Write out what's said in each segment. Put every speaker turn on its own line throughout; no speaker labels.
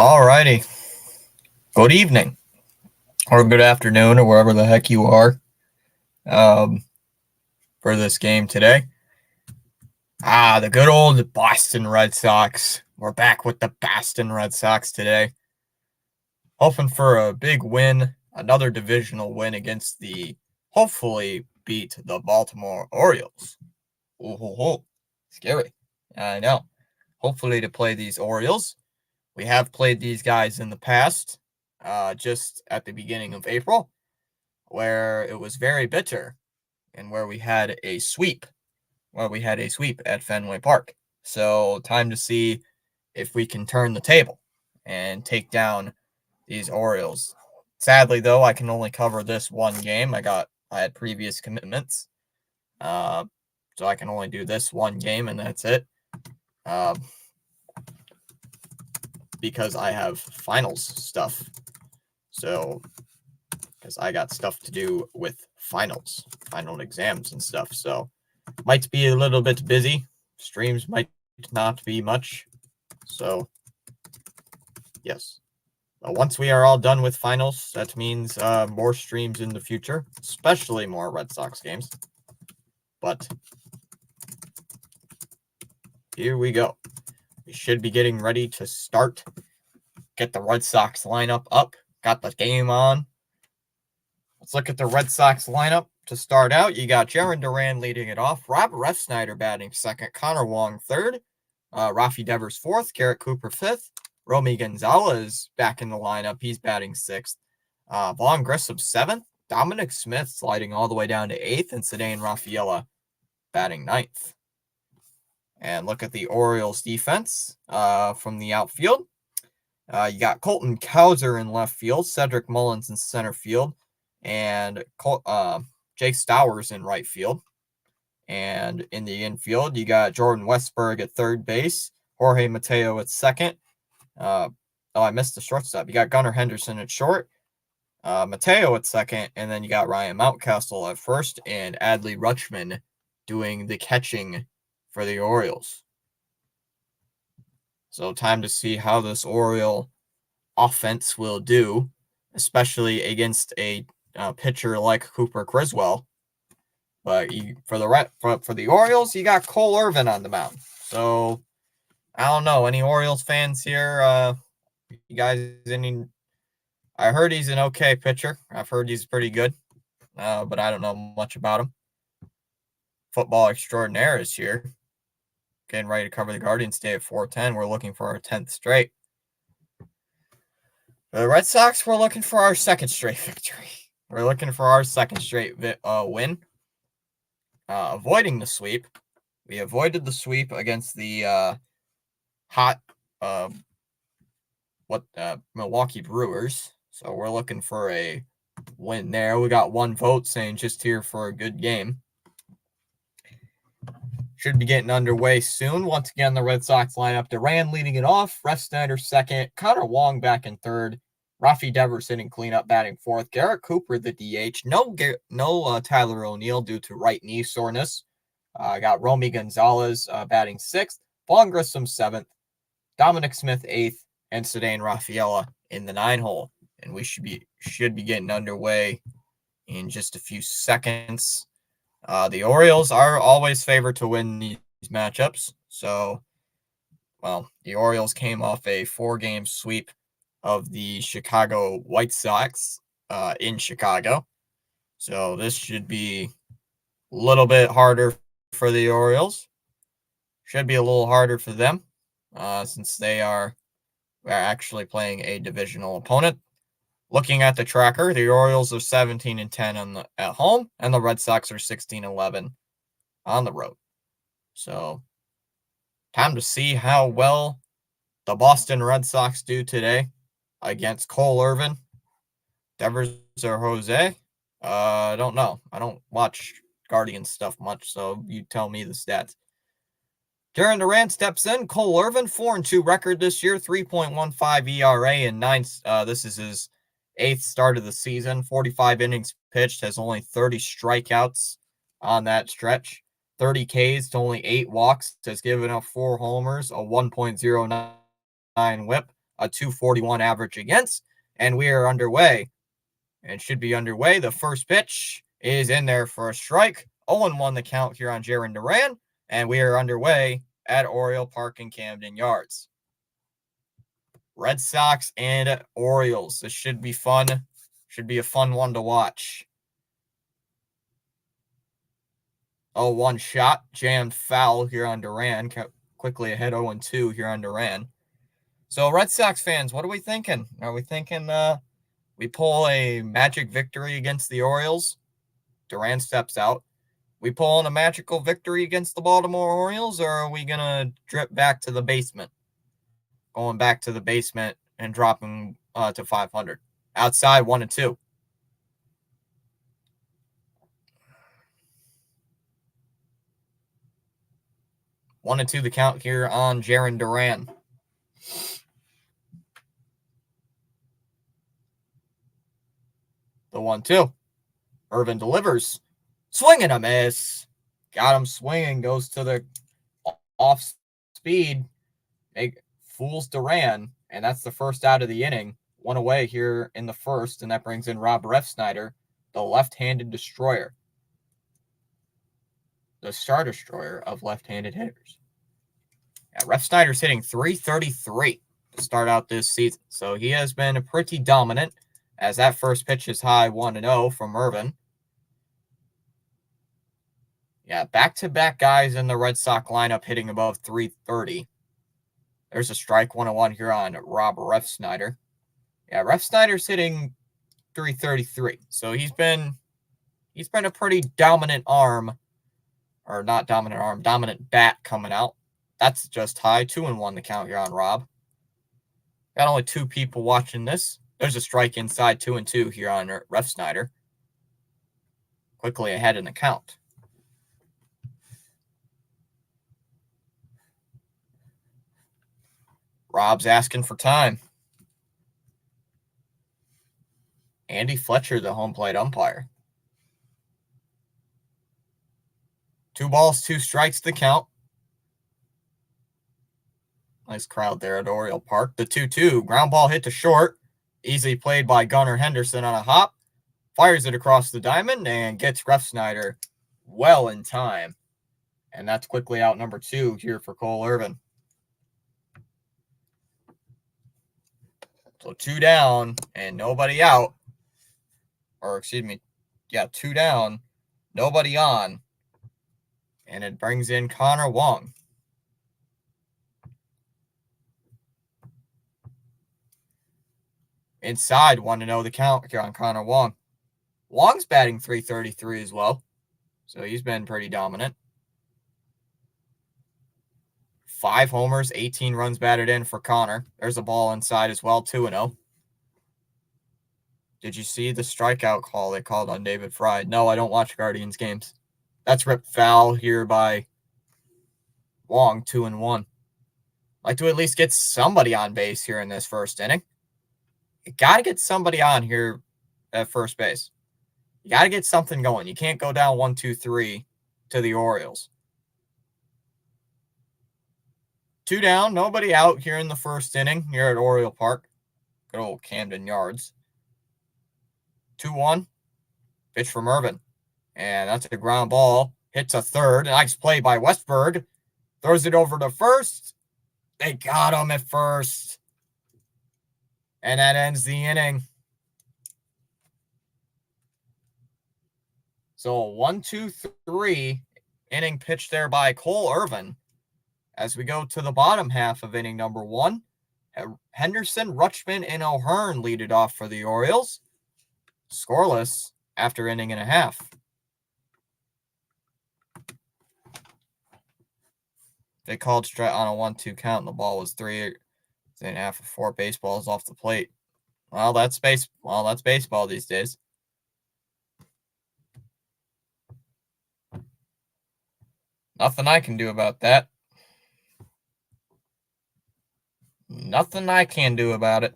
Alrighty. Good evening or good afternoon or wherever the heck you are um, for this game today. The good old Boston Red Sox. We're back with the Boston Red Sox today. Hoping for a big win, another divisional win against hopefully beat the Baltimore Orioles. Ooh, scary. I know. Hopefully to play these Orioles. We have played these guys in the past, just at the beginning of April, where it was very bitter and where we had a sweep, at Fenway Park. So, time to see if we can turn the table and take down these Orioles. Sadly, though, I can only cover this one game. I had previous commitments, uh, so I can only do this one game, and that's it. Uh, because I have finals stuff. So, because I got stuff to do with final exams and stuff. So, might be a little bit busy. Streams might not be much. So, yes. Once we are all done with finals, that means more streams in the future, especially more Red Sox games. But here we go. We should be getting ready to start. Get the Red Sox lineup up. Got the game on. Let's look at the Red Sox lineup. To start out, you got Jarren Duran leading it off, Rob Refsnyder batting second, Connor Wong third, Rafi Devers fourth, Garrett Cooper fifth, Romy Gonzalez back in the lineup. He's batting sixth. Vaughn Grissom seventh, Dominic Smith sliding all the way down to eighth, and Ceddanne Rafaela batting ninth. And look at the Orioles defense from the outfield. You got Colton Cowser in left field, Cedric Mullins in center field, and Jake Stowers in right field. And in the infield, you got Jordan Westberg at third base, Jorge Mateo at second. I missed the shortstop. You got Gunnar Henderson at short, Mateo at second, and then you got Ryan Mountcastle at first, and Adley Rutschman doing the catching for the Orioles. So time to see how this Oriole offense will do, especially against a pitcher like Cooper Criswell. But for the Orioles, you got Cole Irvin on the mound. So I don't know. Any Orioles fans here? You guys any? I heard he's an okay pitcher. I've heard he's pretty good, but I don't know much about him. Football extraordinaire is here. Getting ready to cover the Guardians Day at 4:10. We're looking for our 10th straight. The Red Sox, we're looking for our second straight victory. We're looking for our second straight win. Avoiding the sweep. We avoided the sweep against the hot Milwaukee Brewers. So we're looking for a win there. We got one vote saying just here for a good game. Should be getting underway soon. Once again, the Red Sox lineup. Duran leading it off. Refsnyder second. Connor Wong back in third. Rafi Devers hitting cleanup, batting fourth. Garrett Cooper, the DH. No Tyler O'Neill due to right knee soreness. Got Romy Gonzalez batting sixth. Vaughn Grissom seventh. Dominic Smith eighth. And Ceddanne Rafaela in the 9-hole. And we should be getting underway in just a few seconds. The Orioles are always favored to win these matchups. So, the Orioles came off a 4-game sweep of the Chicago White Sox in Chicago. So this should be a little bit harder for the Orioles. Should be a little harder for them since we're actually playing a divisional opponent. Looking at the tracker, the Orioles are 17-10 at home, and the Red Sox are 16-11 on the road. So, time to see how well the Boston Red Sox do today against Cole Irvin, Devers or Jose. I don't know. I don't watch Guardian stuff much, so you tell me the stats. Jarren Duran steps in. Cole Irvin, 4-2 record this year, 3.15 ERA, and 9. This is his 8th start of the season. 45 innings pitched, has only 30 strikeouts on that stretch. 30 Ks to only 8 walks, has given up 4 homers, a 1.09 whip, a 241 average against, and we are underway. And should be underway. The first pitch is in there for a strike. 0-1 the count here on Jarren Duran, and we are underway at Oriole Park in Camden Yards. Red Sox and Orioles. This should be fun. Should be a fun one to watch. 0-1 shot, jammed foul here on Duran. Quickly ahead 0-2 here on Duran. So Red Sox fans, what are we thinking? Are we thinking we pull a magic victory against the Orioles? Duran steps out. We pull in a magical victory against the Baltimore Orioles, or are we going to drip back to the basement? Going back to the basement and dropping to 500. Outside 1-2. 1-2 the count here on Jarren Duran. The 1-2. Irvin delivers. Swing and a miss. Got him swinging. Goes to the off speed. Fools Duran. And that's the first out of the inning. One away here in the first. And that brings in Rob Refsnyder, the left-handed destroyer. The star destroyer of left-handed hitters. Yeah, Refsnyder's hitting .333 to start out this season. So he has been pretty dominant, as that first pitch is high 1-0 from Irvin. Yeah, back-to-back guys in the Red Sox lineup hitting above .330. There's a strike 1-1 here on Rob Refsnyder. Yeah, Refsnyder's hitting .333. So he's been a pretty dominant arm, or not dominant arm, dominant bat coming out. That's just high. 2-1 the count here on Rob. Got only 2 people watching this. There's a strike inside 2-2 here on Refsnyder. Quickly ahead in the count. Rob's asking for time. Andy Fletcher, the home plate umpire. 2 balls, 2 strikes the count. Nice crowd there at Oriole Park. The 2-2. Ground ball hit to short. Easily played by Gunnar Henderson on a hop. Fires it across the diamond and gets Refsnyder well in time. And that's quickly out number 2 here for Cole Irvin. So 2 down and nobody out. Or excuse me. Yeah, 2 down. Nobody on. And it brings in Connor Wong. Inside 1-0 the count here on Connor Wong. Wong's batting .333 as well. So he's been pretty dominant. 5 homers, 18 runs batted in for Connor. There's a ball inside as well, 2-0. Did you see the strikeout call they called on David Fry? No, I don't watch Guardians games. That's ripped foul here by Wong, 2-1. Like to at least get somebody on base here in this first inning. You got to get somebody on here at first base. You got to get something going. You can't go down 1-2-3 to the Orioles. 2 down, nobody out here in the first inning here at Oriole Park. Good old Camden Yards. 2-1. Pitch from Irvin. And that's a ground ball. Hits a third. Nice play by Westberg. Throws it over to first. They got him at first. And that ends the inning. So 1-2-3 inning pitch there by Cole Irvin. As we go to the bottom half of inning number 1, Henderson, Rutschman, and O'Hearn lead it off for the Orioles. Scoreless after inning and a half. They called strike on a 1-2 count, and the ball was 3.5 or 4 baseballs off the plate. Well, that's baseball these days. Nothing I can do about that. Nothing I can do about it.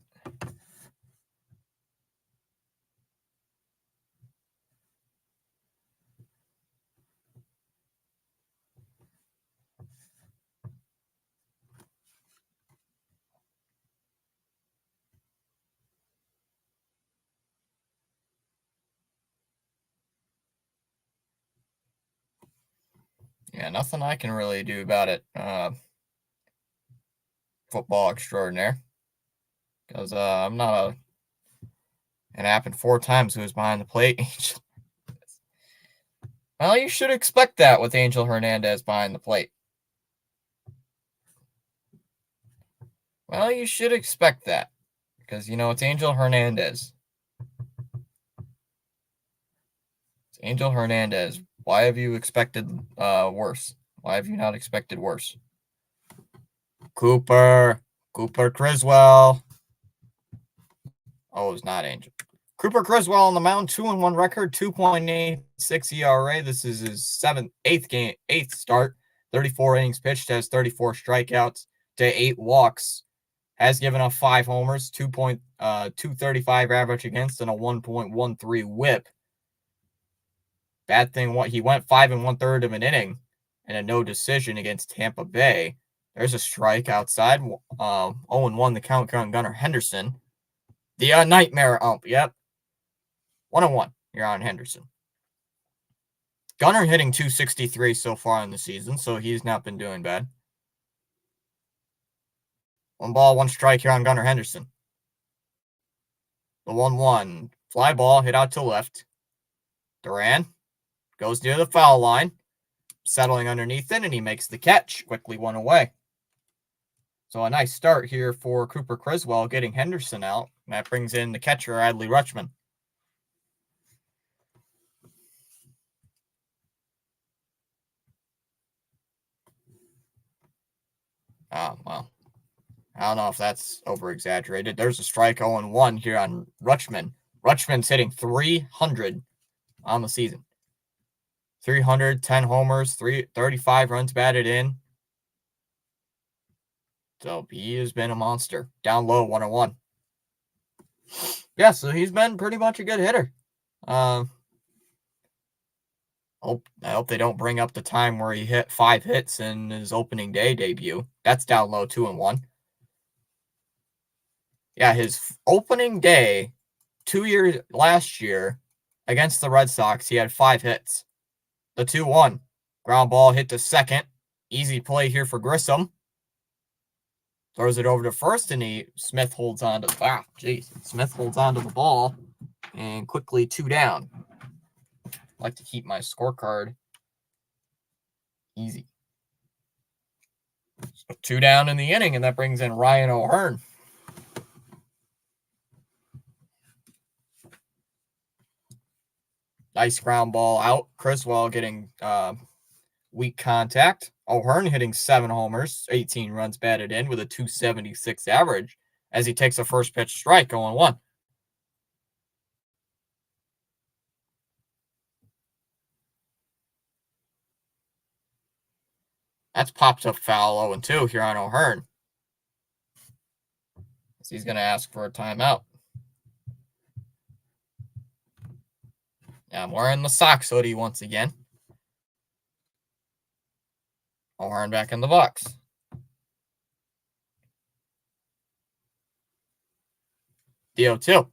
Yeah, nothing I can really do about it. Football extraordinaire. Because I'm not a. It happened 4 times who was behind the plate. Well, you should expect that with Angel Hernandez behind the plate. Well, you should expect that. Because, it's Angel Hernandez. It's Angel Hernandez. Why have you expected worse? Why have you not expected worse? Cooper Criswell. Oh, it's not Angel. Cooper Criswell on the mound, 2-1 record, 2.86 ERA. This is his eighth start. 34 innings pitched, has 34 strikeouts to 8 walks. Has given up 5 homers, 2.235 average against, and a 1.13 WHIP. Bad thing, he went 5 1/3 of an inning and a no decision against Tampa Bay. There's a strike outside. 0-1 the count on Gunnar Henderson. The nightmare ump. Yep. 1-1. You're on Henderson. Gunnar hitting 263 so far in the season, so he's not been doing bad. 1 ball, 1 strike here on Gunnar Henderson. The 1-1. Fly ball hit out to left. Duran goes near the foul line, settling underneath it, and he makes the catch. Quickly 1 away. So a nice start here for Cooper Criswell, getting Henderson out. And that brings in the catcher, Adley Rutschman. Oh, well. I don't know if that's over-exaggerated. There's a strike 0-1 here on Rutschman. Rutschman's hitting 300 on the season. 300, 10 homers, 35 runs batted in. So he has been a monster. Down low, 1-1. Yeah, so he's been pretty much a good hitter. I hope they don't bring up the time where he hit 5 hits in his opening day debut. That's down low, 2-1. Yeah, his opening day last year against the Red Sox, he had 5 hits. The 2-1 ground ball hit to second. Easy play here for Grissom. Throws it over to first, and Smith holds on to Smith holds on to the ball, and quickly 2 down. I like to keep my scorecard easy. So 2 down in the inning, and that brings in Ryan O'Hearn. Nice ground ball out. Criswell getting weak contact. O'Hearn hitting 7 homers, 18 runs batted in with a 276 average as he takes a first pitch strike, 0-1. That's popped up foul 0-2 here on O'Hearn. So he's going to ask for a timeout. Now I'm wearing the Sox hoodie once again. O'Hearn back in the box. The 0-2.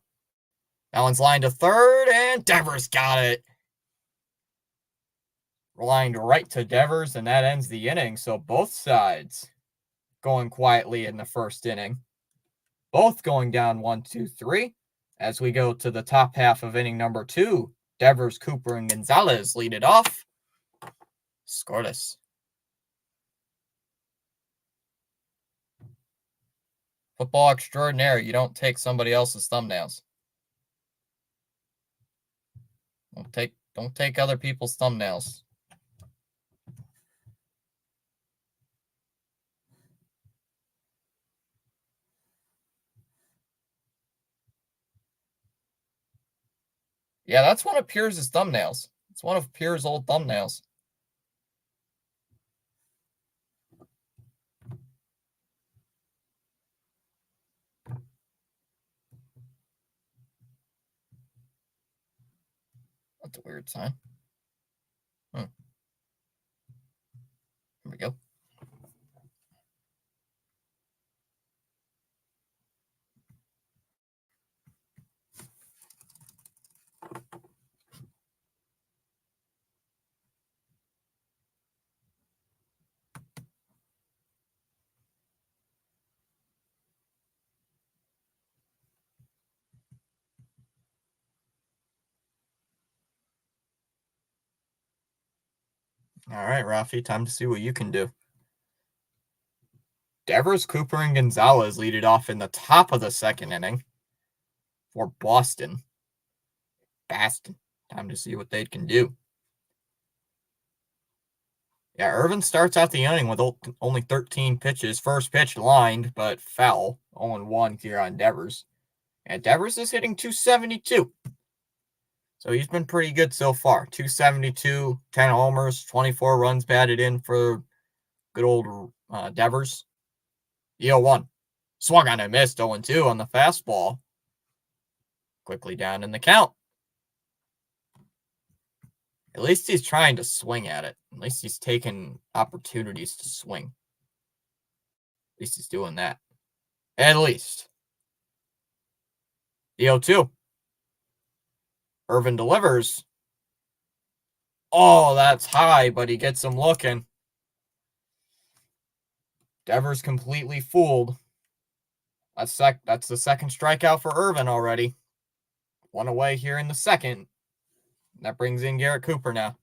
That one's lined to third, and Devers got it. Lined right to Devers, and that ends the inning. So both sides going quietly in the first inning. Both going down 1-2-3. As we go to the top half of inning number 2, Devers, Cooper, and Gonzalez lead it off. Scoreless. Football extraordinaire. You don't take somebody else's thumbnails. Don't take other people's thumbnails. Yeah, that's one of Pierce's thumbnails. It's one of Pierce's old thumbnails. That's a weird sign. Here we go. All right, Rafi, time to see what you can do. Devers, Cooper, and Gonzalez lead it off in the top of the second inning for Boston. Time to see what they can do. Yeah, Irvin starts out the inning with only 13 pitches. First pitch lined, but foul. 0-1 here on Devers. And Devers is hitting 272. So he's been pretty good so far. 272, 10 homers, 24 runs batted in for good old Devers. The 0-1. Swung on and missed 0-2 on the fastball. Quickly down in the count. At least he's trying to swing at it. At least he's taking opportunities to swing. At least he's doing that. At least. The 0-2. Irvin delivers. Oh, that's high, but he gets him looking. Devers completely fooled. That's the second strikeout for Irvin already. One away here in the second. That brings in Garrett Cooper now.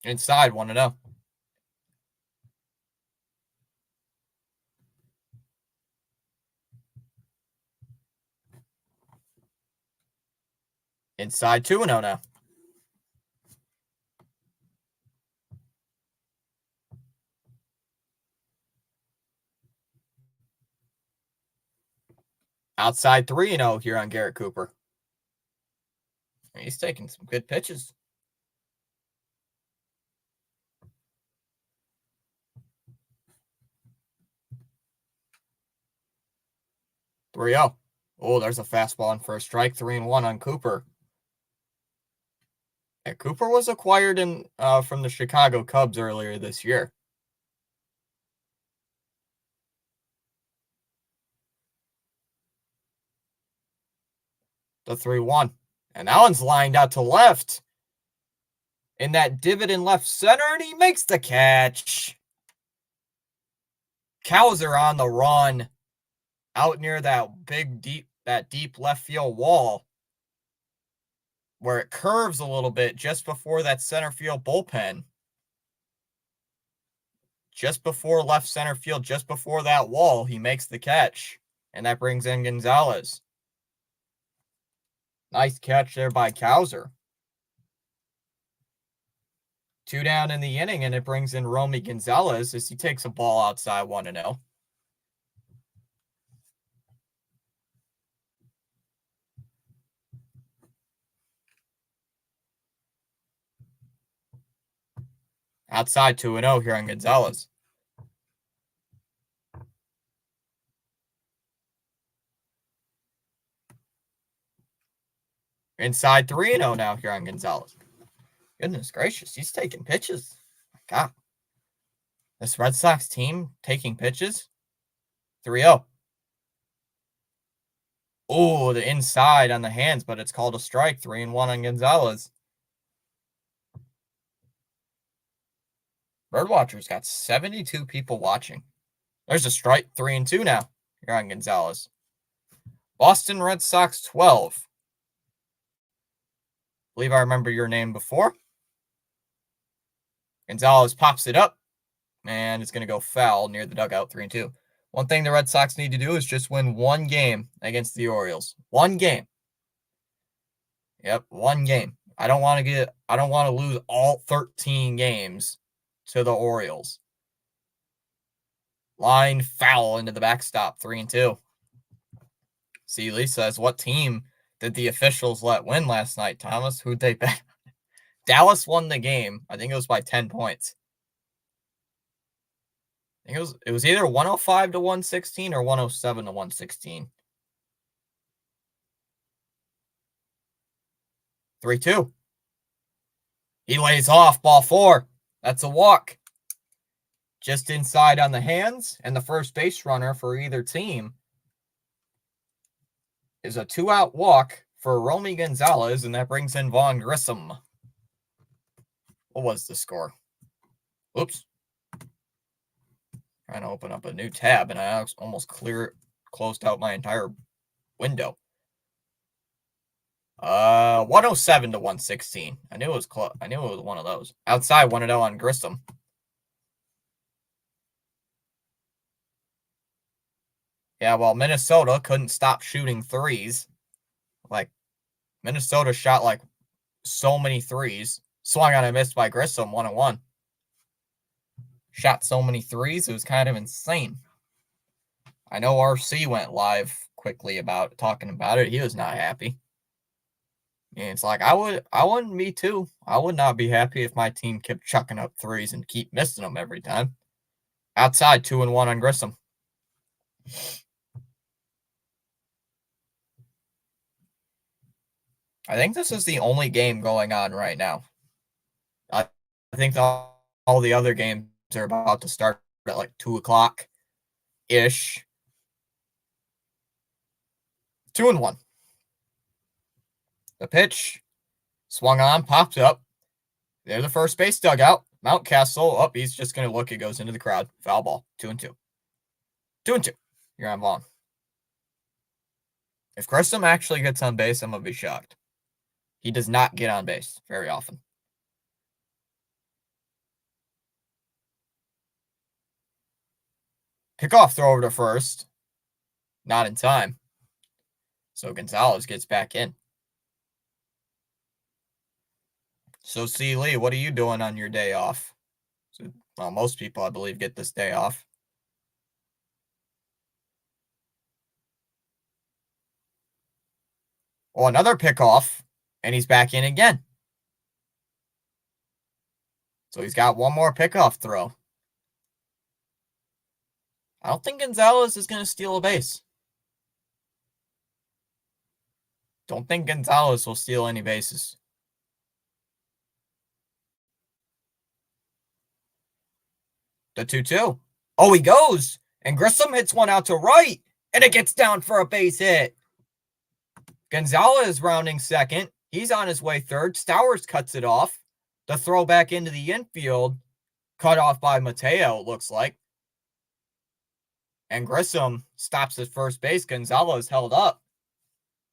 Inside, 1-0. Inside, 2-0 now. Outside, 3-0 here on Garrett Cooper. He's taking some good pitches. Oh, there's a fastball on first strike. 3-1 on Cooper. Yeah, Cooper was acquired from the Chicago Cubs earlier this year. The 3-1. And that one's lined out to left. In that divot in left center, and he makes the catch. Cows are on the run out near that deep left field wall where it curves a little bit just before that center field bullpen. Just before left center field, just before that wall, he makes the catch. And that brings in Gonzalez. Nice catch there by Cowser. 2 down in the inning, and it brings in Romy Gonzalez as he takes a ball outside 1-0. Outside 2-0 here on Gonzalez. Inside 3-0 now here on Gonzalez. Goodness gracious, he's taking pitches. My God. This Red Sox team taking pitches. 3-0. Oh, the inside on the hands, but it's called a strike. 3-1 on Gonzalez. Birdwatcher's got 72 people watching. There's a strike. 3-2 now here on Gonzalez. Boston Red Sox 12. I believe I remember your name before. Gonzalez pops it up, and it's going to go foul near the dugout. 3-2. One thing the Red Sox need to do is just win one game against the Orioles. One game. Yep, one game. I don't want to lose all 13 games to the Orioles. Line foul into the backstop. 3-2. See, Lee says, what team did the officials let win last night, Thomas? Who'd they bet? Dallas won the game. I think it was by 10 points. I think it was either 105 to 116 or 107 to 116. 3-2. He lays off ball 4. That's a walk. Just inside on the hands, and the first base runner for either team is a 2-out walk for Romy Gonzalez, and that brings in Vaughn Grissom. What was the score? Oops. Trying to open up a new tab, and I almost closed out my entire window. $107 to $116. I knew it was close. I knew it was one of those. Outside 1-0 on Grissom. Yeah, well, Minnesota couldn't stop shooting threes. Like, Minnesota shot like so many threes. Swung on a miss by Grissom, 1-1. Shot so many threes, it was kind of insane. I know RC went live quickly about talking about it. He was not happy. And it's like I wouldn't be too. I would not be happy if my team kept chucking up threes and keep missing them every time. Outside 2-1 on Grissom. I think this is the only game going on right now. I think all the other games are about to start at like 2:00 ish. 2-1. The pitch swung on, popped up. There's the first base dugout. Mountcastle up. He's just going to look. It goes into the crowd. Foul ball. 2-2. 2-2. You're on Vaughn. If Grissom actually gets on base, I'm going to be shocked. He does not get on base very often. Pickoff throw over to first. Not in time. So Gonzalez gets back in. So, C. Lee, what are you doing on your day off? So, well, most people, I believe, get this day off. Well, another pickoff, and he's back in again. So he's got one more pickoff throw. I don't think Gonzalez is going to steal a base. Don't think Gonzalez will steal any bases. The 2-2. Oh, he goes. And Grissom hits one out to right. And it gets down for a base hit. Gonzalez rounding second. He's on his way third. Stowers cuts it off. The throw back into the infield. Cut off by Mateo, it looks like. And Grissom stops at first base. Gonzalez held up.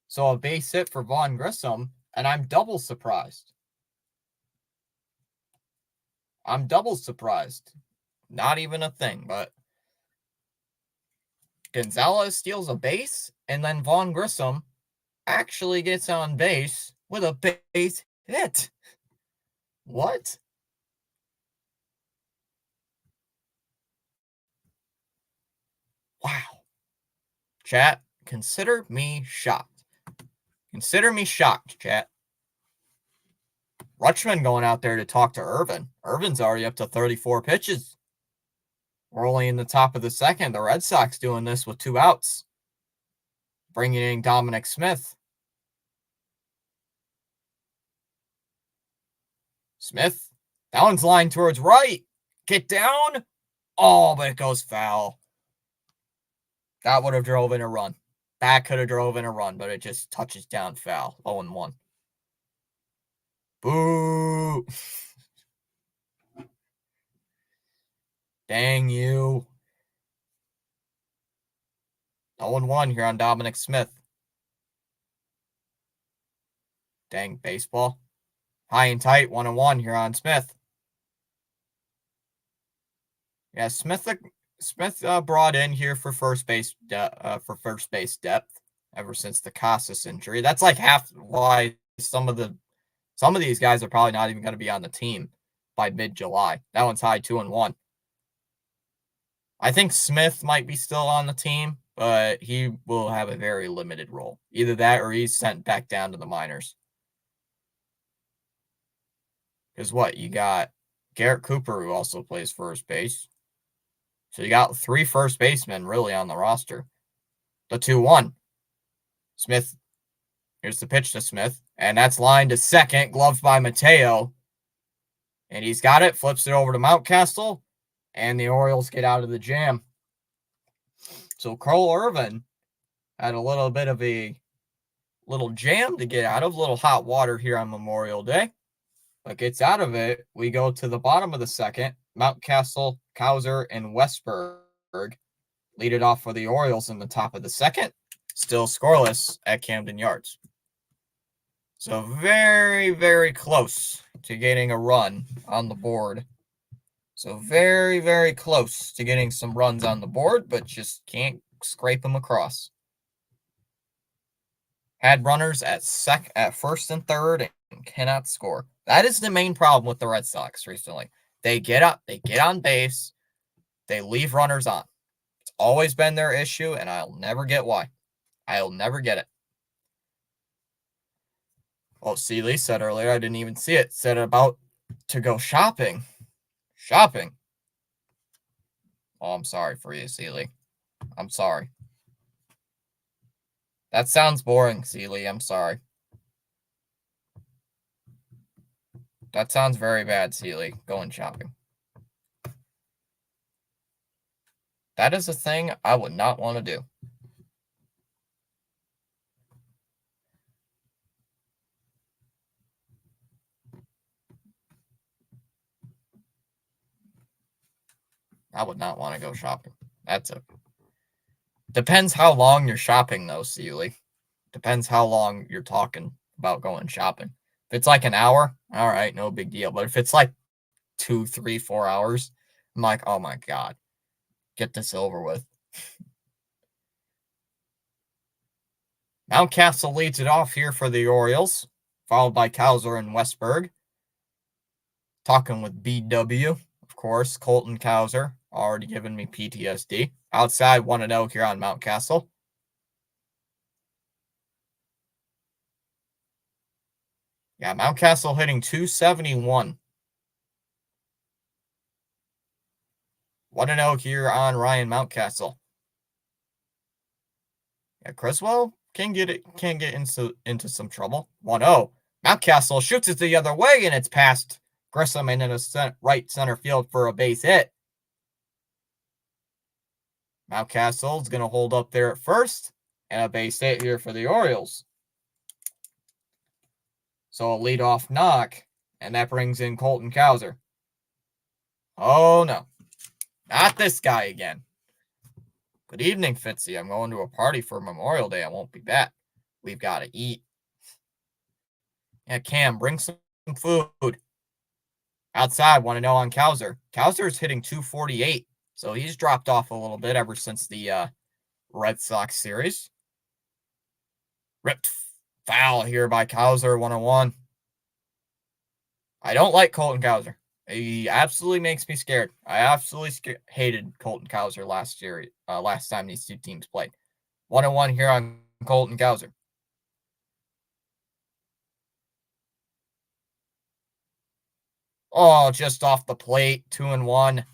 So a base hit for Vaughn Grissom. And I'm double surprised. Not even a thing, but Gonzalez steals a base, and then Vaughn Grissom actually gets on base with a base hit. What? Wow. Chat, consider me shocked. Consider me shocked, chat. Rutschman going out there to talk to Irvin. Irvin's already up to 34 pitches. We're only in the top of the second. The Red Sox doing this with 2 outs. Bringing in Dominic Smith. Smith. That one's lined towards right. Get down. Oh, but it goes foul. That would have drove in a run. That could have drove in a run, but it just touches down foul. 0-1. Boo. Dang you. 0-1 here on Dominic Smith. Dang baseball. High and tight, 1-1 here on Smith. Yeah, Smith brought in here for first base depth ever since the Casas injury. That's like half why some of these guys are probably not even going to be on the team by mid-July. That one's high, 2-1. I think Smith might be still on the team, but he will have a very limited role. Either that or he's sent back down to the minors. Because what? You got Garrett Cooper, who also plays first base. So you got 3 first basemen really on the roster. The 2-1. Smith. Here's the pitch to Smith. And that's lined to second. Gloved by Mateo. And he's got it. Flips it over to Mountcastle. And the Orioles get out of the jam. So Cole Irvin had a little bit of a little jam to get out of. Little hot water here on Memorial Day. But gets out of it. We go to the bottom of the second. Mountcastle, Kauser, and Westberg lead it off for the Orioles in the top of the second. Still scoreless at Camden Yards. So very, very close to getting a run on the board. So very, very close to getting some runs on the board, but just can't scrape them across. Had runners at first and third and cannot score. That is the main problem with the Red Sox recently. They get up, they get on base, they leave runners on. It's always been their issue, and I'll never get why. I'll never get it. Well, Seeley said earlier, I didn't even see it, said about to go shopping. Shopping. Oh, I'm sorry for you, Seeley. I'm sorry. That sounds boring, Seeley. I'm sorry. That sounds very bad, Seeley. Going shopping. That is a thing I would not want to do. I would not want to go shopping. Depends how long you're shopping, though, Seeley. Depends how long you're talking about going shopping. If it's like an hour, all right, no big deal. But if it's like 2, 3, 4 hours, I'm like, oh my God, get this over with. Mountcastle leads it off here for the Orioles, followed by Cowser and Westberg. Talking with BW, of course, Colton Cowser, already giving me PTSD. Outside 1-0 here on Mountcastle. Yeah, Mountcastle hitting .271. 1-0 here on Ryan Mountcastle. Yeah, Criswell can get into some trouble. 1-0. Mountcastle shoots it the other way, and it's past Grissom and in a right center field for a base hit. Mountcastle's going to hold up there at first, and a base hit here for the Orioles. So a leadoff knock, and that brings in Colton Cowser. Oh, no. Not this guy again. Good evening, Fitzy. I'm going to a party for Memorial Day. I won't be back. We've got to eat. Yeah, Cam, bring some food. Outside, 1-0 on Cowser. Cowser's hitting .248, so he's dropped off a little bit ever since the Red Sox series. Ripped foul here by Cowser, 1-1. I don't like Colton Cowser. He absolutely makes me scared. I absolutely hated Colton Cowser last time these two teams played. 1-1 here on Colton Cowser. Oh, just off the plate, 2-1.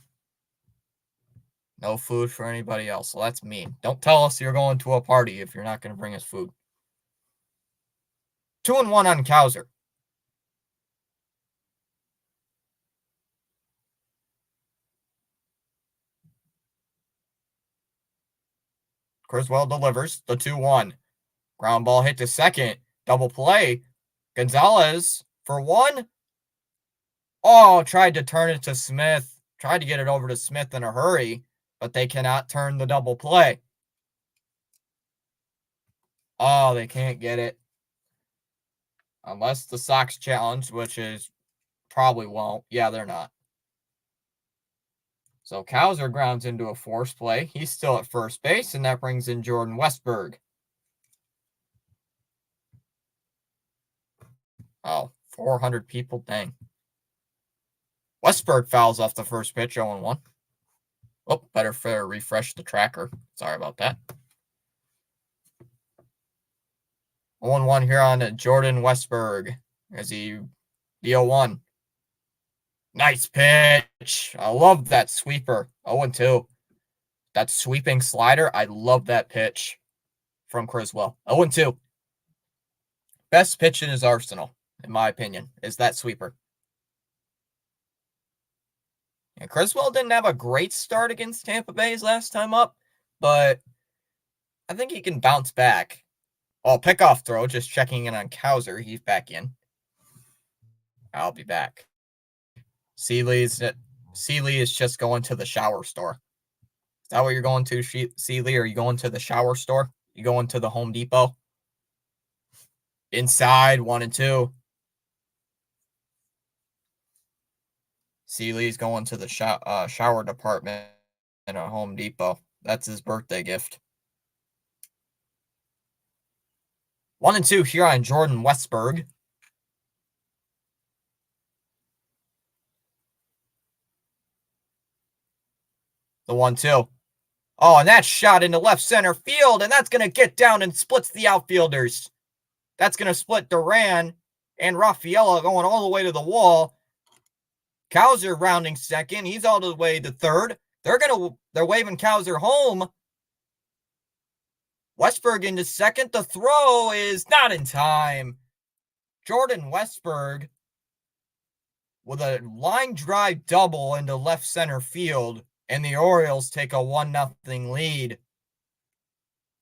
No food for anybody else. So that's mean. Don't tell us you're going to a party if you're not going to bring us food. 2-1 on Cowser. Criswell delivers the 2-1. Ground ball hit to second. Double play. Gonzalez for one. Oh, tried to turn it to Smith. Tried to get it over to Smith in a hurry, but they cannot turn the double play. Oh, they can't get it. Unless the Sox challenge, which is probably won't. Yeah, they're not. So Cowser grounds into a force play. He's still at first base, and that brings in Jordan Westberg. Oh, 400 people. Dang. Westberg fouls off the first pitch, 0-1. Oh, better refresh the tracker. Sorry about that. 0-1 here on Jordan Westberg as the 0-1. Nice pitch. I love that sweeper. 0-2. That sweeping slider. I love that pitch from Criswell. 0-2. Best pitch in his arsenal, in my opinion, is that sweeper. And Criswell didn't have a great start against Tampa Bay's last time up, but I think he can bounce back. Oh, pickoff throw, just checking in on Cowser. He's back in. I'll be back. Seeley is just going to the shower store. Is that what you're going to, Seeley? Are you going to the shower store? You going to the Home Depot? Inside, 1-2. Seeley's going to the shower department at Home Depot. That's his birthday gift. 1-2 here on Jordan Westburg. The 1-2. Oh, and that shot into left center field, and that's going to get down and splits the outfielders. That's going to split Duran and Raffaella going all the way to the wall. Cowser rounding second. He's all the way to third. They're waving Cowser home. Westburg into second. The throw is not in time. Jordan Westburg with a line drive double into left center field, and the Orioles take a 1-0 lead.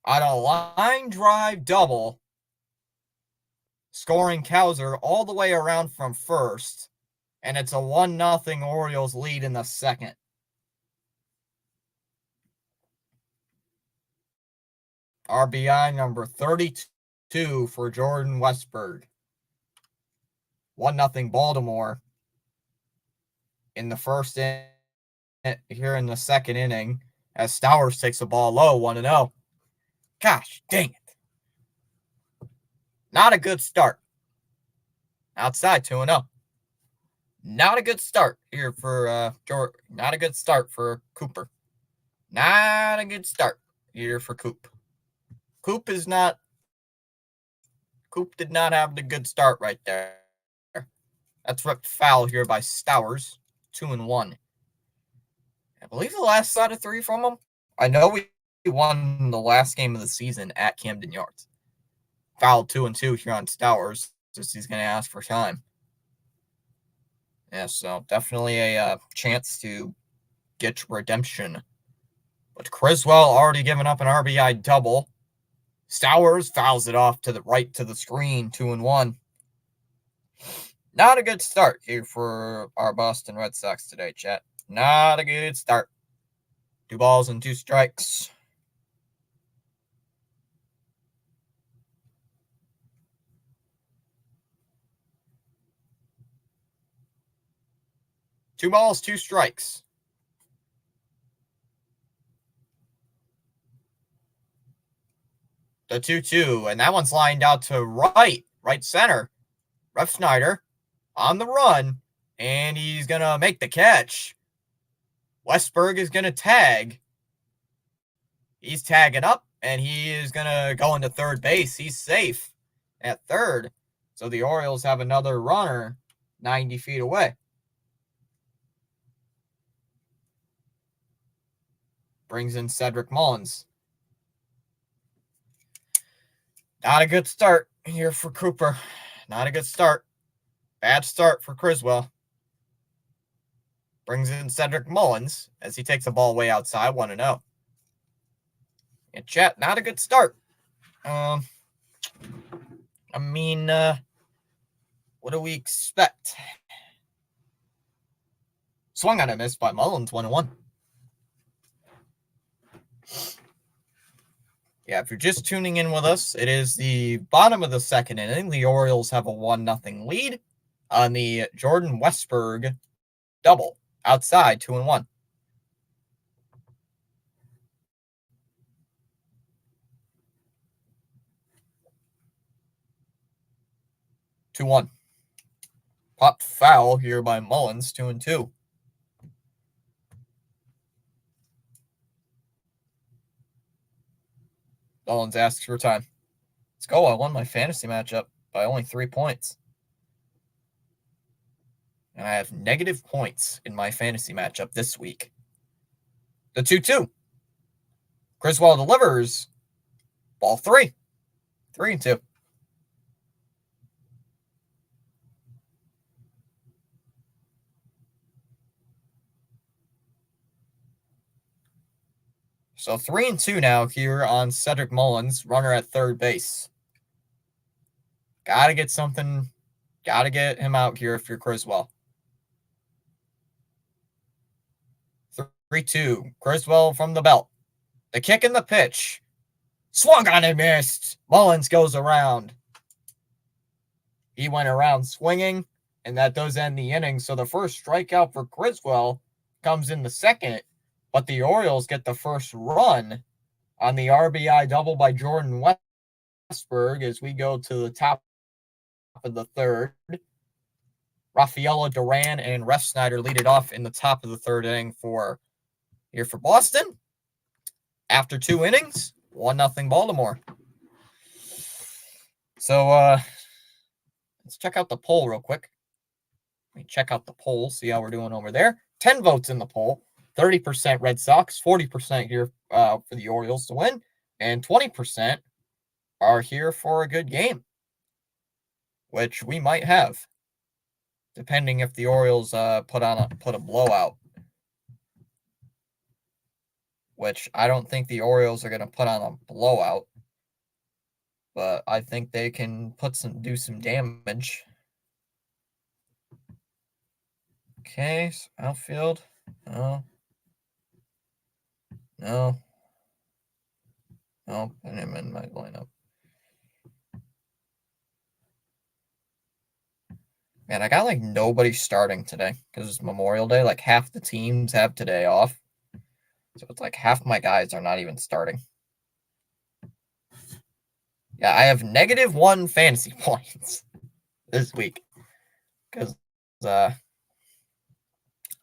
On a line drive double, scoring Cowser all the way around from first, and it's a 1-0 Orioles lead in the second. RBI number 32 for Jordan Westburg. 1-0 Baltimore in the first inning, here in the second inning, as Stowers takes the ball low, 1-0. Gosh, dang it. Not a good start. Outside, 2-0. Not a good start here for not a good start for Cooper. Not a good start here for Coop. Coop did not have the good start right there. That's ripped foul here by Stowers. 2-1. I believe the last out of 3 from him. I know we won the last game of the season at Camden Yards. Fouled 2-2 here on Stowers. Just he's going to ask for time. Yeah, so definitely a chance to get redemption. But Criswell already given up an RBI double. Stowers fouls it off to the right to the screen, 2-1. Not a good start here for our Boston Red Sox today, chat. Not a good start. 2 balls and 2 strikes. Two balls, 2 strikes. The 2-2, and that one's lined out to right center. Ref Snyder on the run, and he's going to make the catch. Westburg is going to tag. He's tagging up, and he is going to go into third base. He's safe at third. So the Orioles have another runner 90 feet away. Brings in Cedric Mullins. Not a good start here for Cooper. Not a good start. Bad start for Criswell. Brings in Cedric Mullins as he takes the ball way outside, 1-0. And chat, not a good start. What do we expect? Swung on a miss by Mullins, 1-1. Yeah, if you're just tuning in with us, it is the bottom of the second inning. The Orioles have a 1-0 lead on the Jordan Westburg double. Outside, 2-1. Popped foul here by Mullins, 2-2. Mullins asks for time. Let's go. I won my fantasy matchup by only 3 points. And I have negative points in my fantasy matchup this week. The 2-2. Criswell delivers. Ball 3. 3-2. So 3-2 now here on Cedric Mullins, runner at third base. Gotta get something. Gotta get him out here if you're Criswell. 3-2. Criswell from the belt. The kick and the pitch. Swung on and missed. Mullins goes around. He went around swinging, and that does end the inning. So the first strikeout for Criswell comes in the second, but the Orioles get the first run on the RBI double by Jordan Westberg as we go to the top of the third. Rafaela, Duran, and Refsnyder lead it off in the top of the third inning for Boston. After 2 innings, 1-0 Baltimore. So let's check out the poll real quick. Let me check out the poll, see how we're doing over there. 10 votes in the poll. 30% Red Sox, 40% here for the Orioles to win, and 20% are here for a good game, which we might have, depending if the Orioles put a blowout. Which I don't think the Orioles are going to put on a blowout, but I think they can do some damage. Okay, so outfield. No. Put him in my lineup. Man, I got like nobody starting today because it's Memorial Day. Like half the teams have today off. So it's like half my guys are not even starting. Yeah, I have -1 fantasy points this week because I'm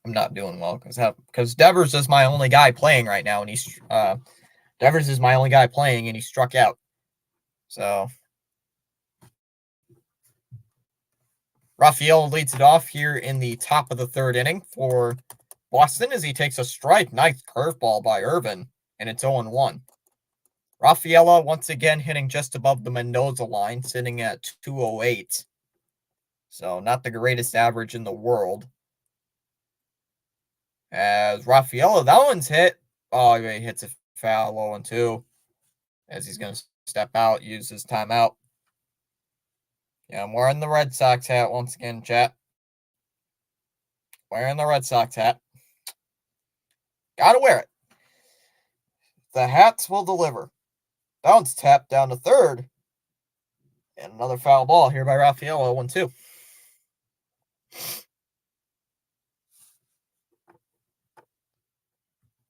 not doing well because Devers is my only guy playing right now, and Devers is my only guy playing, and he struck out. So Rafael leads it off here in the top of the third inning for Boston as he takes a strike. Nice curveball by Irvin, and it's 0-1. Rafaela once again hitting just above the Mendoza line, sitting at 208. So not the greatest average in the world. As Rafaela, that one's hit. Oh, he hits a foul, 0-2. As he's going to step out, use his timeout. Yeah, I'm wearing the Red Sox hat once again, chat. Wearing the Red Sox hat. Gotta wear it. The hats will deliver. That one's tapped down to third. And another foul ball here by Rafaela, 0-2.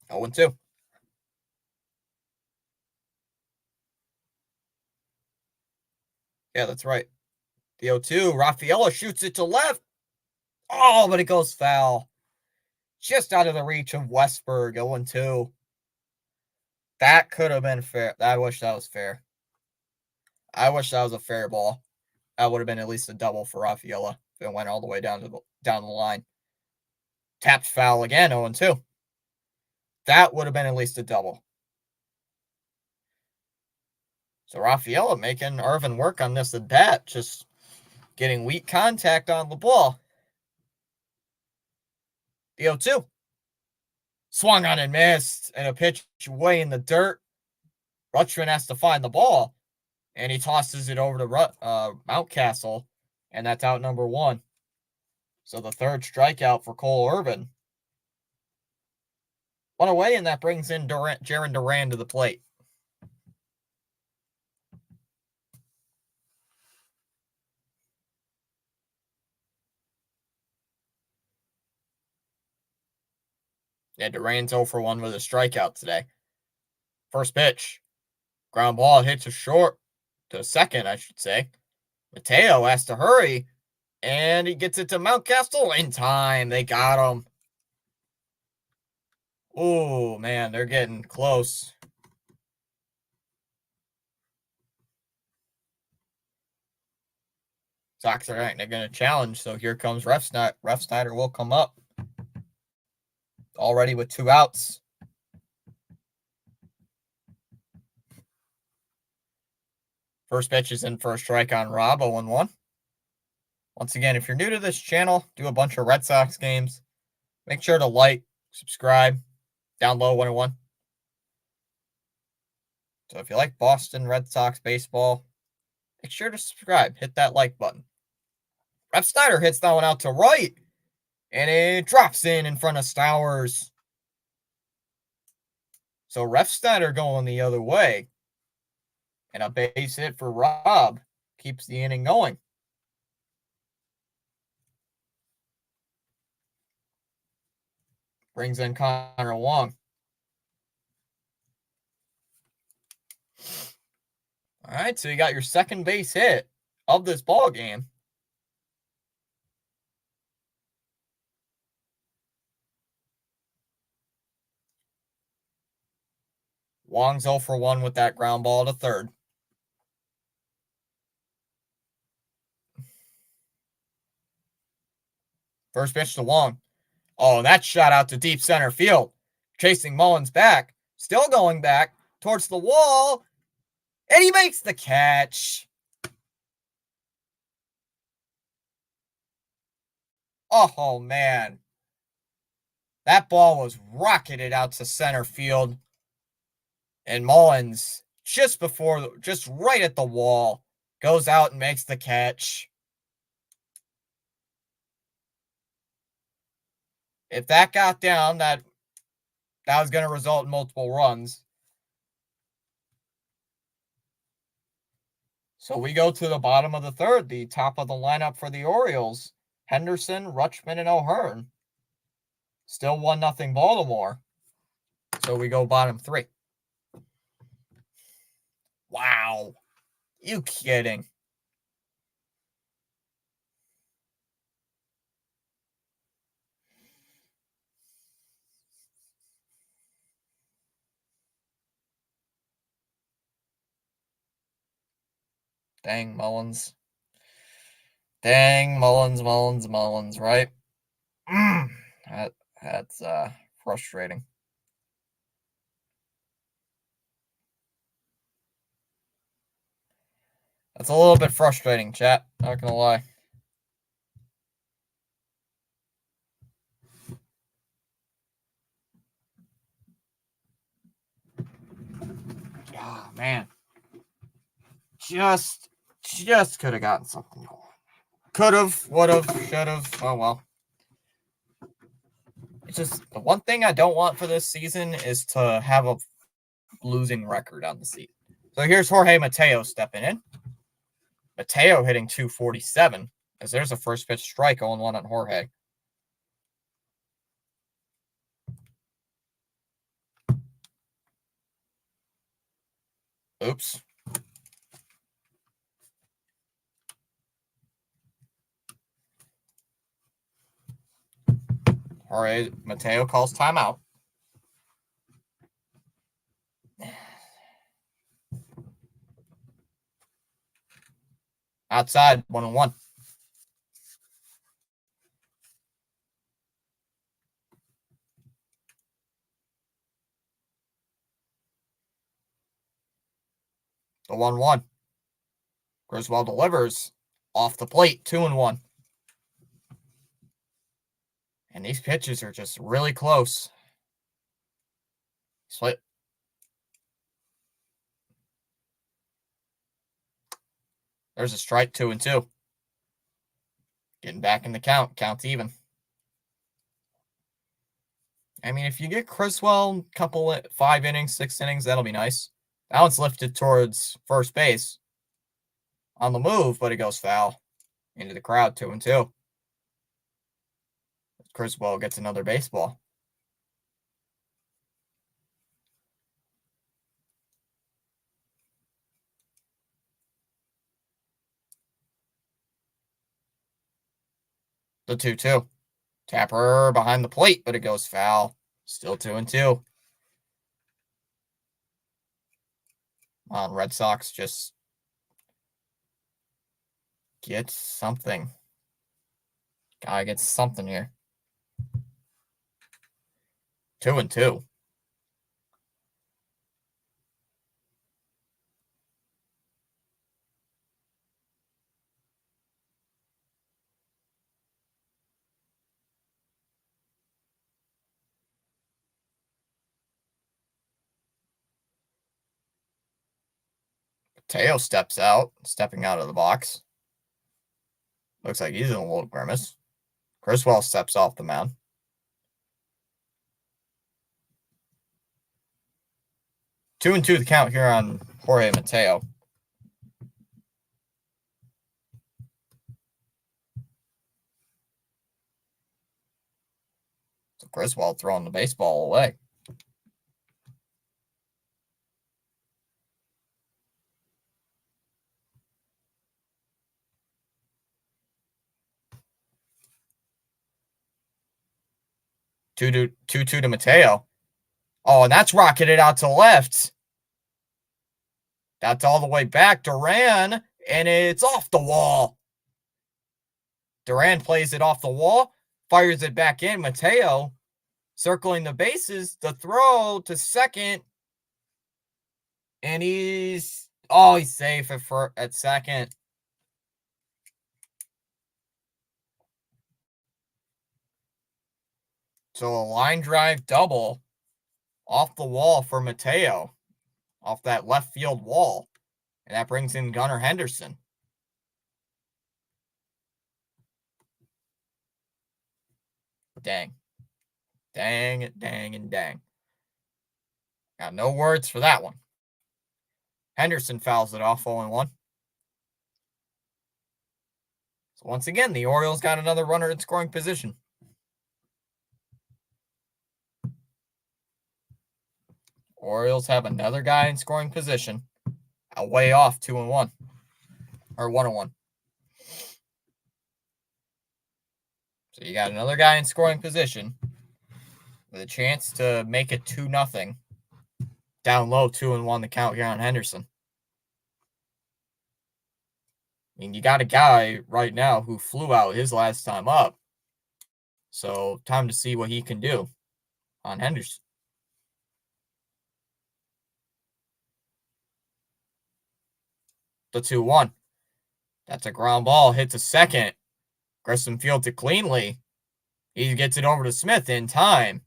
Oh, 1-2. Yeah, that's right. The 0-2. Rafaela shoots it to left. Oh, but it goes foul. Just out of the reach of Westberg, 0-2. That could have been fair. I wish that was fair. I wish that was a fair ball. That would have been at least a double for Rafaela if it went all the way down the line. Tapped foul again, 0-2. That would have been at least a double. So Rafaela making Irvin work on this at bat, just getting weak contact on the ball. The 0-2. Swung on and missed, and a pitch way in the dirt. Rutschman has to find the ball, and he tosses it over to Mountcastle, and that's out number 1. So the third strikeout for Cole Irvin. 1 away, and that brings in Jarren Duran to the plate. Yeah, Duran's 0-for-1 with a strikeout today. First pitch. Ground ball hits a short to second, I should say. Mateo has to hurry, and he gets it to Mountcastle in time. They got him. Oh, man, they're getting close. Sox are right. They're going to challenge, so here comes Refsnyder. Refsnyder will come up. Already with 2 outs. First pitch is in for a strike on Rob, 0-1. Once again, if you're new to this channel, do a bunch of Red Sox games. Make sure to like, subscribe, down low 101. So if you like Boston Red Sox baseball, make sure to subscribe. Hit that like button. Refsnyder hits that one out to right, and it drops in front of Stowers. So Refsnyder going the other way, and a base hit for Rob keeps the inning going. Brings in Connor Wong. All right, so you got your second base hit of this ball game. Wong's 0 for 1 with that ground ball to third. First pitch to Wong. Oh, that shot out to deep center field. Chasing Mullins back. Still going back towards the wall. And he makes the catch. Oh, man. That ball was rocketed out to center field. And Mullins, just right at the wall, goes out and makes the catch. If that got down, that was going to result in multiple runs. So we go to the bottom of the third, the top of the lineup for the Orioles. Henderson, Rutschman, and O'Hearn. Still 1-0 Baltimore. So we go bottom three. Wow. You kidding? Dang, Mullins. Dang, Mullins, right? That's frustrating. That's a little bit frustrating, chat. Not gonna lie. Oh, man. Just could have gotten something going. Could have, would have, should have. Oh, well. It's just the one thing I don't want for this season is to have a losing record on the season. So here's Jorge Mateo stepping in. Mateo hitting 247 as there's a first pitch strike 0-1 on Jorge. Oops. Jorge Mateo calls timeout. Outside, 1-1. The 1-1. Griswold delivers off the plate, 2-1. And these pitches are just really close. Split. There's a strike, 2-2. Getting back in the count. Count's even. I mean, if you get Criswell couple 5 innings, 6 innings, that'll be nice. That one's lifted towards first base. On the move, but it goes foul. Into the crowd, 2-2. Criswell gets another baseball. The 2-2. Tapper behind the plate, but it goes foul. Still 2-2. On Red Sox, just get something. Gotta get something here. 2-2. Teo stepping out of the box. Looks like he's in a little grimace. Criswell steps off the mound. 2-2 the count here on Jorge Mateo. So Griswold throwing the baseball away. Two to Mateo. Oh, and that's rocketed out to left. That's all the way back. Duran, and it's off the wall. Duran plays it off the wall, fires it back in. Mateo circling the bases, the throw to second, and he's safe at second. So a line drive double off the wall for Mateo, off that left field wall, and that brings in Gunnar Henderson. Dang. Dang, and dang. Got no words for that one. Henderson fouls it off 0-1. So once again, the Orioles got another runner in scoring position. Orioles have another guy in scoring position. Way off 2-1. Or 1-1. So you got another guy in scoring position with a chance to make it 2-0. Down low, 2-1 the count here on Henderson. I mean, you got a guy right now who flew out his last time up. So time to see what he can do on Henderson. The 2-1. That's a ground ball. Hits a second. Grissom fields it cleanly. He gets it over to Smith in time.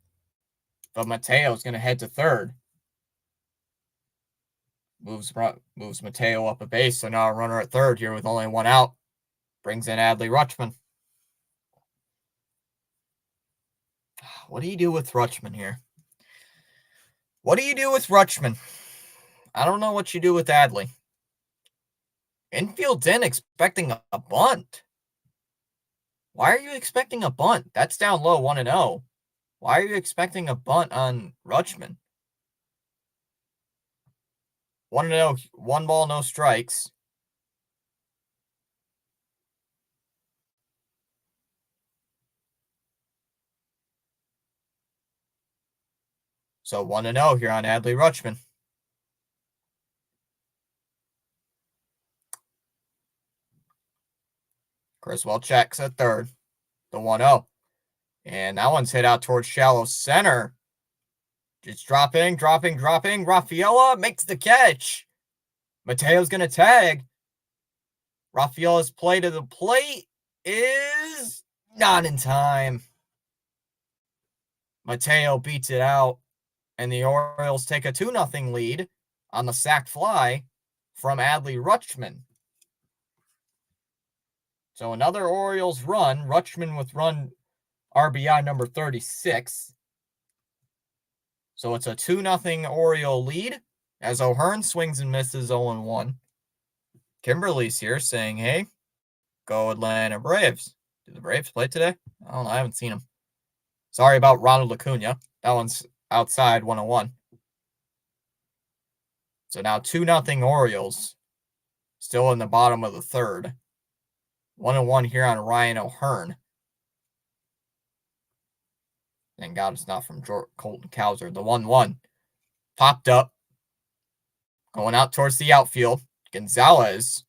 But Mateo's going to head to third. Moves Mateo up a base. So now a runner at third here with only one out. Brings in Adley Rutschman. What do you do with Rutschman here? What do you do with Rutschman? I don't know what you do with Adley. Infield's in expecting a bunt. Why are you expecting a bunt? That's down low 1-0. Why are you expecting a bunt on Rutschman? 1-0, 1 ball, no strikes. So 1-0 here on Adley Rutschman. Griswold checks at third. The 1-0. And that one's hit out towards shallow center. Just dropping. Rafaela makes the catch. Mateo's going to tag. Rafaela's play to the plate is not in time. Mateo beats it out. And the Orioles take a 2-0 lead on the sac fly from Adley Rutschman. So another Orioles run. Rutschman with run RBI number 36. So it's a 2-0 Oriole lead as O'Hearn swings and misses 0-1. Kimberly's here saying, hey, go Atlanta Braves. Did the Braves play today? I don't know. I haven't seen them. Sorry about Ronald Acuna. That one's outside 1-1. So now 2-0 Orioles. Still in the bottom of the third. 1-1 here on Ryan O'Hearn. Thank God it's not from Colton Cowser. The 1-1. Popped up. Going out towards the outfield. Gonzalez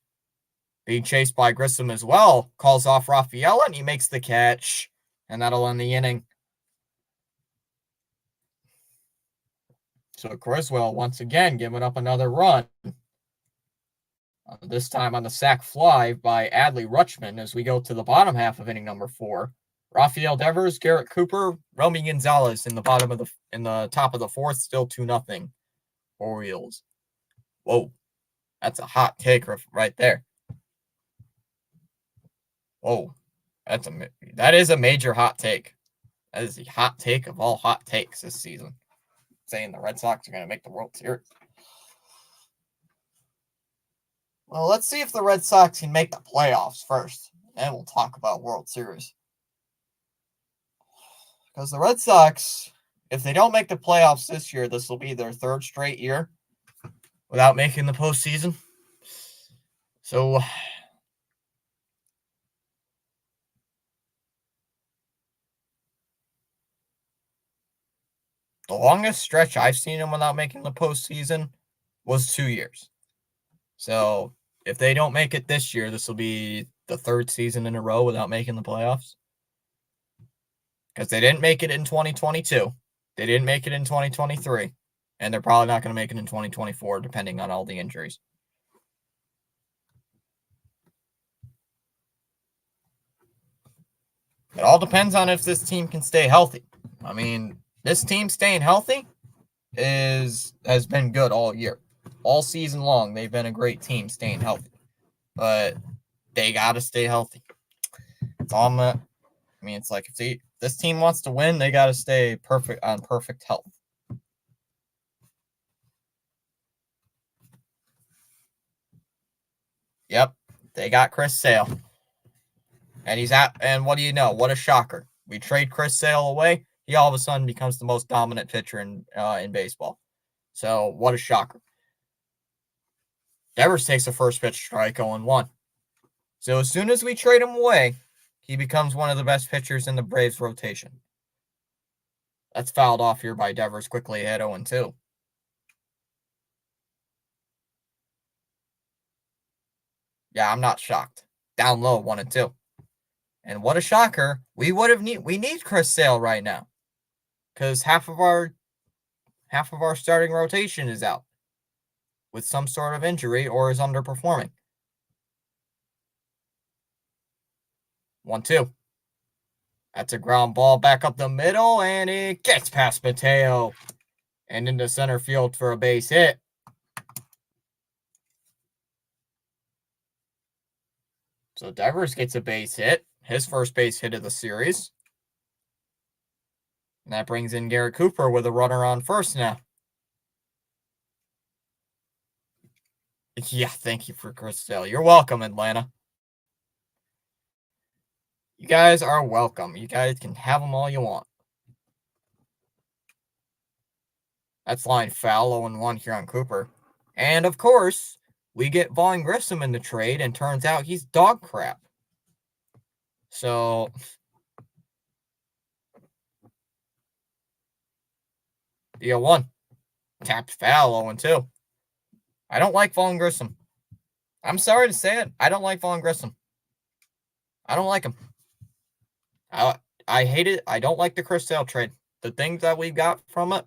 being chased by Grissom as well. Calls off Rafaela and he makes the catch. And that'll end the inning. So Griswold once again giving up another run. This time on the sac fly by Adley Rutschman as we go to the bottom half of inning number 4. Rafael Devers, Garrett Cooper, Romy Gonzalez in the top of the fourth, still 2-0 Orioles. Whoa, that's a hot take right there. Whoa, that is a major hot take. That is the hot take of all hot takes this season. Saying the Red Sox are going to make the World Series. Well, let's see if the Red Sox can make the playoffs first. Then we'll talk about World Series. Because the Red Sox, if they don't make the playoffs this year, this will be their third straight year without making the postseason. So the longest stretch I've seen them without making the postseason was 2 years. So if they don't make it this year, this will be the third season in a row without making the playoffs. Because they didn't make it in 2022. They didn't make it in 2023. And they're probably not going to make it in 2024, depending on all the injuries. It all depends on if this team can stay healthy. I mean, this team staying healthy has been good all year. All season long, they've been a great team staying healthy. But they got to stay healthy. It's all I mean, it's like if this team wants to win, they got to stay perfect health. Yep, they got Chris Sale. And he's at, and what do you know? What a shocker. We trade Chris Sale away. He all of a sudden becomes the most dominant pitcher in baseball. So what a shocker. Devers takes a first pitch strike 0-1. So as soon as we trade him away, he becomes one of the best pitchers in the Braves rotation. That's fouled off here by Devers, quickly hit 0-2. Yeah, I'm not shocked. Down low, 1-2. And what a shocker. We need Chris Sale right now. Because half of our starting rotation is out with some sort of injury or is underperforming. 1-2. That's a ground ball back up the middle, and it gets past Mateo and into center field for a base hit. So Devers gets a base hit, his first base hit of the series. And that brings in Garrett Cooper with a runner on first now. Yeah, thank you for Chris Sale. You're welcome, Atlanta. You guys are welcome. You guys can have them all you want. That's line foul, 0-1 here on Cooper. And of course, we get Vaughn Grissom in the trade, and turns out he's dog crap. So, the 0-1. Tapped foul, 0-2. I don't like Vaughn Grissom. I'm sorry to say it. I don't like Vaughn Grissom. I don't like him. I hate it. I don't like the Chris Sale trade. The things that we've got from it,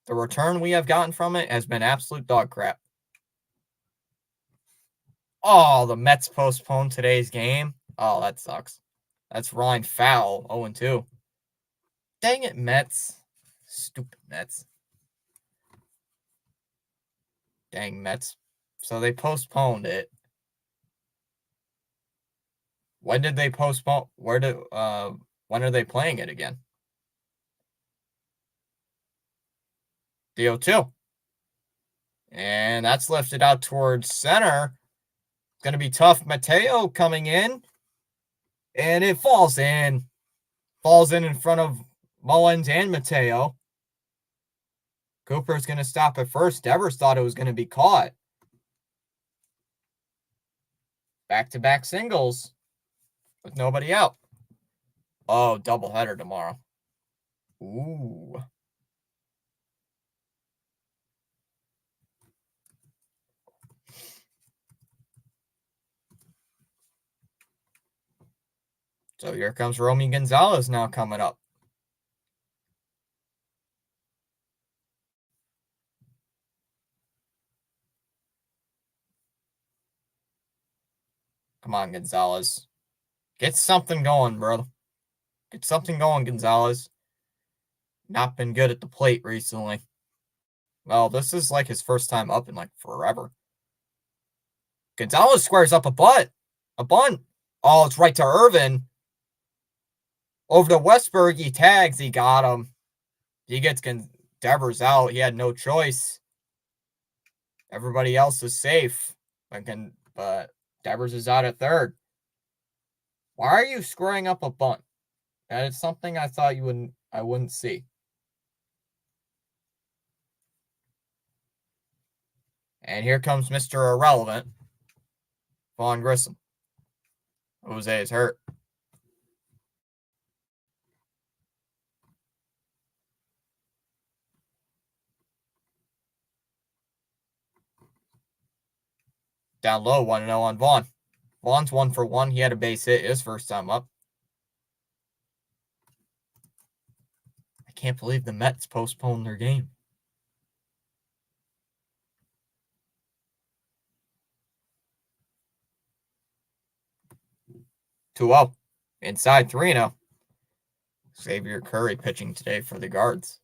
the return we have gotten from it has been absolute dog crap. Oh, the Mets postponed today's game. Oh, that sucks. That's line foul, 0-2. Dang it, Mets. Stupid Mets. Dang Mets. So they postponed it. When did they postpone? When are they playing it again? The 0-2. And that's lifted out towards center. It's going to be tough. Mateo coming in. And it falls in. Falls in front of Mullins and Mateo. Cooper's going to stop at first. Devers thought it was going to be caught. Back-to-back singles with nobody out. Oh, doubleheader tomorrow. Ooh. So here comes Romy Gonzalez now coming up. Come on, Gonzalez. Get something going, bro. Get something going, Gonzalez. Not been good at the plate recently. Well, this is like his first time up in like forever. Gonzalez squares up a bunt. A bunt. Oh, it's right to Irvin. Over to Westberg. He tags. He got him. He gets Devers out. He had no choice. Everybody else is safe. But Devers is out at third. Why are you squaring up a bunt? That is something I thought you wouldn't. I wouldn't see. And here comes Mr. Irrelevant, Vaughn Grissom. Jose is hurt. Down low, 1-0 on Vaughn. Vaughn's 1 for 1. He had a base hit his first time up. I can't believe the Mets postponed their game. Two zero. Inside 3-0. Xavier Curry pitching today for the Guards.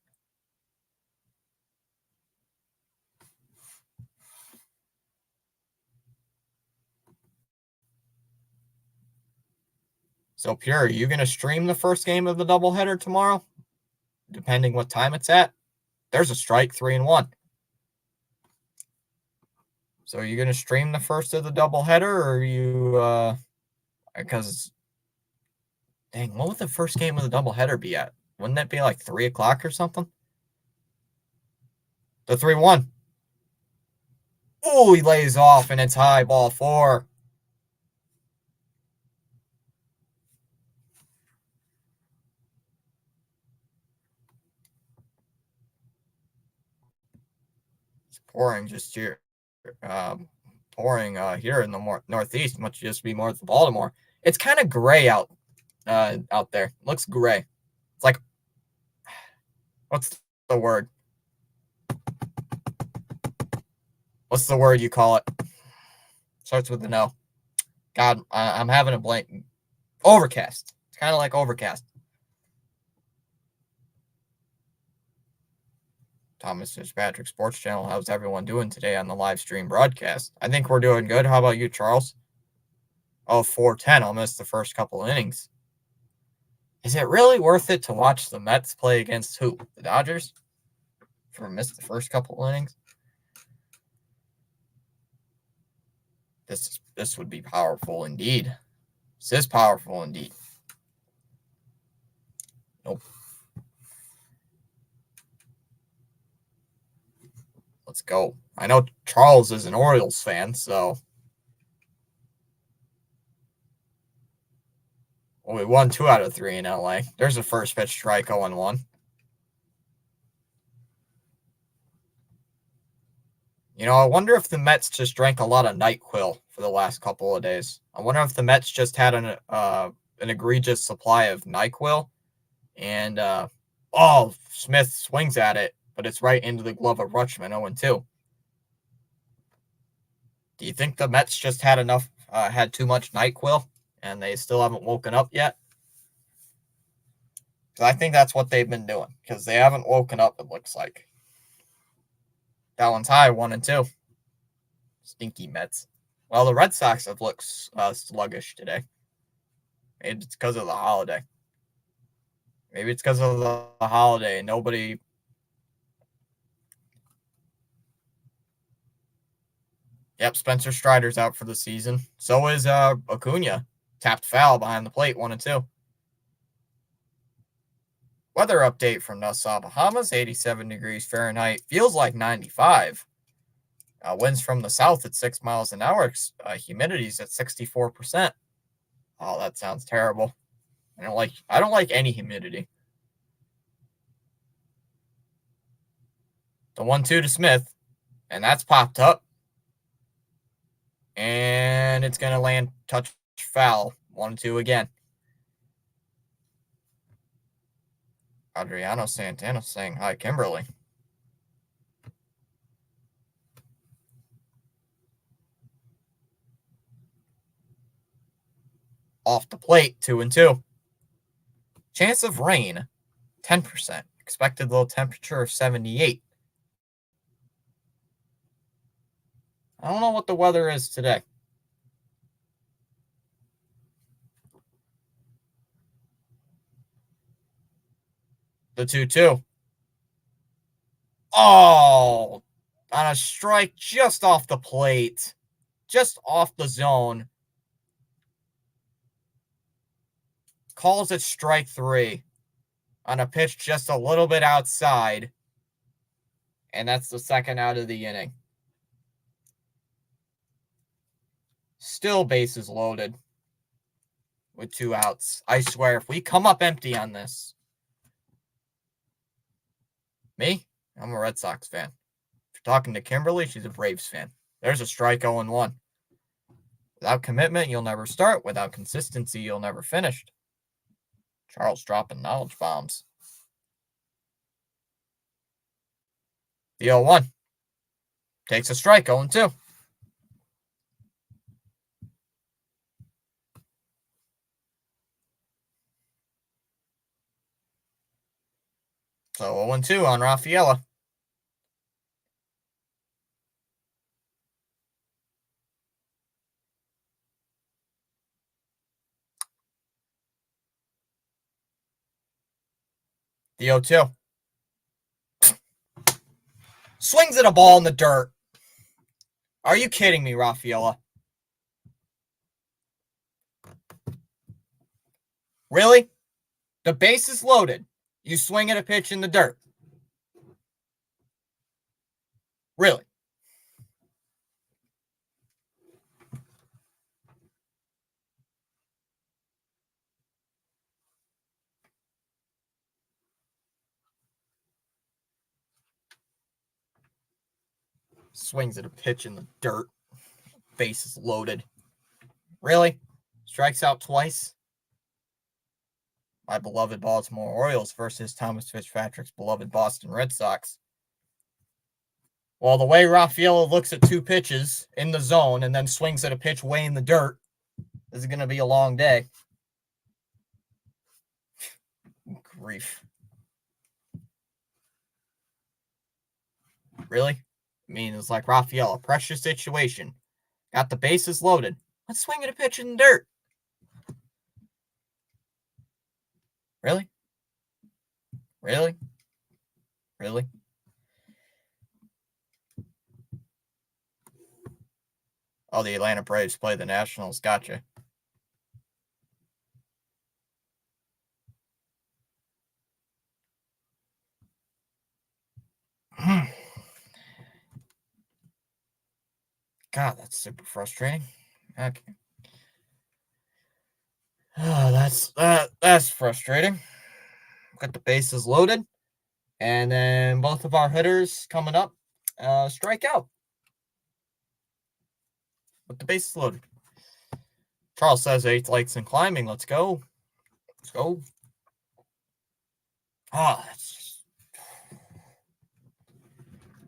So, Pure, are you going to stream the first game of the doubleheader tomorrow? Depending what time it's at. There's a strike, 3-1. So, are you going to stream the first of the doubleheader, or are you, because, dang, what would the first game of the doubleheader be at? Wouldn't that be like 3 o'clock or something? The 3-1. Oh, he lays off, and it's high, ball 4. It's pouring just here. Pouring here in the northeast, much just be north of Baltimore. It's kind of gray out there. It looks gray. It's like, what's the word? What's the word you call it? Starts with an O. God, I'm having a blank. Overcast. It's kind of like overcast. Thomas Fitzpatrick Sports Channel. How's everyone doing today on the live stream broadcast? I think we're doing good. How about you, Charles? Oh, 4-10. I'll miss the first couple innings. Is it really worth it to watch the Mets play against who? The Dodgers? For miss the first couple innings? This would be powerful indeed. This is powerful indeed. Nope. Let's go. I know Charles is an Orioles fan, so. Well, we won 2 out of 3 in LA. There's a first pitch strike, 0-1. You know, I wonder if the Mets just drank a lot of NyQuil for the last couple of days. I wonder if the Mets just had an egregious supply of NyQuil, and Smith swings at it, but it's right into the glove of Rutschman, 0-2. Do you think the Mets just had too much NyQuil, and they still haven't woken up yet? Because I think that's what they've been doing, because they haven't woken up, it looks like. That one's high, 1-2. Stinky Mets. Well, the Red Sox have looked sluggish today. Maybe it's because of the holiday. Nobody. Yep, Spencer Strider's out for the season. So is Acuna. Tapped foul behind the plate, 1-2. Weather update from Nassau, Bahamas, 87 degrees Fahrenheit. Feels like 95. Winds from the south at 6 miles an hour. Humidity's at 64%. Oh, that sounds terrible. I don't like any humidity. The 1-2 to Smith, and that's popped up. And it's going to land touch foul. 1-2 again. Adriano Santana saying hi, Kimberly. Off the plate, 2-2. Chance of rain, 10%. Expected low temperature of 78. I don't know what the weather is today. The 2-2. Oh, on a strike just off the plate. Just off the zone. Calls it strike 3. on a pitch just a little bit outside. And that's the second out of the inning. Still bases loaded with 2 outs. I swear, if we come up empty on this, me, I'm a Red Sox fan. If you're talking to Kimberly, she's a Braves fan. There's a strike 0-1. Without commitment, you'll never start. Without consistency, you'll never finish. Charles dropping knowledge bombs. The 0-1. Takes a strike, 0-2. So 0-2 on Rafaela. The 0-2. Swings at a ball in the dirt. Are you kidding me, Rafaela? Really? The base is loaded. You swing at a pitch in the dirt. Really? Swings at a pitch in the dirt. Base is loaded. Really? Strikes out twice? My beloved Baltimore Orioles versus Thomas Fitzpatrick's beloved Boston Red Sox. Well, the way Rafaela looks at 2 pitches in the zone and then swings at a pitch way in the dirt, this is going to be a long day. Grief. Really? I mean, it's like Rafaela, pressure situation. Got the bases loaded. Let's swing at a pitch in the dirt. Really? Really? Really? Oh, the Atlanta Braves play the Nationals. Gotcha. God, that's super frustrating. Okay. Oh, that's frustrating. Got the bases loaded. And then both of our hitters coming up strike out with the bases loaded. Charles says 8 likes and climbing. Let's go. Let's go.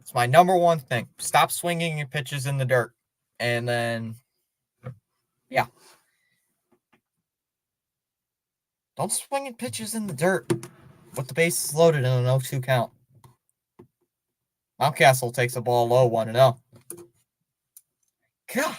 It's my number one thing. Stop swinging your pitches in the dirt. And then, yeah. Don't swing your pitches in the dirt with the bases loaded in an 0-2 count. Mountcastle takes a ball low, 1-0. God.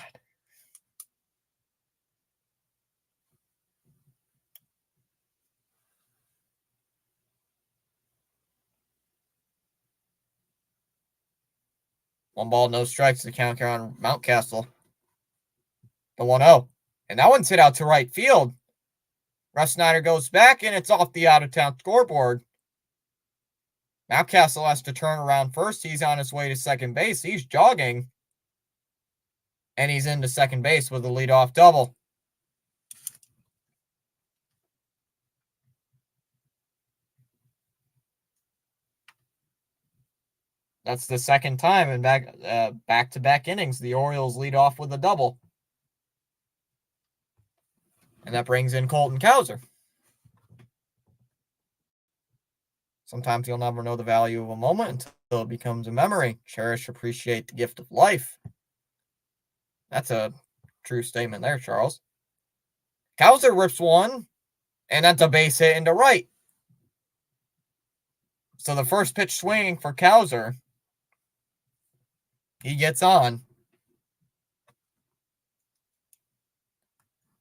One ball, no strikes to count here on Mountcastle. The 1-0. And that one's hit out to right field. Russ Snyder goes back, and it's off the out-of-town scoreboard. Mountcastle has to turn around first. He's on his way to second base. He's jogging. And he's into second base with a leadoff double. That's the second time in back-to-back innings the Orioles lead off with a double. And that brings in Colton Cowser. Sometimes you'll never know the value of a moment until it becomes a memory. Cherish, appreciate the gift of life. That's a true statement there, Charles. Cowser rips one, and that's a base hit into right. So the first pitch swinging for Cowser, he gets on.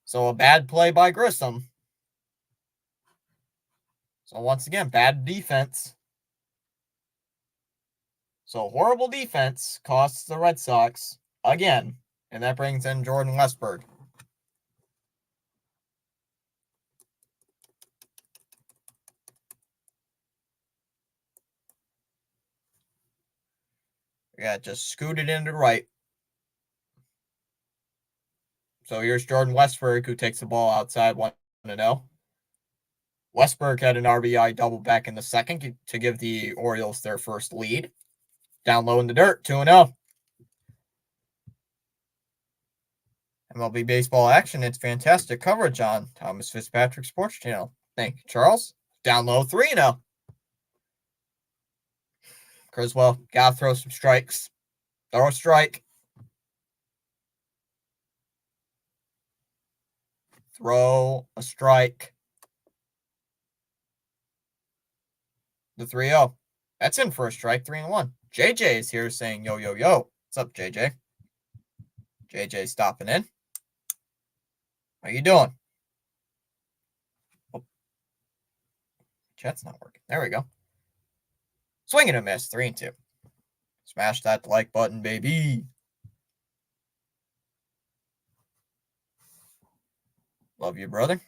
So a bad play by Grissom. So once again, bad defense. So horrible defense costs the Red Sox again. And that brings in Jordan Westberg. Yeah, just scooted into right. So here's Jordan Westburg, who takes the ball outside 1-0. Westburg had an RBI double back in the second to give the Orioles their first lead. Down low in the dirt, 2-0. MLB baseball action. It's fantastic coverage on Thomas Fitzpatrick Sports Channel. Thank you, Charles. Down low, 3-0. Criswell, gotta throw some strikes. Throw a strike. Throw a strike. The 3-0. That's in for a strike, 3-1. JJ is here saying, yo, yo, yo. What's up, JJ? JJ stopping in. How you doing? Oh, chat's not working. There we go. Swing and a miss, 3-2. Smash that like button, baby. Love you, brother.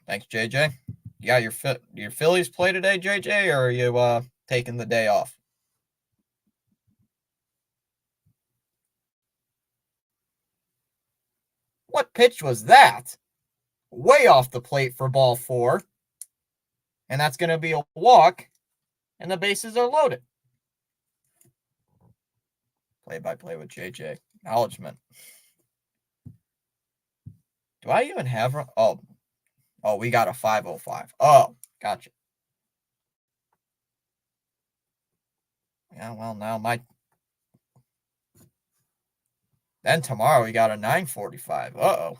Thanks, JJ. You got your Phillies play today, JJ, or are you taking the day off? What pitch was that? Way off the plate for ball 4. And that's going to be a walk, and the bases are loaded. Play-by-play with JJ. Acknowledgement. Do I even have... Oh, we got a 505. Oh, gotcha. Yeah, well, now my... Then tomorrow we got a 945. Uh-oh.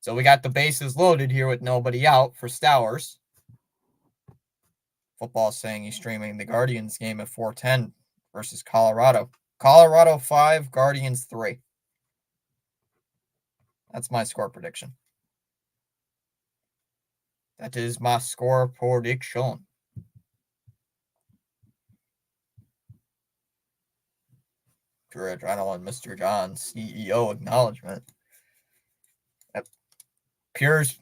So we got the bases loaded here with nobody out for Stowers. Football saying he's streaming the Guardians game at 4:10 versus Colorado. Colorado 5, Guardians 3. That's my score prediction. That is my score prediction. Pure Adrenaline, Mr. John, CEO acknowledgement. Pure's,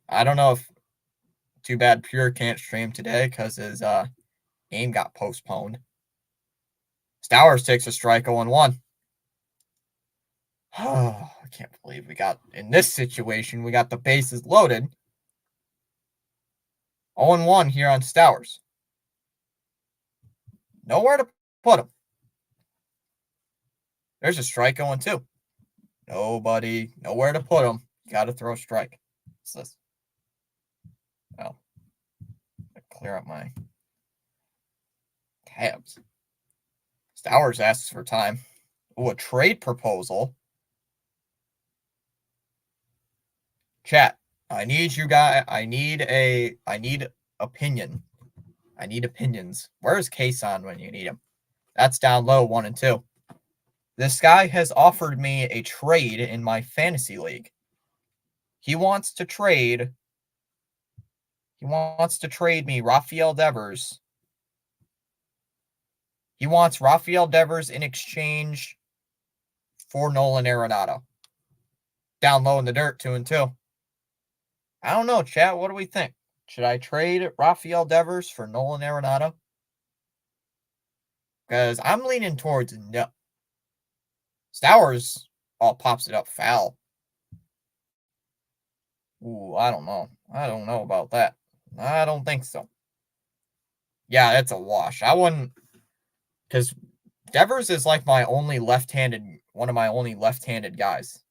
I don't know if, too bad Pure can't stream today because his game got postponed. Stowers takes a strike 0-1. Oh, I can't believe we got, in this situation, we got the bases loaded. 0-1 here on Stowers. Nowhere to put him. There's a strike 0-2. Nobody, nowhere to put him. You got to throw a strike. What's this? Oh. Clear up my tabs. Stowers asks for time. Oh, a trade proposal. Chat. I need you guys. I need opinion. I need opinions. Where's Kason when you need him? That's down low, 1 and 2. This guy has offered me a trade in my fantasy league. He wants to trade. He wants to trade me Rafael Devers. He wants Rafael Devers in exchange for Nolan Arenado. Down low in the dirt, 2 and 2. I don't know, chat. What do we think? Should I trade Rafael Devers for Nolan Arenado? Because I'm leaning towards no. Stowers pops it up foul. Ooh, I don't know. I don't know about that. I don't think so. Yeah, it's a wash. I wouldn't, because Devers is like one of my only left-handed guys.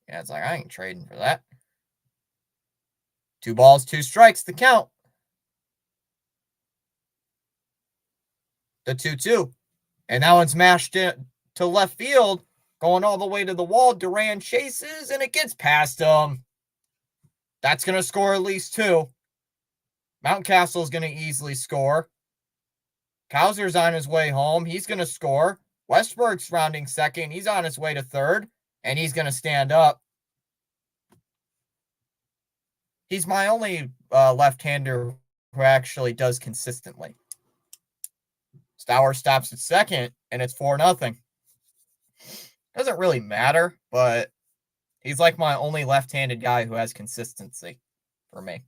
Yeah, it's like, I ain't trading for that. 2 balls, 2 strikes, the count. The 2-2. And that one's mashed to left field, going all the way to the wall. Duran chases, and it gets past him. That's going to score at least 2. Mountcastle's going to easily score. Kauser's on his way home. He's going to score. Westberg's rounding second. He's on his way to third, and he's going to stand up. He's my only left-hander who actually does consistently. Stowers stops at second, and it's 4-0. Doesn't really matter, but he's like my only left-handed guy who has consistency for me.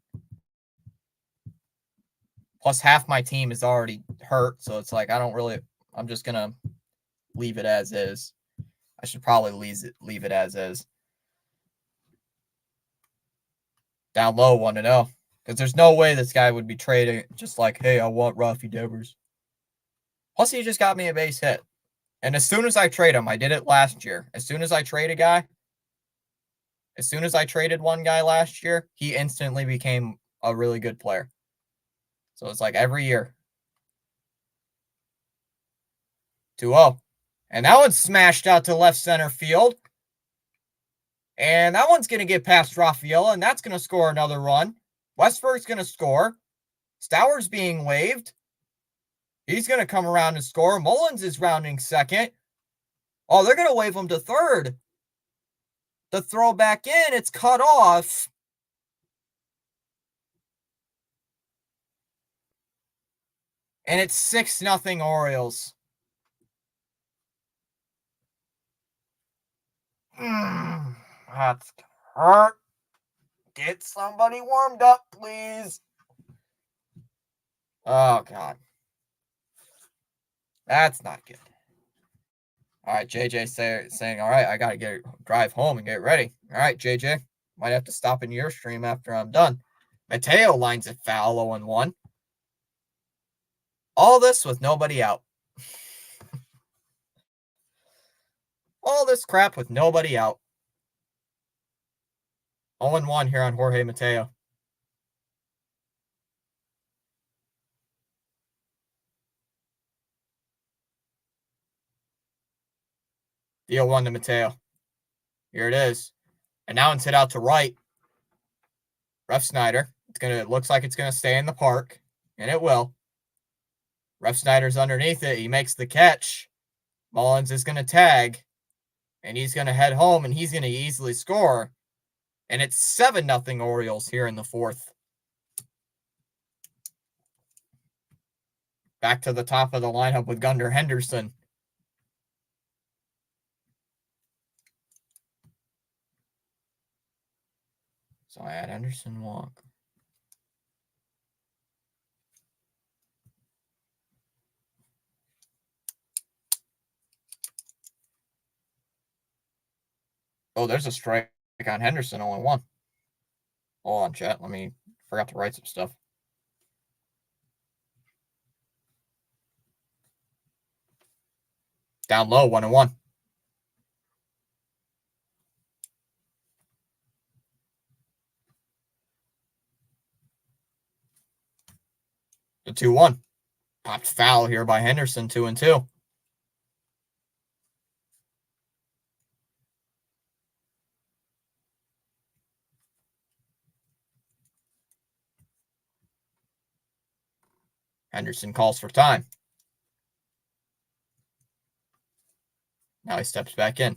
Plus, half my team is already hurt, so it's like I'm just gonna leave it as is. I should probably leave it as is. Down low, 1-0. Because there's no way this guy would be trading just like, hey, I want Rafi Devers. Plus, he just got me a base hit. And as soon as I trade him, I did it last year. As soon as I traded one guy last year, he instantly became a really good player. So it's like every year. 2-0. And that one's smashed out to left center field. And that one's going to get past Rafaela, and that's going to score another run. Westberg's going to score. Stowers being waved. He's going to come around and score. Mullins is rounding second. Oh, they're going to wave him to third. The throw back in, it's cut off. And it's 6-0 Orioles. That's going to hurt. Get somebody warmed up, please. Oh, God. That's not good. All right, JJ saying, all right, I got to drive home and get ready. All right, JJ, might have to stop in your stream after I'm done. Mateo lines it foul, 0-1. All this with nobody out. All this crap with nobody out. 0-1 here on Jorge Mateo. The 0-1 to Mateo. Here it is. And now it's hit out to right. Ref Snyder. Looks like it's gonna stay in the park. And it will. Ref Snyder's underneath it. He makes the catch. Mullins is gonna tag. And he's gonna head home and he's gonna easily score. And it's 7-0 Orioles here in the fourth. Back to the top of the lineup with Gunnar Henderson. So I had Henderson walk. Oh, there's a strike on Henderson, 0-1. Hold on, chat. Forgot to write some stuff. Down low, 1-1. The 2-1. Popped foul here by Henderson, 2-2. Henderson calls for time. Now he steps back in.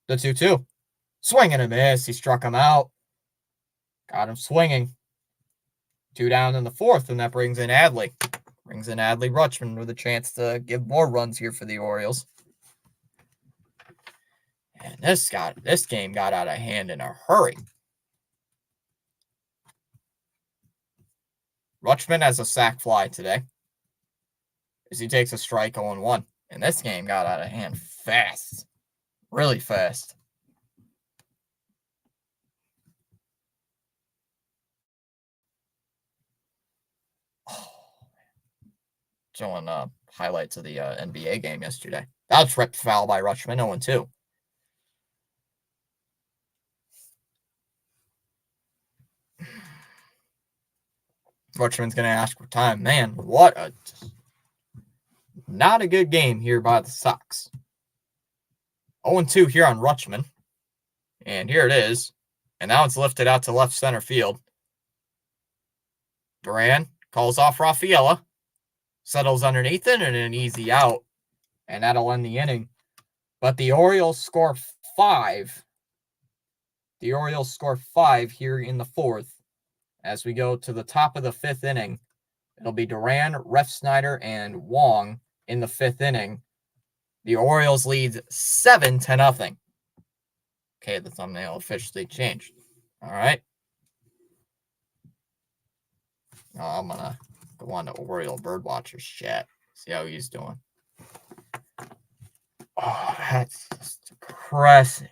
The 2-2. Swing and a miss. He struck him out. Got him swinging. 2 down in the fourth, and that brings in Adley. Brings in Adley Rutschman with a chance to give more runs here for the Orioles. And this game got out of hand in a hurry. Rutschman has a sac fly today as he takes a strike 0-1. And this game got out of hand fast. Really fast. Showing highlights of the NBA game yesterday. That was ripped foul by Rutschman, 0-2. Rutschman's going to ask for time. Man, not a good game here by the Sox. 0-2 here on Rutschman. And here it is. And now it's lifted out to left center field. Duran calls off Rafaela. Settles underneath it and an easy out. And that'll end the inning. But the Orioles score 5. The Orioles score 5 here in the fourth. As we go to the top of the fifth inning, it'll be Duran, Ref Snyder, and Wong in the fifth inning. The Orioles lead 7-0. Okay, the thumbnail officially changed. All right. I'm gonna go on to Oriole Birdwatcher's chat, see how he's doing. Oh, that's just depressing.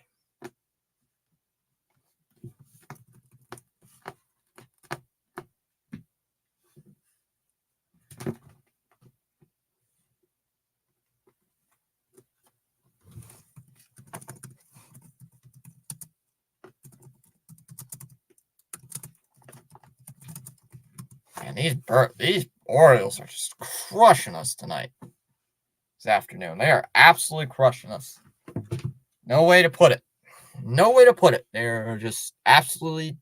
Man, these Orioles are just crushing us tonight. This afternoon, they are absolutely crushing us. No way to put it. No way to put it. They're just absolutely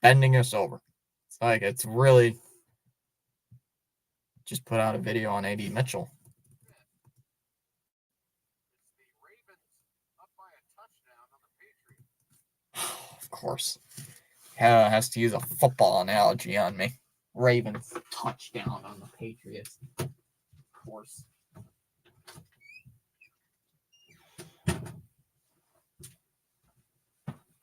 bending us over. It's like it's really just put out a video on AD Mitchell. Of course. Has to use a football analogy on me. Ravens touchdown on the Patriots. Of course.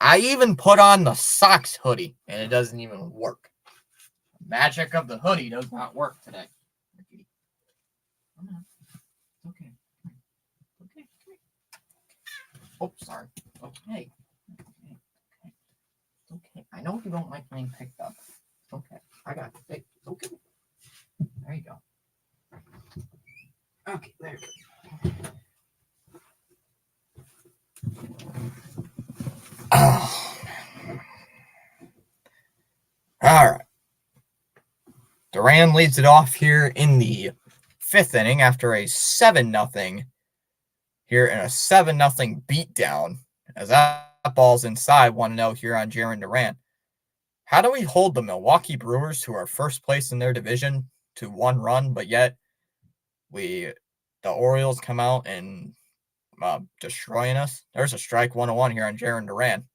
I even put on the Sox hoodie, and it doesn't even work. The magic of the hoodie does not work today. Come on. Okay. Okay. Oh, sorry. Okay. Okay. I know you don't like being picked up. Okay. I got it. Okay. There you go. Okay, there you go. Oh. All right. Duran leads it off here in the 5th inning after a 7-0 here in a 7-0 beatdown as that ball's inside 1-0 here on Jarren Duran. How do we hold the Milwaukee Brewers, who are first place in their division, to 1 run, but yet the Orioles come out and destroying us? There's a strike 101 here on Jarren Duran.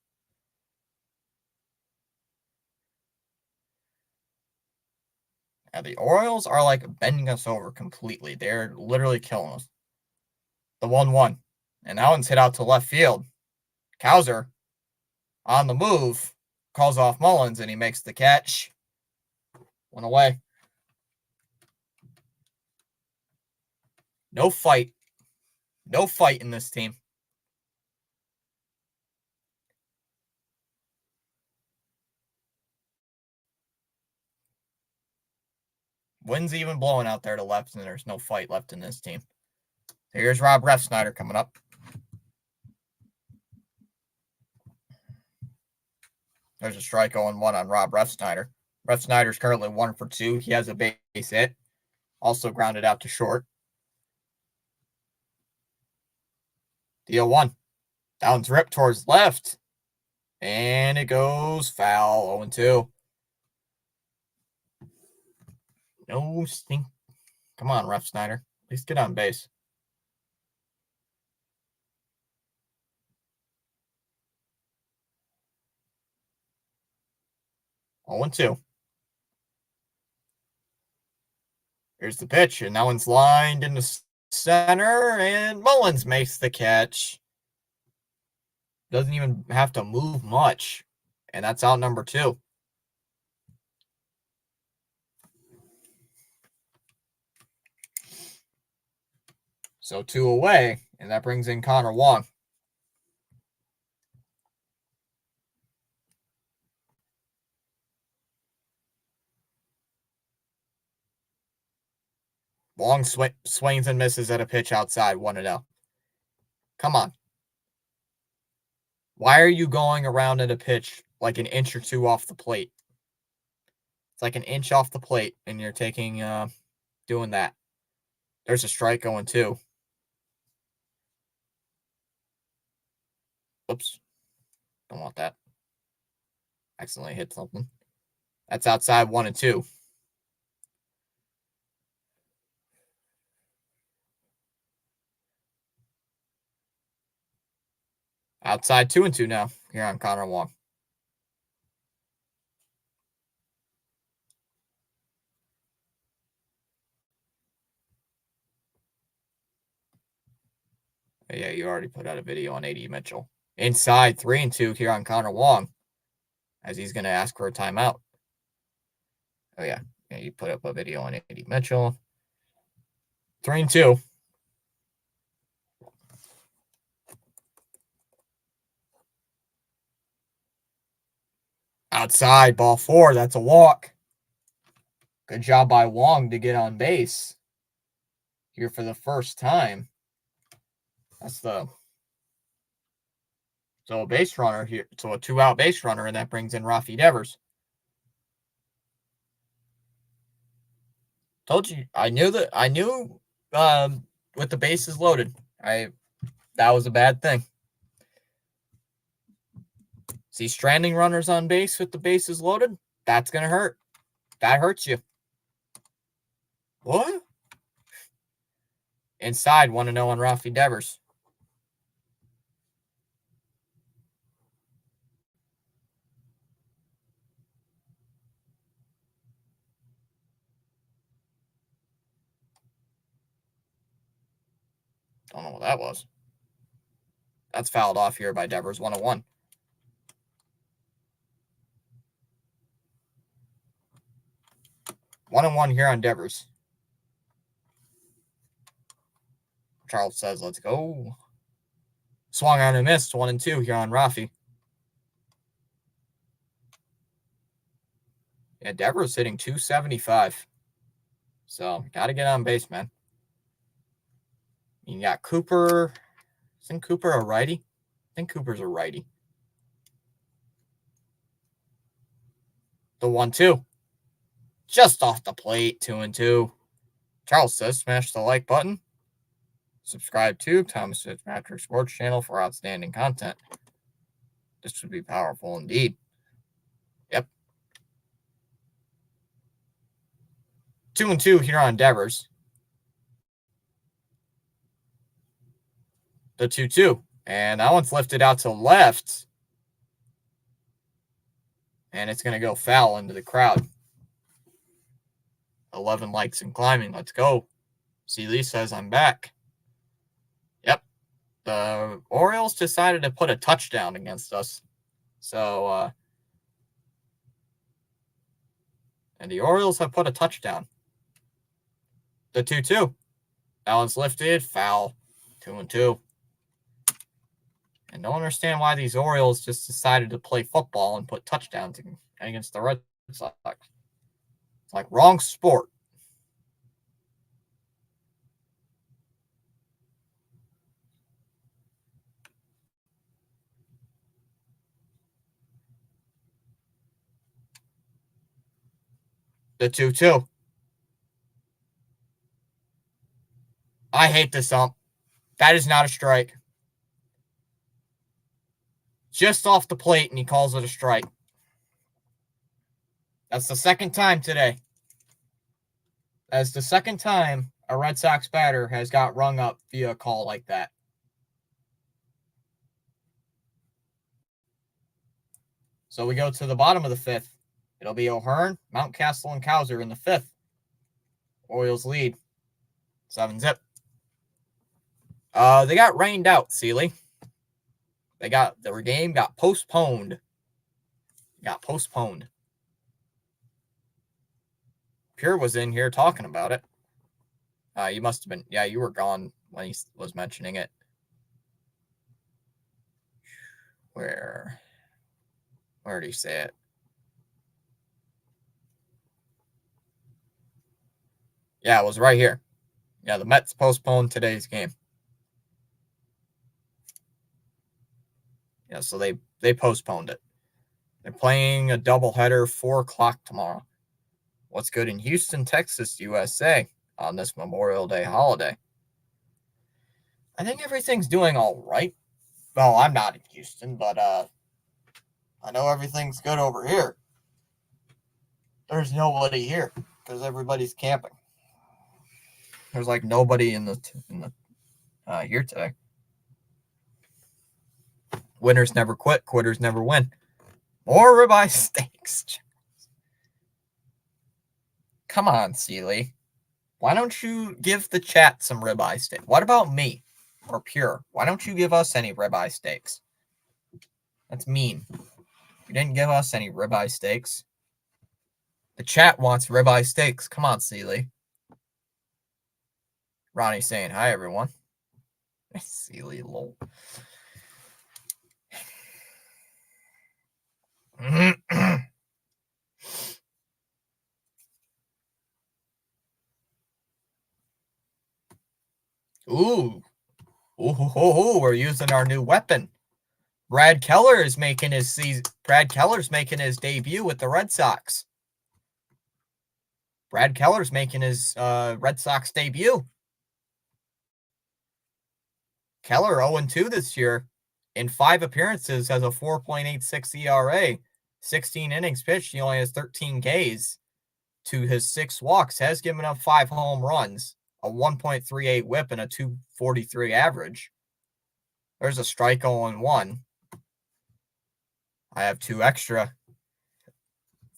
Now, the Orioles are like bending us over completely. They're literally killing us. The 1-1. And that one's hit out to left field. Cowser on the move, calls off Mullins, and he makes the catch. 1 away. No fight. No fight in this team. Wind's even blowing out there to left, and there's no fight left in this team. So here's Rob Refsnyder coming up. There's a strike 0-1 on Rob Refsnyder. Refsnyder's currently 1 for 2. He has a base hit. Also grounded out to short. The 0-1. That one's ripped towards left. And it goes foul. 0-2. No stink. Come on, Refsnyder. At least get on base. Oh, 1-2. Here's the pitch, and that one's lined in the center, and Mullins makes the catch. Doesn't even have to move much, and that's out number 2. So 2 away, and that brings in Connor Wong. Wong swings and misses at a pitch outside, 1-0. Come on. Why are you going around at a pitch like an inch or 2 off the plate? It's like an inch off the plate, and you're doing that. There's a strike 0-2. Oops. Don't want that. Accidentally hit something. That's outside 1-2. Outside 2-2 now here on Connor Wong. Yeah, you already put out a video on AD Mitchell. Inside 3-2 here on Connor Wong, as he's going to ask for a timeout. Oh, yeah. Yeah, you put up a video on Andy Mitchell. 3-2. Outside, ball 4. That's a walk. Good job by Wong to get on base here for the first time. That's the so a base runner here. So a 2-out base runner, and that brings in Rafi Devers. Told you, I knew with the bases loaded, that was a bad thing. See, stranding runners on base with the bases loaded, that's gonna hurt. That hurts you. What? Inside, 1-0 on Rafi Devers. Don't know what that was. That's fouled off here by Devers, 1-1. 1-1 here on Devers. Charles says, let's go. Swung on and missed, 1-2 here on Rafi. Yeah, Devers hitting 275. So, got to get on base, man. You got Cooper. Isn't Cooper a righty? I think Cooper's a righty. The 1-2. Just off the plate, 2-2. Charles says, smash the like button. Subscribe to Thomas Fitzpatrick Sports Channel for outstanding content. This would be powerful indeed. Yep. 2-2 here on Devers. The 2-2. And that one's lifted out to left. And it's going to go foul into the crowd. 11 likes and climbing. Let's go. Seeley says, I'm back. Yep. The Orioles decided to put a touchdown against us. So, and the Orioles have put a touchdown. The 2-2. That one's lifted. Foul. 2-2. And don't understand why these Orioles just decided to play football and put touchdowns against the Red Sox. It's like wrong sport. The 2-2. I hate this ump. That is not a strike. Just off the plate, and he calls it a strike. That's the second time today. That's the second time a Red Sox batter has got rung up via a call like that. So we go to the bottom of the fifth. It'll be O'Hearn, Mountcastle, and Cowser in the fifth. Orioles lead 7-0. They got rained out, Seeley. Their game got postponed. Pure was in here talking about it. You must have been, yeah, you were gone when he was mentioning it. Where did he say it? Yeah, it was right here. Yeah, the Mets postponed today's game. Yeah, so they postponed it. They're playing a doubleheader, 4 o'clock tomorrow. What's good in Houston, Texas, USA on this Memorial Day holiday? I think everything's doing all right. Well, I'm not in Houston, but I know everything's good over here. There's nobody here because everybody's camping. There's like nobody in the here today. Winners never quit, quitters never win. More ribeye steaks. Come on, Seeley. Why don't you give the chat some ribeye steak? What about me or Pure? Why don't you give us any ribeye steaks? That's mean. You didn't give us any ribeye steaks. The chat wants ribeye steaks. Come on, Sealy. Ronnie saying hi, everyone. Sealy, lol. Ooh. Ooh, we're using our new weapon. Brad Keller's making his debut with the Red Sox. Brad Keller's making his Red Sox debut. Keller 0-2 this year. In 5 appearances has a 4.86 ERA. 16 innings pitched. He only has 13 Ks to his 6 walks. Has given up 5 home runs, a 1.38 whip, and a 243 average. There's a strike 0-1. I have 2 extra.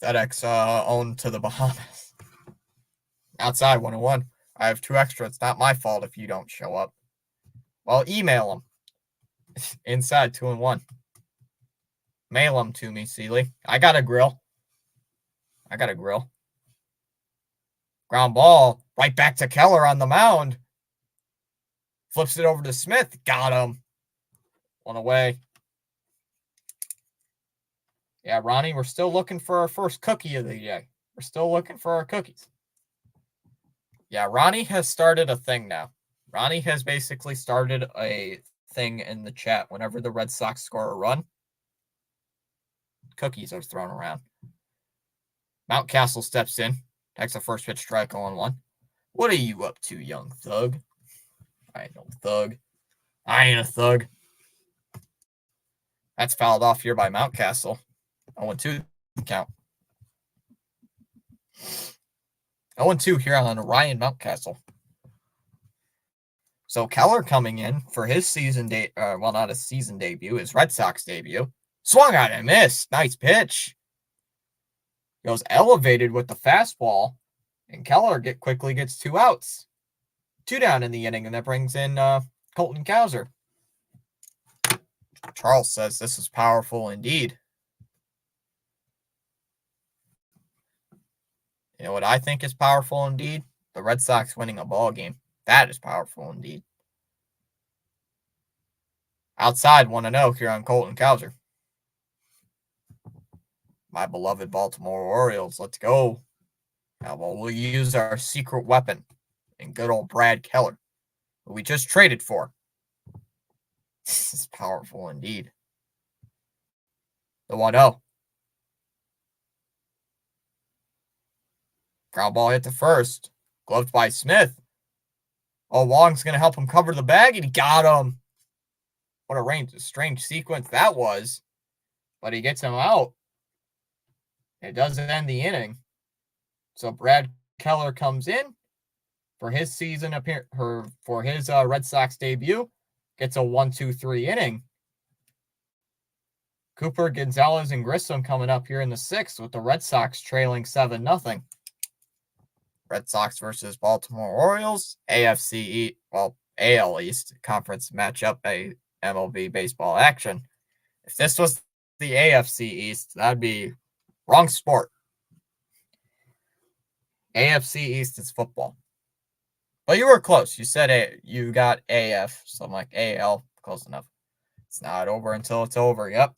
FedEx owned to the Bahamas. Outside 101. I have 2 extra. It's not my fault if you don't show up. Well, email them. Inside 2-1. Mail them to me, Sealy. I got a grill. Ground ball. Right back to Keller on the mound. Flips it over to Smith. Got him. 1 away. Yeah, Ronnie, we're still looking for our first cookie of the day. We're still looking for our cookies. Yeah, Ronnie has started a thing now. Ronnie has basically started a thing in the chat. Whenever the Red Sox score a run, cookies are thrown around. Mountcastle steps in. Takes a first pitch strike 0-1. What are you up to, young thug? I ain't no thug. I ain't a thug. That's fouled off here by Mountcastle. 0-2 count. 0-2 here on Ryan Mountcastle. So Keller coming in for his season not a season debut, his Red Sox debut. Swung on and missed. Nice pitch. Goes elevated with the fastball, and Keller quickly gets 2 outs. 2 down in the inning, and that brings in Colton Cowser. Charles says this is powerful indeed. You know what I think is powerful indeed? The Red Sox winning a ball game. That is powerful indeed. Outside 1-0 here on Colton Cowser. My beloved Baltimore Orioles. Let's go. Now, we'll use our secret weapon in good old Brad Keller, who we just traded for. This is powerful indeed. The 1-0. Ground ball hit to first. Gloved by Smith. Oh, Wong's going to help him cover the bag, and he got him. What a strange sequence that was. But he gets him out. It doesn't end the inning. So Brad Keller comes in for his Red Sox debut. Gets a 1-2-3 inning. Cooper, Gonzalez, and Grissom coming up here in the 6th with the Red Sox trailing 7-0. Red Sox versus Baltimore Orioles. AL East conference matchup, a MLB baseball action. If this was the AFC East, that'd be wrong sport. AFC East is football. But you were close. You said you got AF, so I'm like AL, close enough. It's not over until it's over. Yep.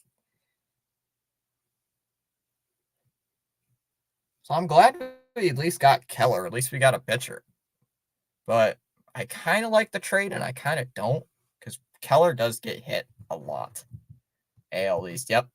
So I'm glad we at least got Keller. At least we got a pitcher. But I kind of like the trade, and I kind of don't, because Keller does get hit a lot. AL East, yep.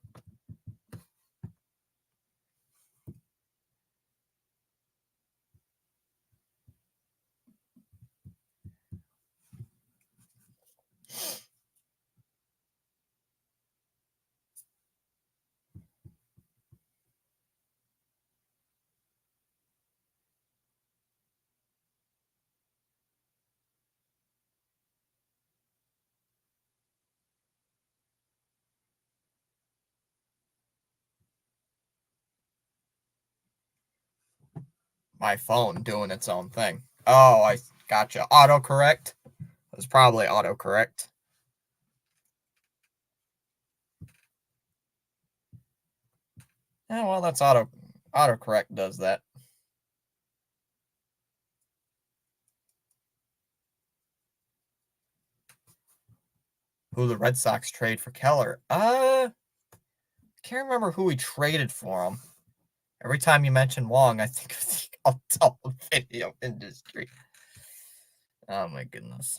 My phone doing its own thing. Oh, I gotcha. Autocorrect. It was probably autocorrect. Yeah, well, that's auto. Autocorrect does that. Who the Red Sox trade for Keller? Can't remember who we traded for him. Every time you mention Wong, I think of the adult video industry. Oh my goodness.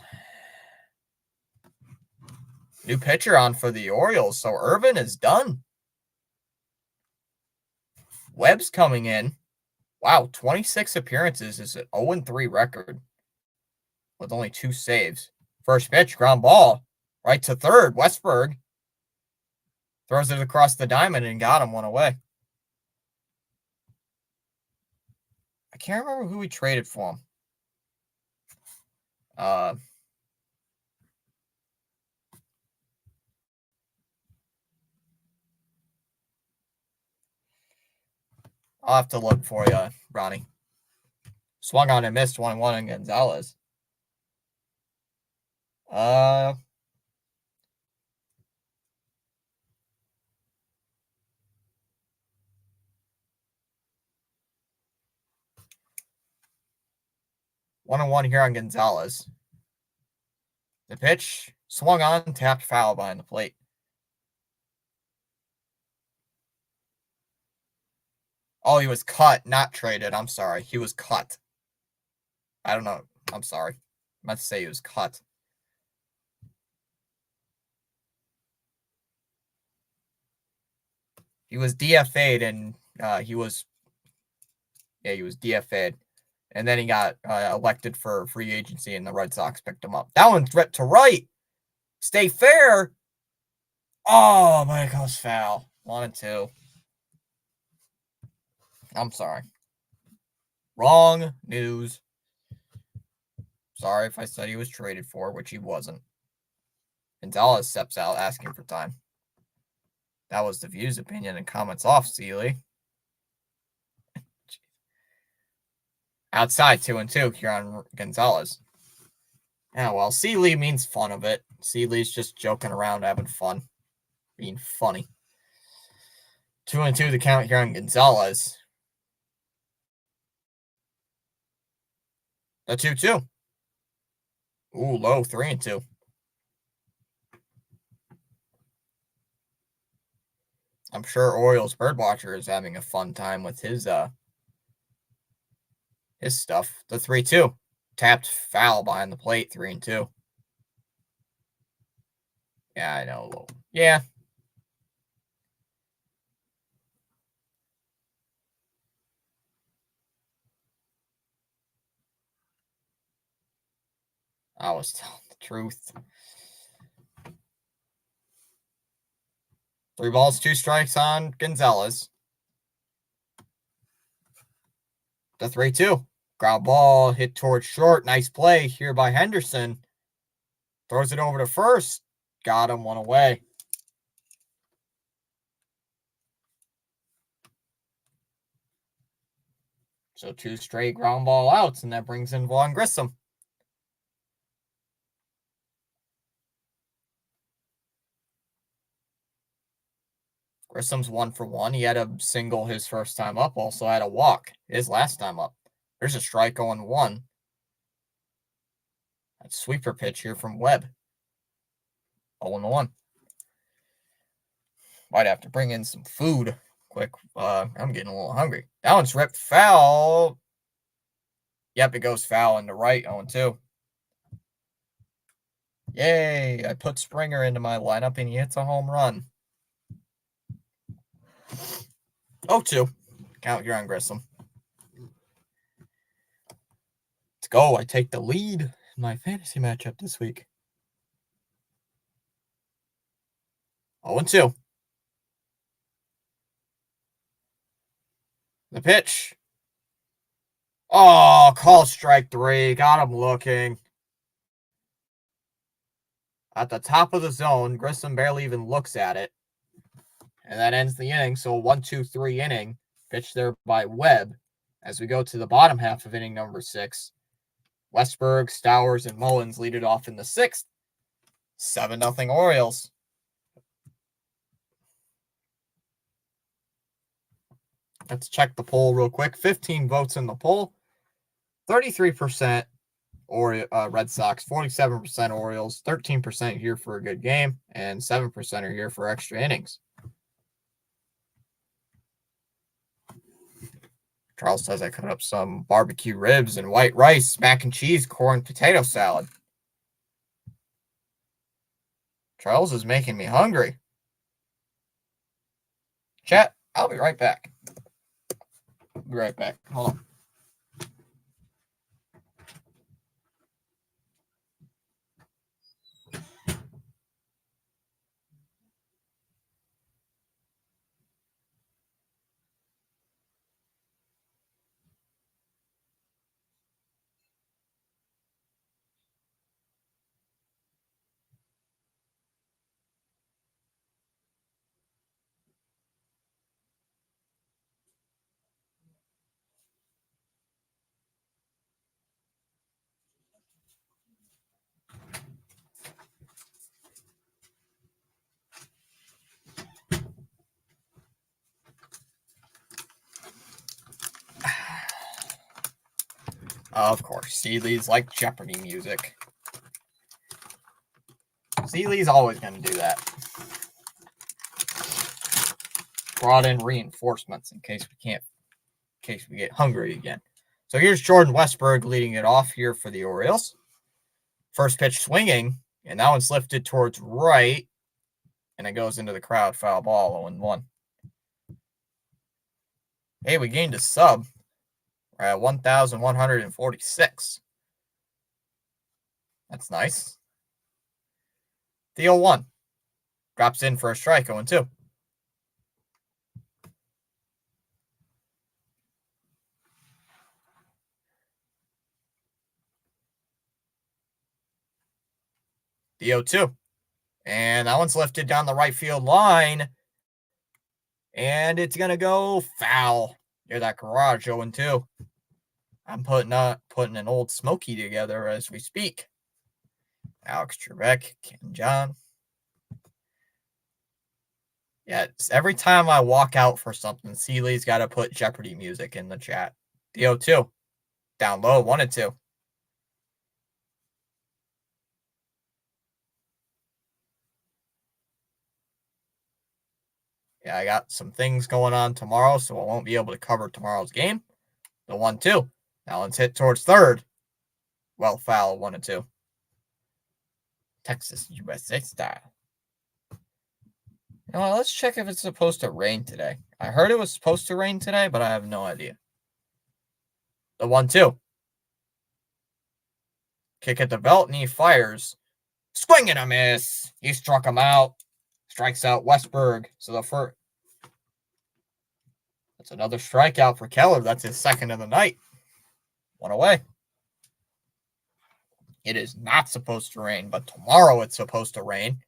New pitcher on for the Orioles, so Irvin is done. Webb's coming in. Wow, 26 appearances is an 0-3 record with only 2 saves. First pitch, ground ball, right to third. Westberg throws it across the diamond and got him one away. I can't remember who we traded for him. I'll have to look for you, Ronnie. Swung on and missed 1-1 on Gonzalez. 1-1 here on Gonzalez. The pitch swung on, tapped foul behind the plate. Oh, he was cut, not traded. I'm sorry. He was cut. I don't know. I'm sorry. I meant to say he was cut. He was DFA'd and he was DFA'd. And then he got elected for free agency and the Red Sox picked him up. That one's ripped to right. Stay fair. Oh, but it goes foul. 1-2. I'm sorry. Wrong news. Sorry if I said he was traded for, which he wasn't. Gonzalez steps out asking for time. That was the View's opinion and comments off, Seeley. Outside 2-2 here on Gonzalez. Yeah, well, Seeley means fun of it. Seeley's just joking around, having fun, being funny. 2-2 the count here on Gonzalez. The 2-2. Ooh, low 3-2. I'm sure Orioles Birdwatcher is having a fun time with his stuff. The 3-2. Tapped foul behind the plate, 3-2. Yeah, I know. Yeah. I was telling the truth. 3 balls, 2 strikes on Gonzalez. The 3-2. Ground ball hit towards short. Nice play here by Henderson. Throws it over to first. Got him, one away. So 2 straight ground ball outs, and that brings in Vaughn Grissom. Grissom's 1 for 1. He had a single his first time up, also had a walk his last time up. There's a strike on 1. That sweeper pitch here from Webb. 0-1. Might have to bring in some food quick. I'm getting a little hungry. That one's ripped foul. Yep, it goes foul into right, 0-2. Yay, I put Springer into my lineup and he hits a home run. 0-2. Count here on Grissom. Let's go. I take the lead in my fantasy matchup this week. 0-2. The pitch. Oh, call strike 3. Got him looking. At the top of the zone, Grissom barely even looks at it. And that ends the inning. So a 1-2-3 inning. Pitched there by Webb. As we go to the bottom half of inning number 6. Westberg, Stowers, and Mullins lead it off in the 6th. 7-0 Orioles. Let's check the poll real quick. 15 votes in the poll. 33% Red Sox, 47% Orioles, 13% here for a good game, and 7% are here for extra innings. Charles says I cut up some barbecue ribs and white rice, mac and cheese, corn, potato salad. Charles is making me hungry. Chat, I'll be right back. I'll be right back. Hold on. Of course, Seeley's like Jeopardy music. Seeley's always going to do that. Brought in reinforcements in case we get hungry again. So here's Jordan Westburg leading it off here for the Orioles. First pitch swinging, and that one's lifted towards right, and it goes into the crowd. Foul ball, 0-1. Hey, we gained a sub. We're at 1,146. That's nice. The 0-1. Drops in for a strike, 0-2. The 0-2. And that one's lifted down the right field line. And it's going to go foul near that garage, 0-2. I'm putting an old Smoky together as we speak. Alex Trebek, Ken John. Yeah, every time I walk out for something, Seeley's got to put Jeopardy music in the chat. The 0-2. Down low, 1-2. Yeah, I got some things going on tomorrow, so I won't be able to cover tomorrow's game. The 1-2. That one's hit towards third. Well, foul, 1-2. Texas USA style. You know what, let's check if it's supposed to rain today. I heard it was supposed to rain today, but I have no idea. The 1-2. Kick at the belt, and he fires. Swing and a miss. He struck him out. Strikes out Westburg. So that's another strikeout for Keller. That's his second of the night. One away. It is not supposed to rain, but tomorrow it's supposed to rain.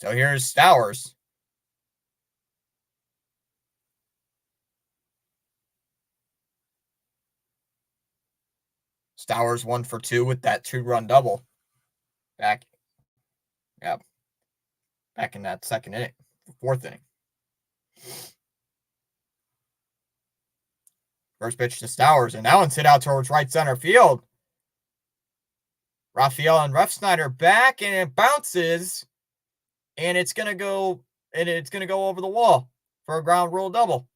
So here's Stowers. Stowers 1 for 2 with that 2-run double. Back in that second inning, fourth inning. First pitch to Stowers, and that one's hit out towards right center field. Raphael and Refsnyder back, and it bounces, and it's gonna go over the wall for a ground rule double.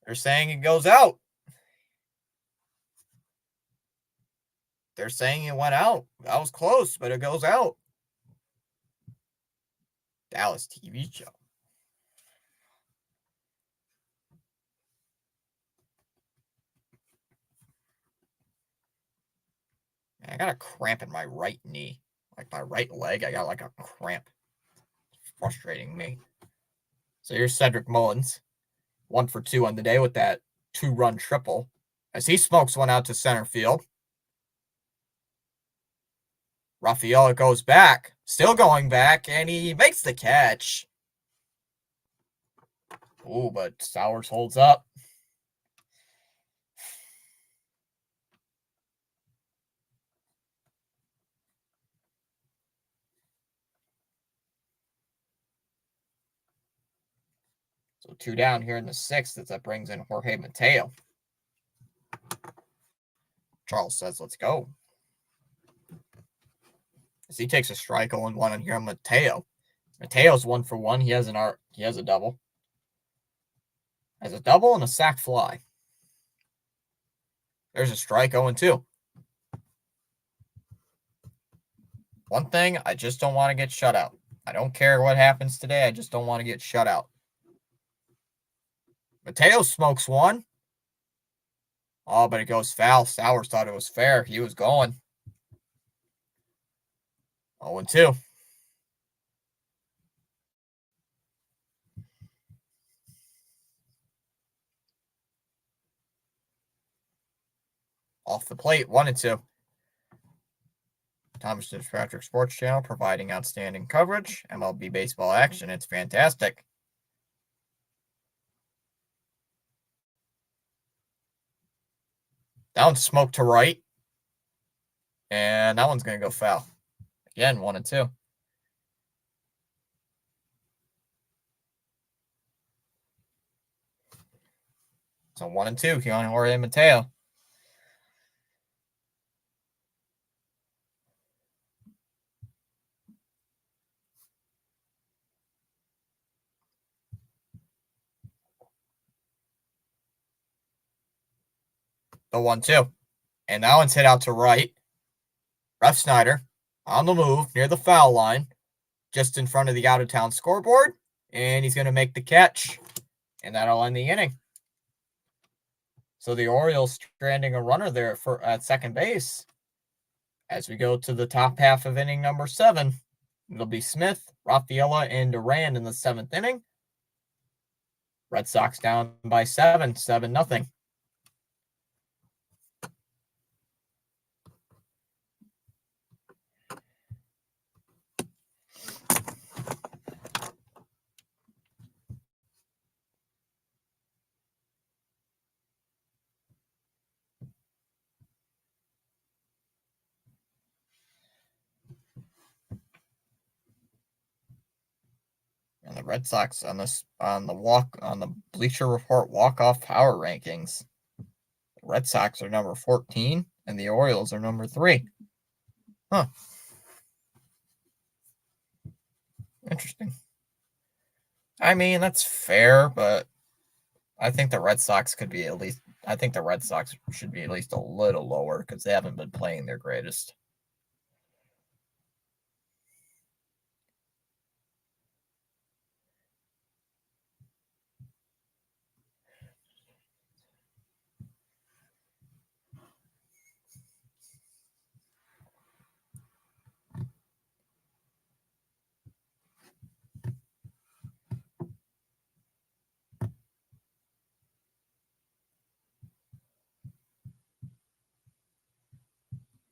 They're saying it goes out. They're saying it went out. That was close, but it goes out. Dallas TV show. I got a cramp in my right knee. Like my right leg, I got like a cramp. It's frustrating me. So here's Cedric Mullins. 1 for 2 on the day with that 2-run triple. As he smokes one out to center field. Raphael goes back. Still going back, and he makes the catch. Ooh, but Stowers holds up. So 2 down here in the 6th as that brings in Jorge Mateo. Charles says, let's go. As he takes a strike 0-1 on here on Mateo. Mateo's 1 for 1. He has a double. Has a double and a sac fly. There's a strike 0-2. One thing, I just don't want to get shut out. I don't care what happens today. I just don't want to get shut out. Mateo smokes 1. Oh, but it goes foul. Sowers thought it was fair. He was going. 0-2. Off the plate, 1-2. Thomas Fitzpatrick Sports Channel providing outstanding coverage. MLB baseball action. It's fantastic. That one's smoked to right. And that one's going to go foul. Again, 1-2. So 1-2 here on Jorge Mateo. The 1-2. And that one's hit out to right. Ref Snyder on the move near the foul line, just in front of the out-of-town scoreboard. And he's going to make the catch. And that'll end the inning. So the Orioles stranding a runner there at second base. As we go to the top half of inning number 7, it'll be Smith, Rafaela, and Duran in the 7th inning. Red Sox down by 7-0. And the Red Sox on the Bleacher Report walk-off power rankings. The Red Sox are number 14 and the Orioles are number 3. Huh. Interesting. I mean, that's fair, but I think the Red Sox should be at least a little lower because they haven't been playing their greatest.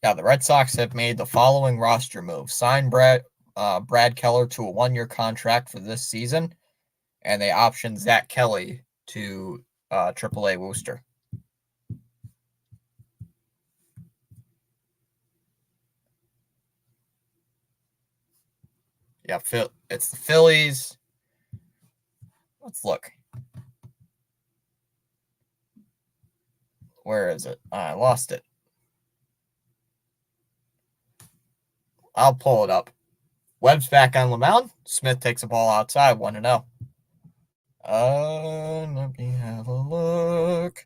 Now, the Red Sox have made the following roster move. Sign Brad Keller to a 1-year contract for this season, and they optioned Zach Kelly to AAA Worcester. Yeah, it's the Phillies. Let's look. Where is it? I lost it. I'll pull it up. Webb's back on the mound. Smith takes a ball outside, 1-0. Let me have a look.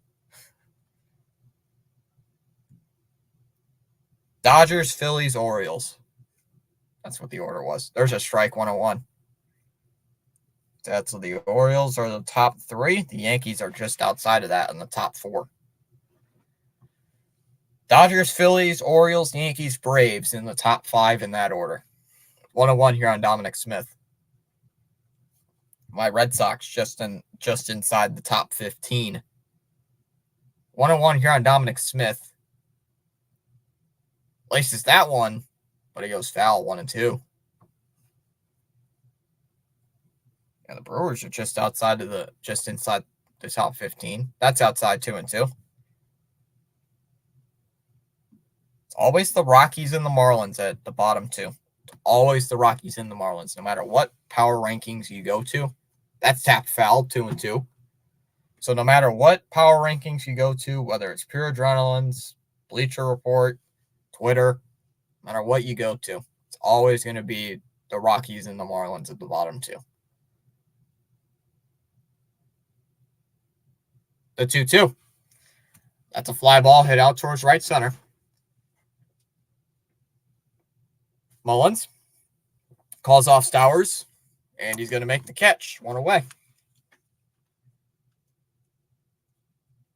Dodgers, Phillies, Orioles. That's what the order was. There's a strike 101. That's the Orioles are the top 3. The Yankees are just outside of that in the top 4. Dodgers, Phillies, Orioles, Yankees, Braves in the top 5 in that order. 101 here on Dominic Smith. My Red Sox just inside the top 15. 101 here on Dominic Smith. Laces that one, but he goes foul 1-2. And the Brewers are just inside the top 15. That's outside 2-2. It's always the Rockies and the Marlins at the bottom 2. It's always the Rockies and the Marlins, no matter what power rankings you go to. That's tapped foul, 2-2. So no matter what power rankings you go to, whether it's Pure Adrenaline's, Bleacher Report, Twitter, no matter what you go to, it's always going to be the Rockies and the Marlins at the bottom two. The 2-2. That's a fly ball hit out towards right center. Mullins calls off Stowers, and he's going to make the catch. One away.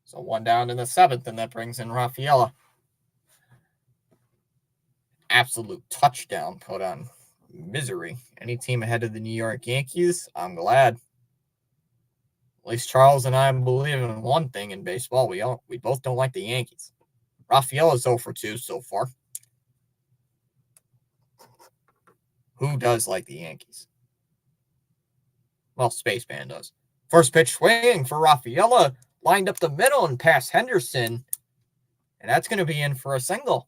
So one down in the seventh, and that brings in Rafaela. Absolute touchdown put on Misery. Any team ahead of the New York Yankees, I'm glad. At least Charles and I believe in one thing in baseball. We both don't like the Yankees. Rafaela's 0 for 2 so far. Who does like the Yankees? Well, Spaceman does. First pitch swing for Rafaela. Lined up the middle and past Henderson. And that's going to be in for a single.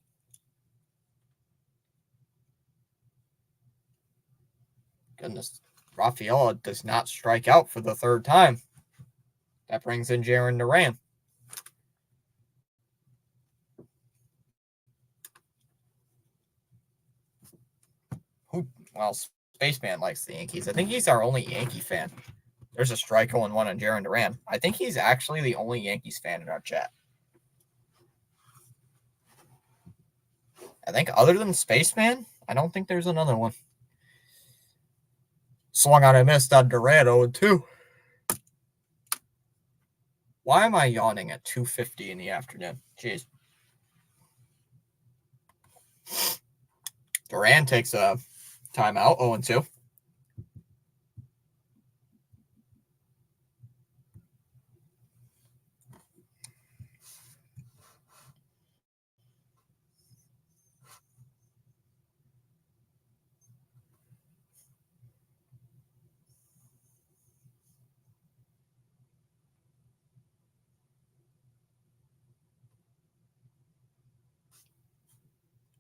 Goodness. Rafaela does not strike out for the third time. That brings in Jarren Duran. Well, Spaceman likes the Yankees. I think he's our only Yankee fan. There's a strike 0-1 on Jarren Duran. I think he's actually the only Yankees fan in our chat. I think other than Spaceman, I don't think there's another one. Swung on and missed on Duran 0-2. Why am I yawning at 2:50 in the afternoon? Jeez. Duran takes a timeout, 0-2.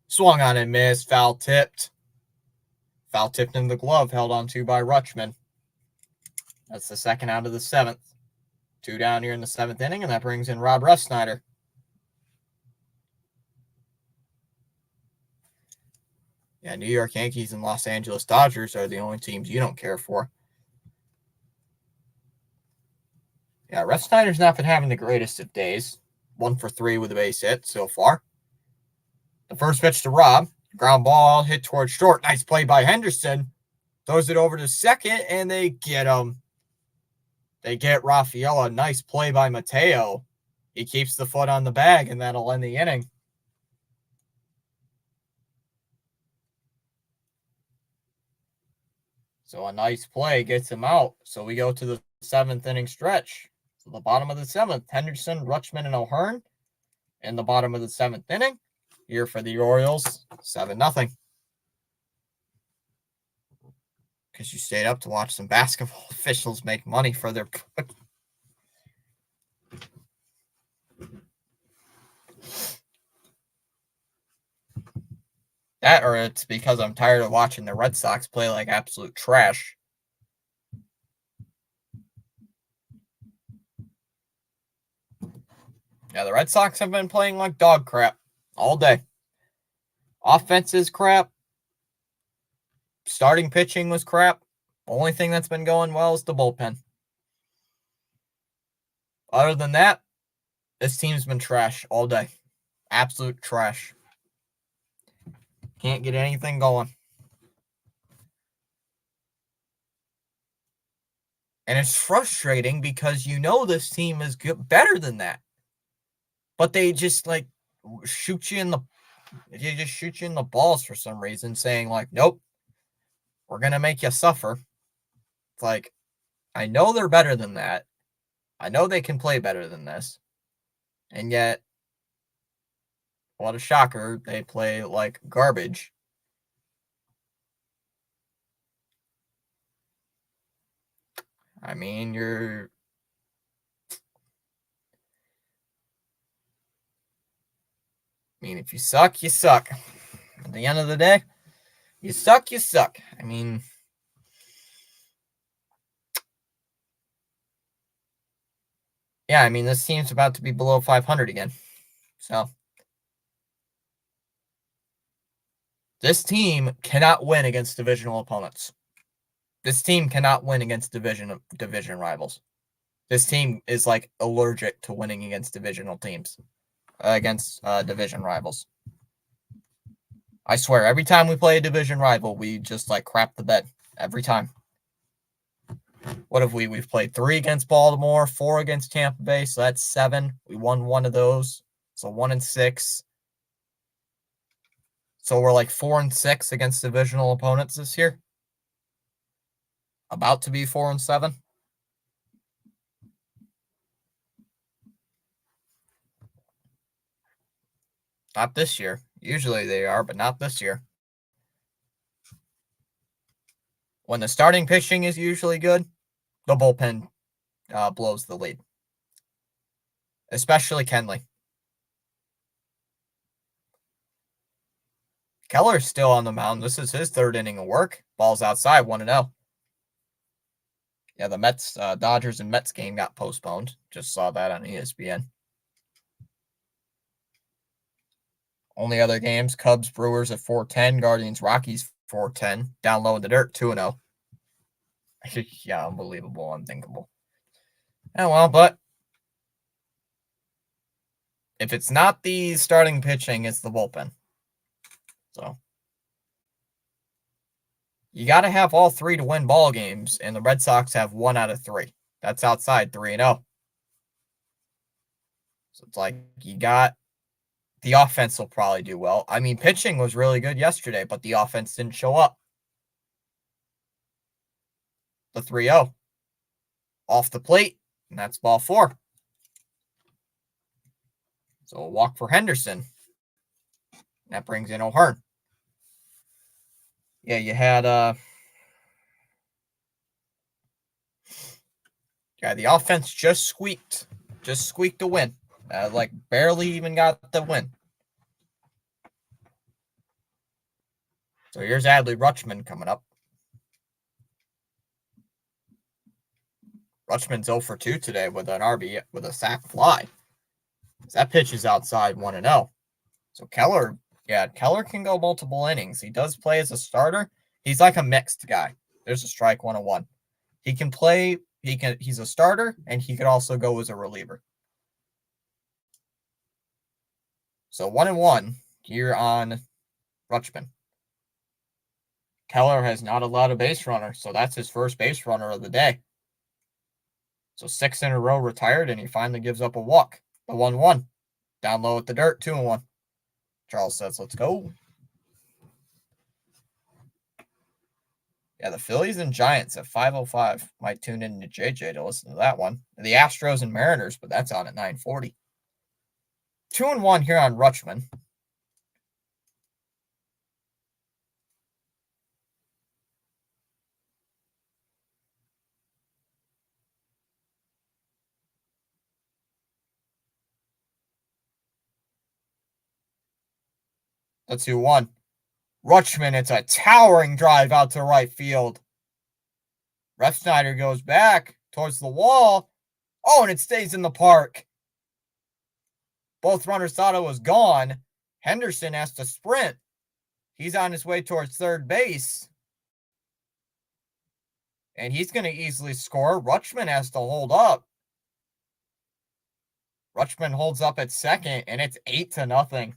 Swung on and missed, foul tipped. Foul tipped in the glove, held on to by Rutschman. That's the second out of the seventh. 2 down here in the seventh inning, and that brings in Rob Refsnyder. Yeah, New York Yankees and Los Angeles Dodgers are the only teams you don't care for. Yeah, Refsnyder's not been having the greatest of days. 1 for 3 with a base hit so far. The first pitch to Rob. Ground ball hit towards short. Nice play by Henderson. Throws it over to second, and they get him. They get Rafaela. Nice play by Mateo. He keeps the foot on the bag, and that'll end the inning. So a nice play gets him out. So we go to the seventh inning stretch. So the bottom of the seventh, Henderson, Rutschman, and O'Hearn. In the bottom of the seventh inning. Here for the Orioles, 7-0. Because you stayed up to watch some basketball officials make money for their cookie. That or it's because I'm tired of watching the Red Sox play like absolute trash. Yeah, the Red Sox have been playing like dog crap all day. Offense is crap. Starting pitching was crap. Only thing that's been going well is the bullpen. Other than that, this team's been trash all day. Absolute trash. Can't get anything going. And it's frustrating because you know this team is good, better than that. But they just like shoot you in the balls for some reason, saying like, nope, we're gonna make you suffer. It's like, I know they're better than that. I know they can play better than this. And yet, what a shocker, they play like garbage. I mean, if you suck, you suck. At the end of the day, you suck, you suck. I mean, Yeah, I mean, this team's about to be below 500 again. So this team cannot win against divisional opponents. This team cannot win against division rivals. This team is like allergic to winning against divisional teams, against division rivals. I swear, every time we play a division rival, we just like crap the bed every time. What have we? We've played 3 against Baltimore, 4 against Tampa Bay, so that's 7. We won 1 of those, so 1-6. So we're like 4-6 against divisional opponents this year. About to be 4-7. Not this year. Usually they are, but not this year. When the starting pitching is usually good, the bullpen blows the lead. Especially Kenley. Keller's still on the mound. This is his 3rd inning of work. Ball's outside, 1-0. Yeah, the Mets, Dodgers and Mets game got postponed. Just saw that on ESPN. Only other games, Cubs, Brewers at 4:10, Guardians, Rockies 4:10. Down low in the dirt, 2-0. Yeah, unbelievable, unthinkable. Oh, well, but if it's not the starting pitching, it's the bullpen. So you got to have all 3 to win ball games, and the Red Sox have 1 out of 3. That's outside 3-0. So it's like you got the offense will probably do well. I mean, pitching was really good yesterday, but the offense didn't show up. The 3-0 off the plate, and that's ball 4. So a walk for Henderson. That brings in O'Hearn. Yeah, you had the offense just squeaked a win. Like barely even got the win. So here's Adley Rutschman coming up. Rutschman's 0 for 2 today with an RB with a sac fly. That pitch is outside 1-0. So Keller can go multiple innings. He does play as a starter. He's like a mixed guy. There's a strike 101. He can play, he's a starter, and he could also go as a reliever. So 1-1 here on Rutschman. Keller has not allowed a base runner, so that's his first base runner of the day. So 6 in a row retired, and he finally gives up a walk. The 1-1. Down low at the dirt, 2-1. Charles says, let's go. Yeah, the Phillies and Giants at 5:05. Might tune in to JJ to listen to that one. The Astros and Mariners, but that's on at 9:40. 2-1 here on Rutschman. The 2-1. Rutschman, it's a towering drive out to right field. Refsnyder goes back towards the wall. Oh, and it stays in the park. Both runners thought it was gone. Henderson has to sprint. He's on his way towards third base. And he's going to easily score. Rutschman has to hold up. Rutschman holds up at second, and it's 8-0.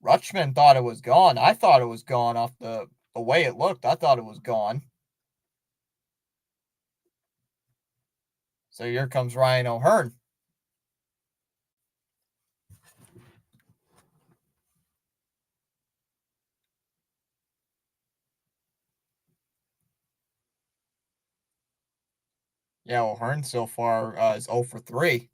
Rutschman thought it was gone. I thought it was gone off the way it looked. I thought it was gone. So here comes Ryan O'Hearn. Yeah, O'Hearn so far is 0 for 3.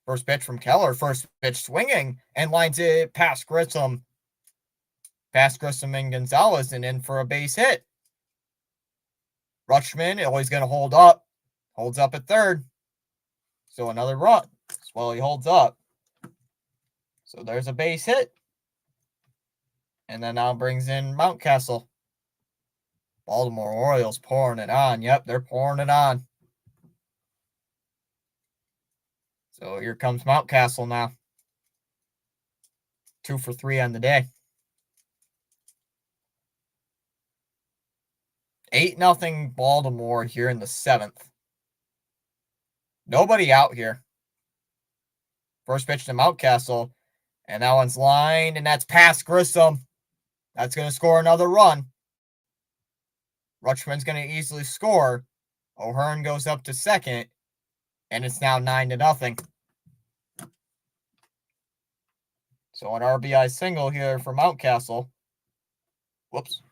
First pitch from Keller. First pitch swinging and lines it past Grissom. Past Grissom and Gonzalez and in for a base hit. Rutschman always going to hold up. Holds up at third. So another run. Well, he holds up. So there's a base hit. And then now brings in Mountcastle. Baltimore Orioles pouring it on. Yep, they're pouring it on. So here comes Mountcastle now. 2 for 3 on the day. 8-0 Baltimore here in the 7th. Nobody out here. First pitch to Mountcastle, and that one's lined, and that's past Grissom. That's going to score another run. Rutschman's going to easily score. O'Hearn goes up to second, and it's now 9-0. So an RBI single here for Mountcastle. Whoops.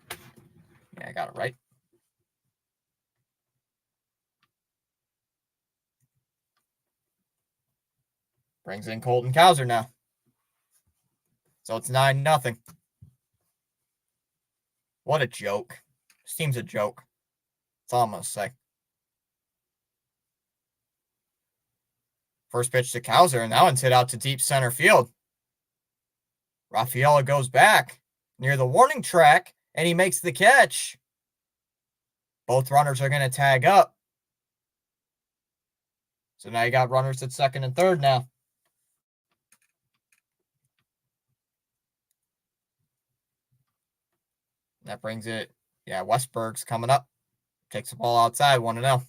Yeah, I got it right. Brings in Colton Cowser now. So it's 9-0. What a joke. This team's a joke. That's all I'm going to say. First pitch to Cowser, and that one's hit out to deep center field. Rafaela goes back near the warning track, and he makes the catch. Both runners are going to tag up. So now you got runners at second and third now. That brings it. Yeah, Westberg's coming up. Takes the ball outside, 1-0.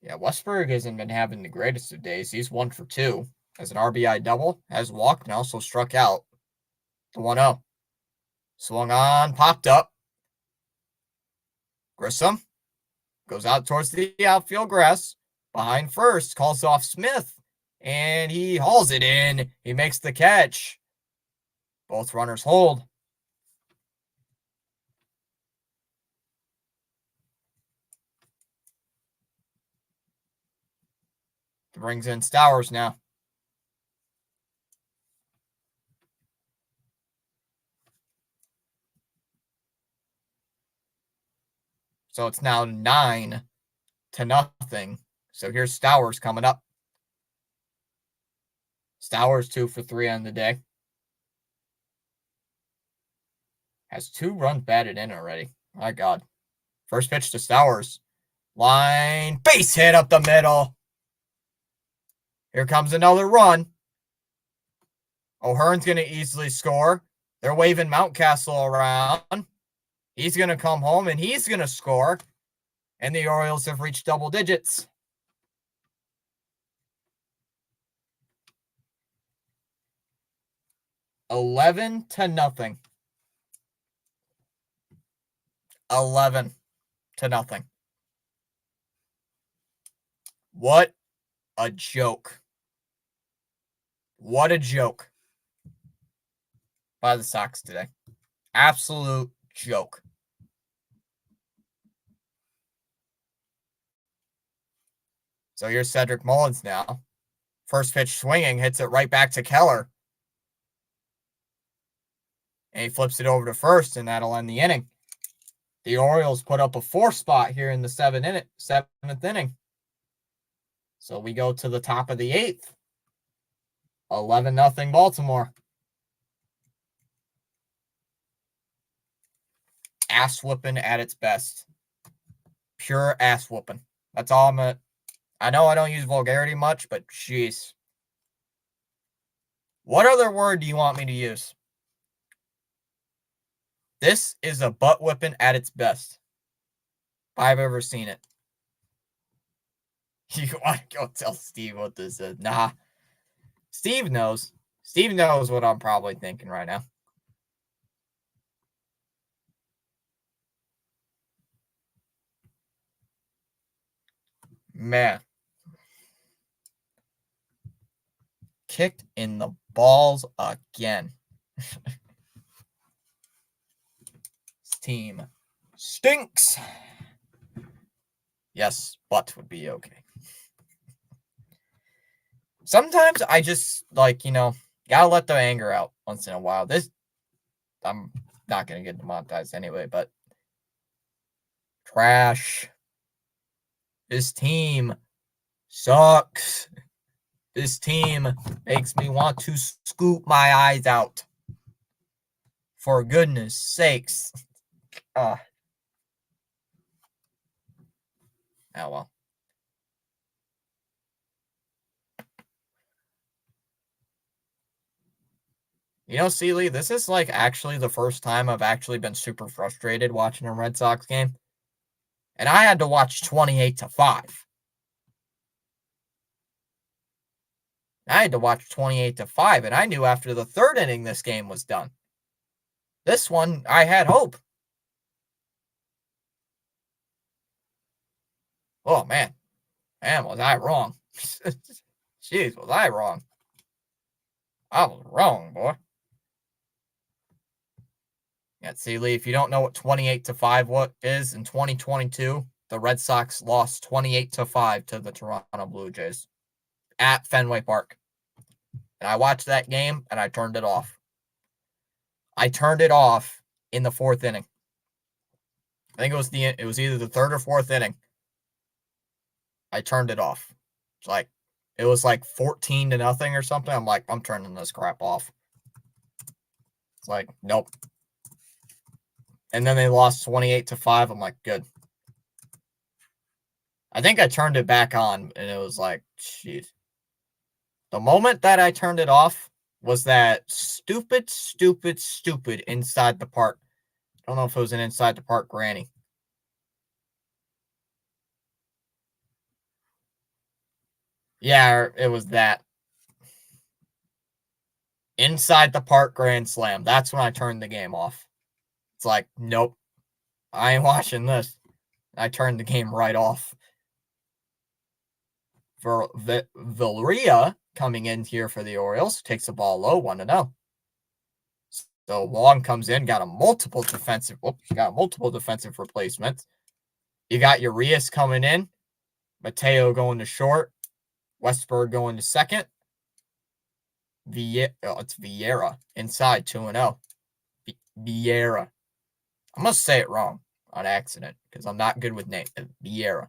Yeah, Westberg hasn't been having the greatest of days. He's 1 for 2. Has an RBI double, has walked, and also struck out. The 1-0. Swung on, popped up. Grissom goes out towards the outfield grass. Behind first, calls off Smith. And he hauls it in. He makes the catch. Both runners hold. Brings in Stowers now. So it's now 9-0. So here's Stowers coming up. Stowers 2 for 3 on the day. Has 2 runs batted in already. My God. First pitch to Stowers. Line, base hit up the middle. Here comes another run. O'Hearn's going to easily score. They're waving Mountcastle around. He's going to come home, and he's going to score. And the Orioles have reached double digits. $11-0. 11-0. What a joke. What a joke by the Sox today. Absolute joke. So here's Cedric Mullins now. First pitch swinging, hits it right back to Keller. And he flips it over to first, and that'll end the inning. The Orioles put up a 4 spot here in the 7th inning. So we go to the top of the 8th. 11-0 Baltimore. Ass whooping at its best. Pure ass whooping. That's all I'm at. I know I don't use vulgarity much, but jeez. What other word do you want me to use? This is a butt whipping at its best. If I've ever seen it. You want to go tell Steve what this is? Nah. Steve knows. Steve knows what I'm probably thinking right now. Man. Kicked in the balls again. This team stinks. Yes, butt would be okay. Sometimes I just, gotta let the anger out once in a while. I'm not going to get demonetized anyway, but trash. This team sucks. This team makes me want to scoop my eyes out. For goodness sakes. Oh, well. You know, Seeley, this is like actually the first time I've actually been super frustrated watching a Red Sox game. And I had to watch 28-5. I had to watch 28-5, and I knew after the third inning this game was done. This one, I had hope. Oh, man. Man, was I wrong. Jeez, was I wrong. I was wrong, boy. Yeah, see, Lee, if you don't know what 28-5 what is in 2022, the Red Sox lost 28-5 to the Toronto Blue Jays at Fenway Park. And I watched that game and I turned it off. I turned it off in the fourth inning. I think it was either the third or fourth inning. I turned it off. It was like 14-0 or something. I'm like, I'm turning this crap off. It's like, nope. And then they lost 28-5. I'm like, good. I think I turned it back on and it was like, jeez. The moment that I turned it off was that stupid inside the park. I don't know if it was an inside the park granny. Yeah, it was that. Inside the park grand slam. That's when I turned the game off. It's like, nope, I ain't watching this. I turned the game right off. For Villarreal coming in here for the Orioles, takes the ball low, 1-0. So Wong comes in, got multiple defensive replacements. You got Urias coming in, Mateo going to short, Westberg going to second. It's Vieira inside 2-0. Vieira. I must say it wrong on accident because I'm not good with names. Vieira.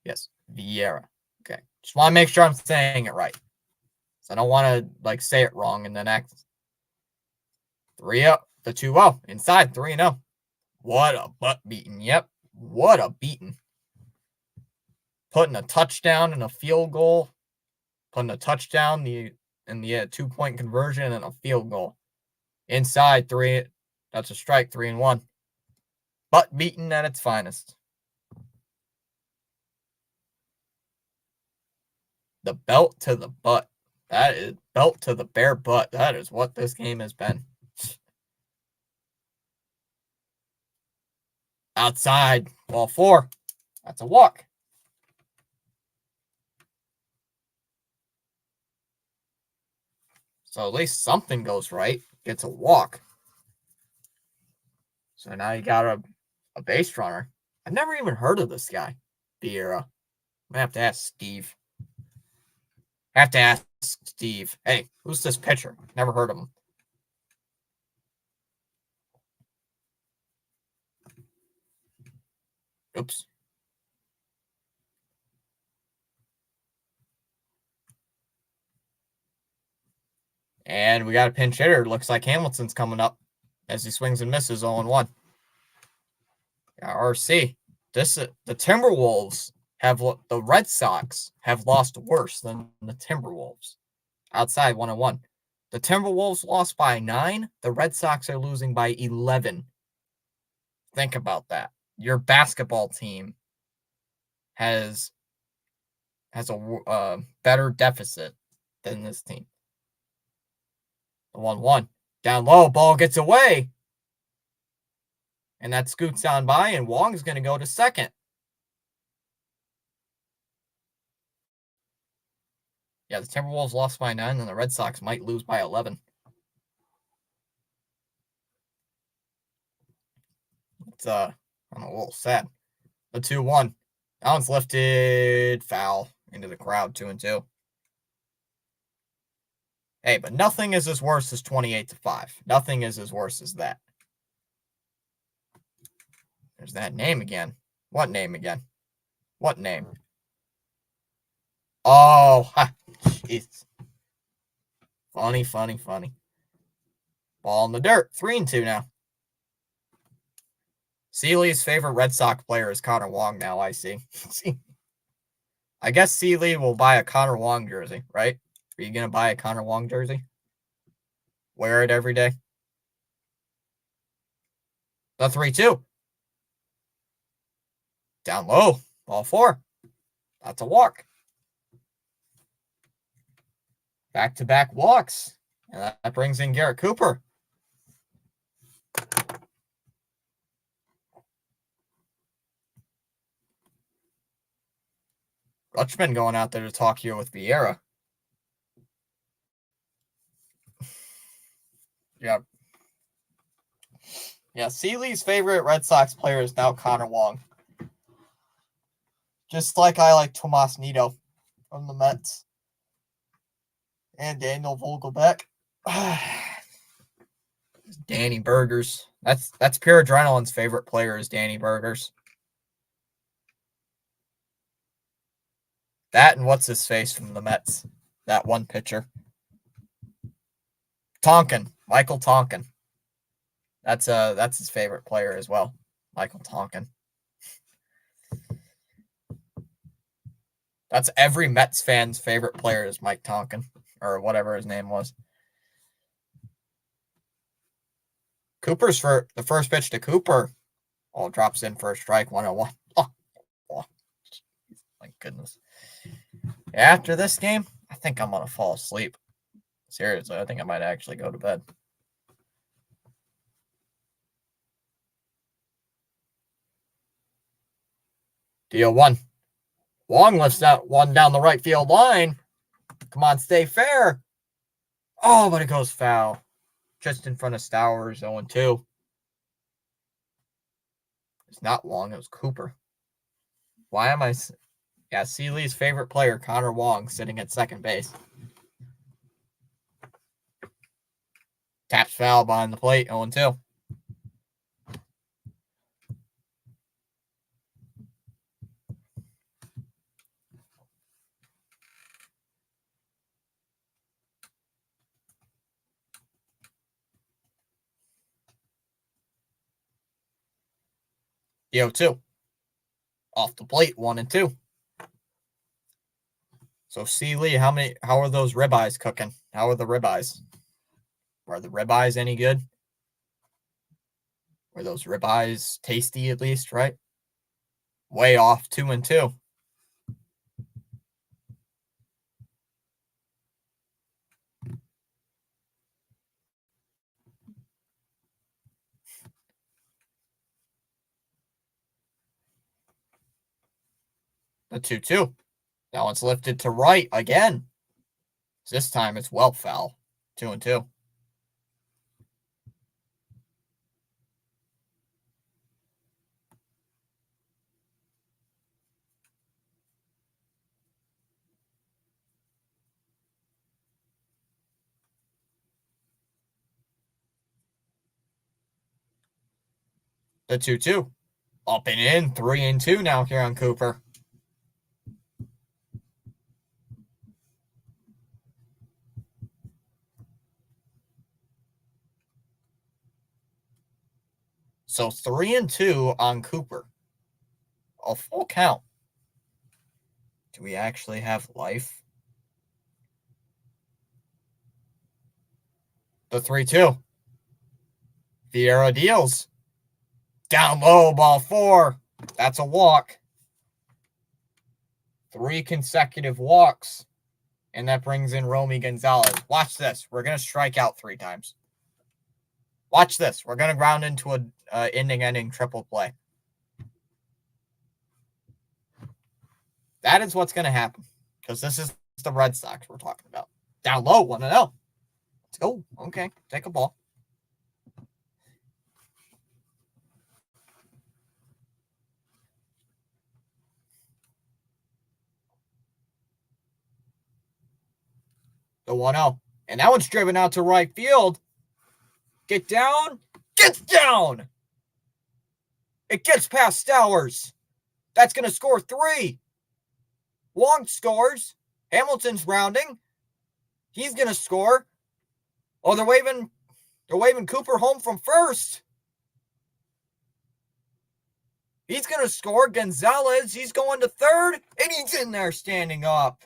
Yes, Vieira. Okay. Just want to make sure I'm saying it right. So I don't want to say it wrong and then act 3-0. The 2-0 inside 3-0. What a butt beating. Yep. What a beating. Putting a touchdown and a field goal. Putting a touchdown in the 2-point conversion and a field goal. Inside 3. That's a strike, 3-1. Butt beaten at its finest. The belt to the butt. That is belt to the bare butt. That is what this game has been. Outside, ball 4. That's a walk. So at least something goes right. Gets a walk. So now you got a base runner. I've never even heard of this guy, Vieira. I'm going to have to ask Steve. Hey, who's this pitcher? Never heard of him. Oops. And we got a pinch hitter. Looks like Hamilton's coming up as he swings and misses 0-1. RC. The Timberwolves the Red Sox have lost worse than the Timberwolves. Outside 1-1. The Timberwolves lost by 9. The Red Sox are losing by 11. Think about that. Your basketball team has a better deficit than this team. The 1-1. Down low, ball gets away. And that scoots on by, and Wong's going to go to second. Yeah, the Timberwolves lost by 9, and the Red Sox might lose by 11. It's I don't know, a little sad. The 2-1. That one's lifted foul into the crowd, 2-2. Hey, but nothing is as worse as 28-5. Nothing is as worse as that. There's that name again. What name again? What name? Oh, ha. Jeez. Funny. Ball in the dirt. 3-2 now. Seeley's favorite Red Sox player is Connor Wong now, I see. I guess Seeley will buy a Connor Wong jersey, right? Are you going to buy a Connor Wong jersey? Wear it every day? The 3-2. Down low. Ball 4. That's a walk. Back-to-back walks. And that brings in Garrett Cooper. Rutschman going out there to talk here with Vieira. Yeah, Seeley's favorite Red Sox player is now Connor Wong. Just like I like Tomas Nido from the Mets. And Daniel Vogelbach. Danny Burgers. That's Pure Adrenaline's favorite player is Danny Burgers. That and what's his face from the Mets? That one pitcher. Tonkin. Michael Tonkin. That's his favorite player as well. Michael Tonkin. That's every Mets fan's favorite player is Mike Tonkin. Or whatever his name was. Cooper's for the first pitch to Cooper. Oh, drops in for a strike, 101. Oh, my goodness. After this game, I think I'm going to fall asleep. Seriously, I think I might actually go to bed. Deal 1. Wong lifts that one down the right field line. Come on, stay fair. Oh, but it goes foul. Just in front of Stowers, 0-2. It's not Wong, it was Cooper. Why am I... Yeah, Seeley's favorite player, Connor Wong, sitting at second base. Taps foul behind the plate, 0-2. Yo, 2. Off the plate, 1-2. So Seeley, how are those ribeyes cooking? How are the ribeyes? Are the ribeyes any good? Were those ribeyes tasty at least, right? Way off, 2-2. The 2-2. Now it's lifted to right again. This time it's well foul. 2-2. The 2-2. Up and in. 3-2 now here on Cooper. So 3-2 on Cooper. A full count. Do we actually have life? The 3-2. Vieira deals. Down low, ball 4. That's a walk. 3 consecutive walks. And that brings in Romy Gonzalez. Watch this. We're going to strike out 3 times. Watch this. We're going to ground into an inning-ending triple play. That is what's going to happen. Because this is the Red Sox we're talking about. Down low, 1-0. Let's go. Okay, take a ball. The 1-0. And that one's driven out to right field. Get down. Gets down. It gets past Stowers. That's going to score 3. Wong scores. Hamilton's rounding. He's going to score. Oh, they're waving Cooper home from first. He's going to score. Gonzalez, he's going to third, and he's in there standing up.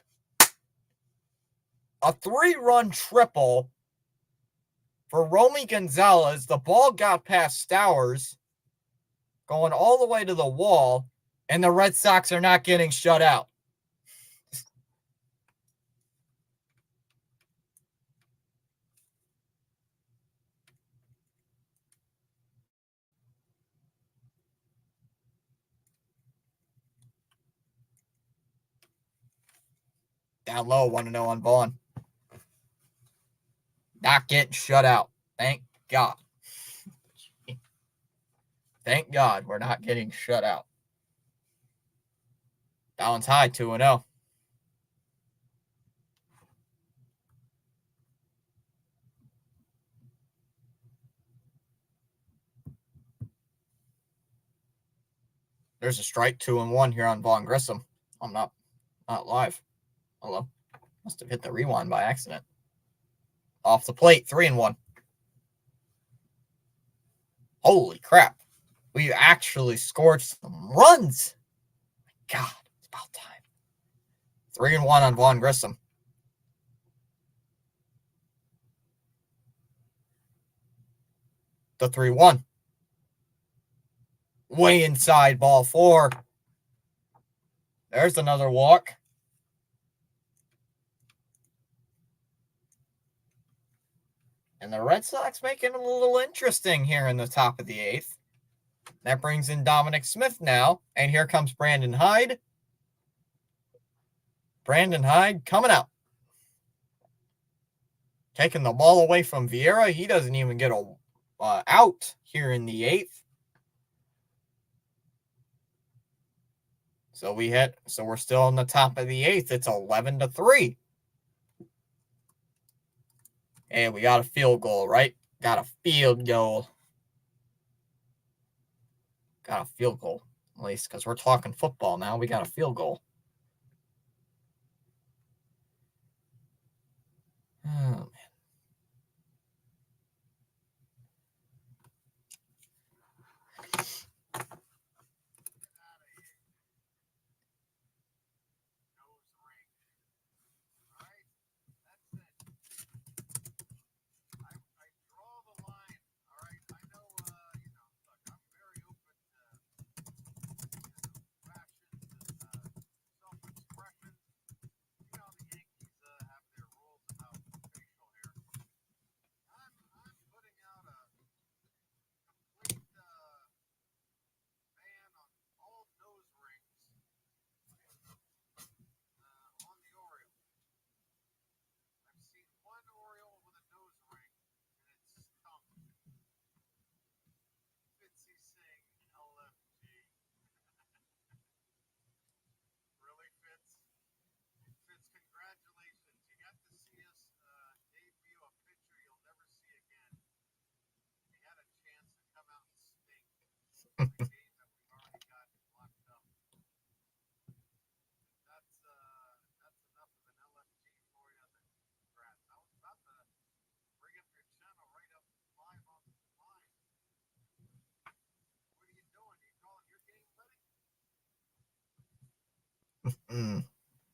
A 3-run triple for Romy Gonzalez. The ball got past Stowers, going all the way to the wall, and the Red Sox are not getting shut out. Down low, 1-0 on Vaughn. Not getting shut out. Thank God. Thank God we're not getting shut out. Down's high, 2-0. There's a strike, 2-1 here on Vaughn Grissom. I'm not live. Hello. Must have hit the rewind by accident. Off the plate, 3-1. Holy crap. We actually scored some runs. God, it's about time. 3-1 on Vaughn Grissom. The 3-1. Way inside, ball 4. There's another walk. And the Red Sox making it a little interesting here in the top of the 8th. That brings in Dominic Smith now. And here comes Brandon Hyde. Brandon Hyde coming out. Taking the ball away from Vieira. He doesn't even get a out here in the 8th. So we're still in the top of the 8th. It's 11-3. Hey, we got a field goal, right? Got a field goal. Got a field goal. At least because we're talking football now. We got a field goal. Oh, man.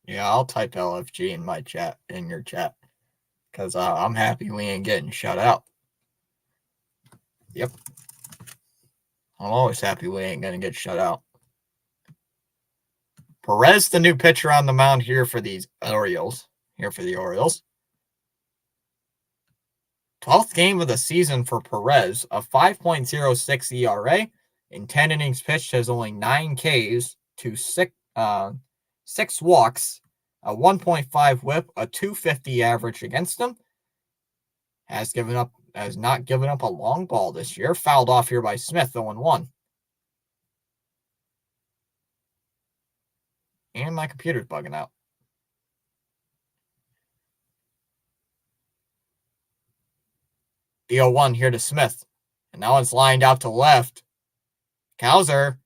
Yeah, I'll type LFG in my chat, in your chat, because I'm happy we ain't getting shut out. Yep. I'm always happy we ain't going to get shut out. Perez, the new pitcher on the mound here for the Orioles. 12th game of the season for Perez, a 5.06 ERA. In 10 innings pitched, has only 9 Ks to 6 walks, a 1.5 whip, a 250 average against him. Has not given up a long ball this year. Fouled off here by Smith, 0-1. And my computer's bugging out. The 0-1 here to Smith. And now it's lined out to left. Cowser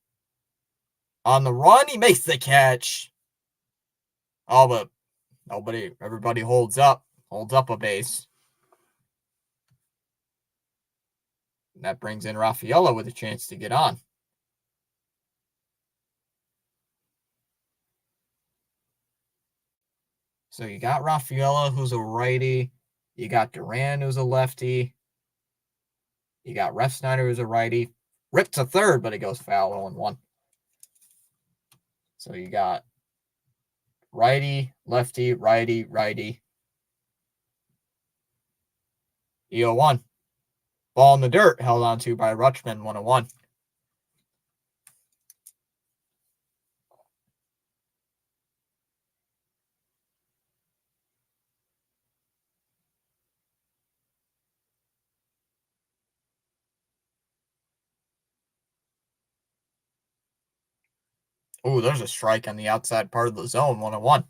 on the run. He makes the catch. Oh, but everybody holds up. Holds up a base. That brings in Raffaello with a chance to get on. So you got Raffaello, who's a righty. You got Duran, who's a lefty. You got Refsnyder, who's a righty. Ripped to third, but it goes foul 0-1. So you got righty, lefty, righty, righty. 0-1. Ball in the dirt, held on to by Rutschman, 1-1. Ooh, there's a strike on the outside part of the zone, 1-1.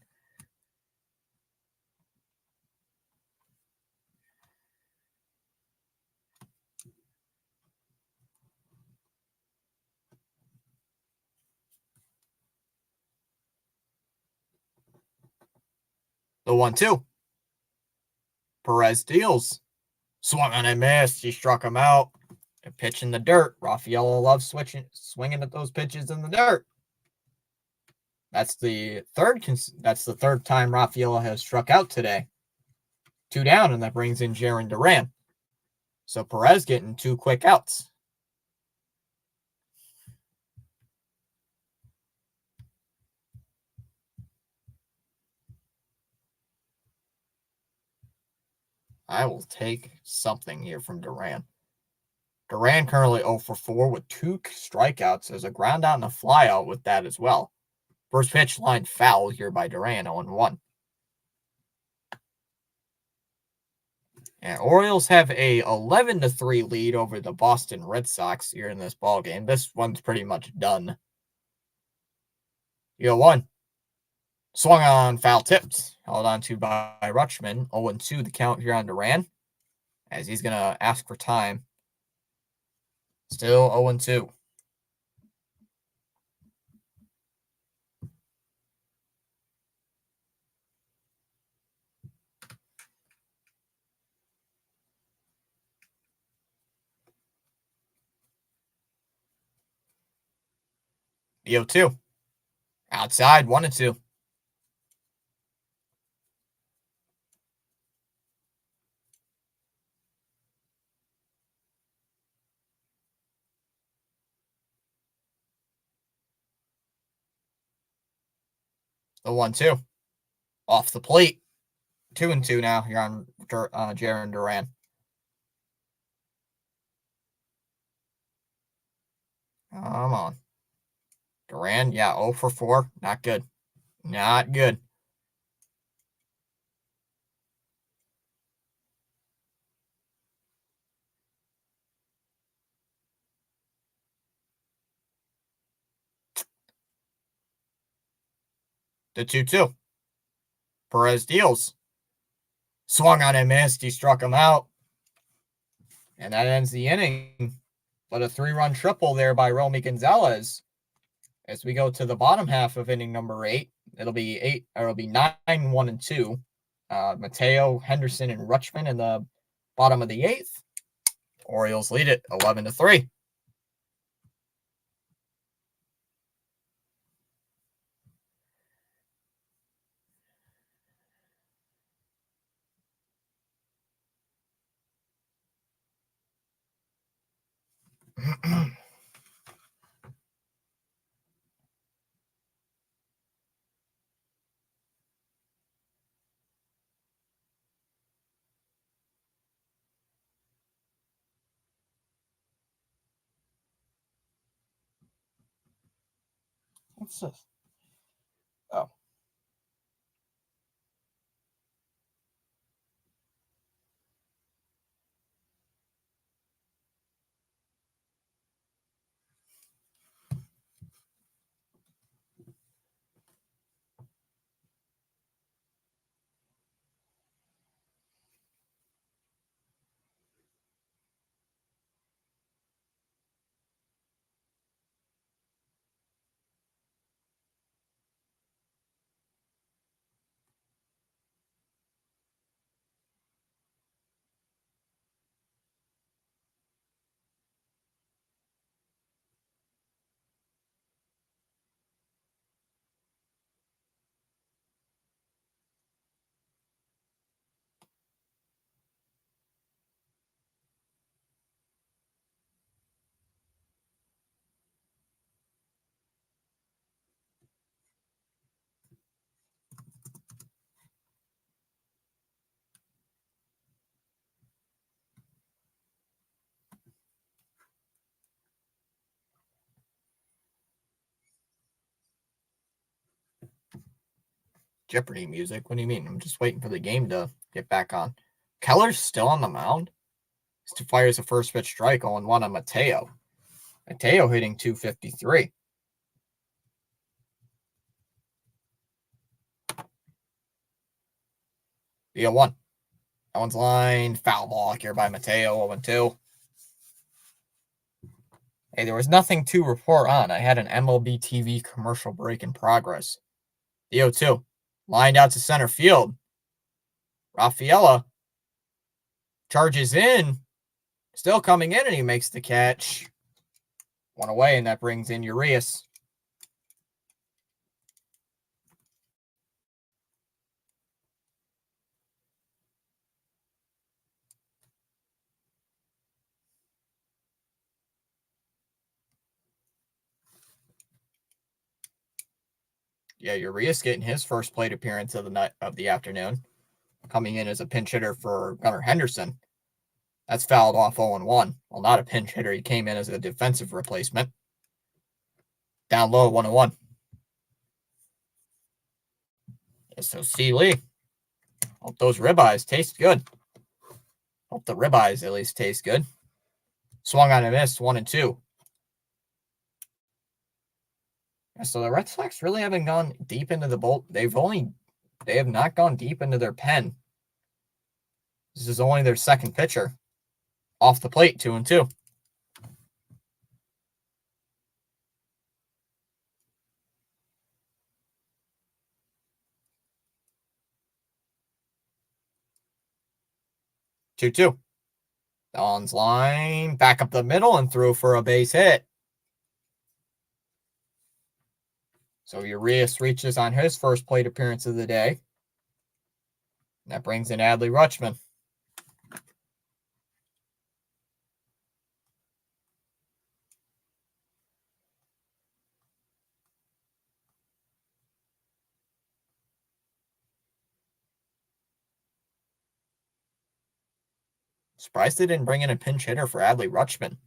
The 1-2. Perez deals. Swung on and missed. He struck him out. A pitch in the dirt. Raffaello loves swinging at those pitches in the dirt. That's the third time Raffaello has struck out today. 2 down, and that brings in Jarren Duran. So Perez getting 2 quick outs. I will take something here from Duran. Duran currently 0 for 4 with 2 strikeouts. There's a ground out and a fly out with that as well. First pitch line foul here by Duran, 0-1. And Orioles have a 11-3 lead over the Boston Red Sox here in this ball game. This one's pretty much done. 0-1. Swung on, foul tipped. Held on to by Rutschman. 0-2 the count here on Duran, as he's going to ask for time. Still 0-2. The 0-2. Outside, 1-2. The 1-2. Off the plate. 2-2 now here on Jarren Duran. Come on. Duran, yeah, 0 for 4. Not good. Not good. The 2-2. Perez deals. Swung on and missed. He struck him out. And that ends the inning. But a 3-run triple there by Romy Gonzalez. As we go to the bottom half of inning number 8, it'll be 9-1-2. Mateo, Henderson, and Rutschman in the bottom of the 8th. Orioles lead it 11-3. What's this? Oh. Jeopardy music. What do you mean? I'm just waiting for the game to get back on. Keller's still on the mound. He fires a first pitch strike 0-1 on Mateo. Mateo hitting 253. The 0-1. That one's line. Foul ball here by Mateo. 0-2. Hey, there was nothing to report on. I had an MLB TV commercial break in progress. The 0-2. Lined out to center field. Rafaela charges in. Still coming in, and he makes the catch. One away, and that brings in Urias. Yeah, Urias getting his first plate appearance of the night of the afternoon, coming in as a pinch hitter for Gunnar Henderson. That's fouled off 0-1. Well, not a pinch hitter. He came in as a defensive replacement. Down low, 1-1. So C. Lee. Hope those ribeyes taste good. Hope the ribeyes at least taste good. Swung on a miss, 1-2. So the Red Sox really haven't gone deep into the bolt. They have not gone deep into their pen. This is only their second pitcher. Off the plate, 2-2. Two. Don's line, back up the middle and through for a base hit. So Urias reaches on his first plate appearance of the day. That brings in Adley Rutschman. Surprised they didn't bring in a pinch hitter for Adley Rutschman.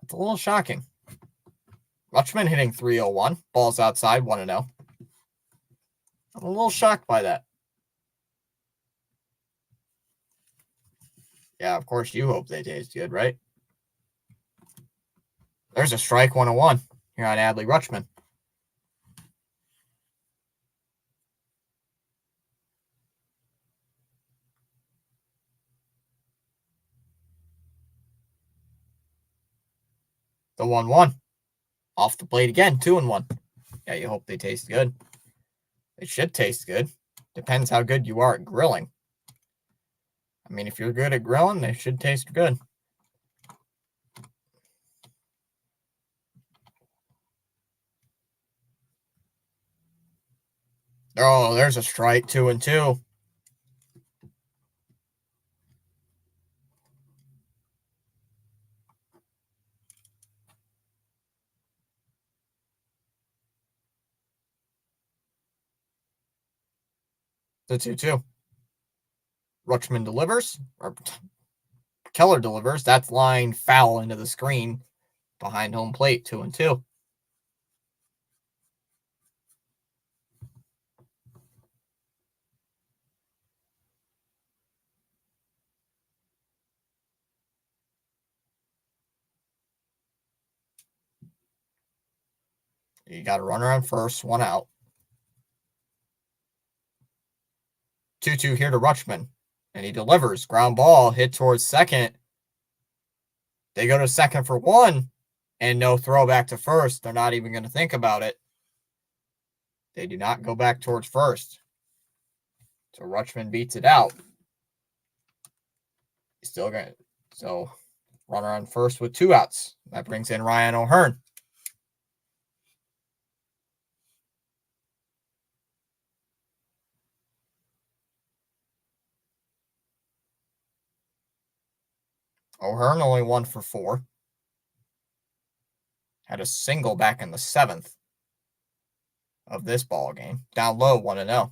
It's a little shocking. Rutschman hitting 301. Ball's outside, 1-0. I'm a little shocked by that. Yeah, of course you hope they taste good, right? There's a strike, 1-1 here on Adley Rutschman. The 1-1. Off the plate again, 2-1. Yeah, you hope they taste good. They should taste good. Depends how good you are at grilling. I mean, if you're good at grilling, they should taste good. Oh, there's a strike, 2-2. The 2-2. Rutschman delivers, or Keller delivers. That's line foul into the screen behind home plate, 2-2. You got a runner on first, one out. 2-2 here to Rutschman, and he delivers. Ground ball hit towards second. They go to second for one, and no throw back to first. They're not even going to think about it. They do not go back towards first. So Rutschman beats it out. He's still going to. So runner on first with 2 outs. That brings in Ryan O'Hearn. O'Hearn only 1 for 4. Had a single back in the 7th of this ball game. Down low, 1-0.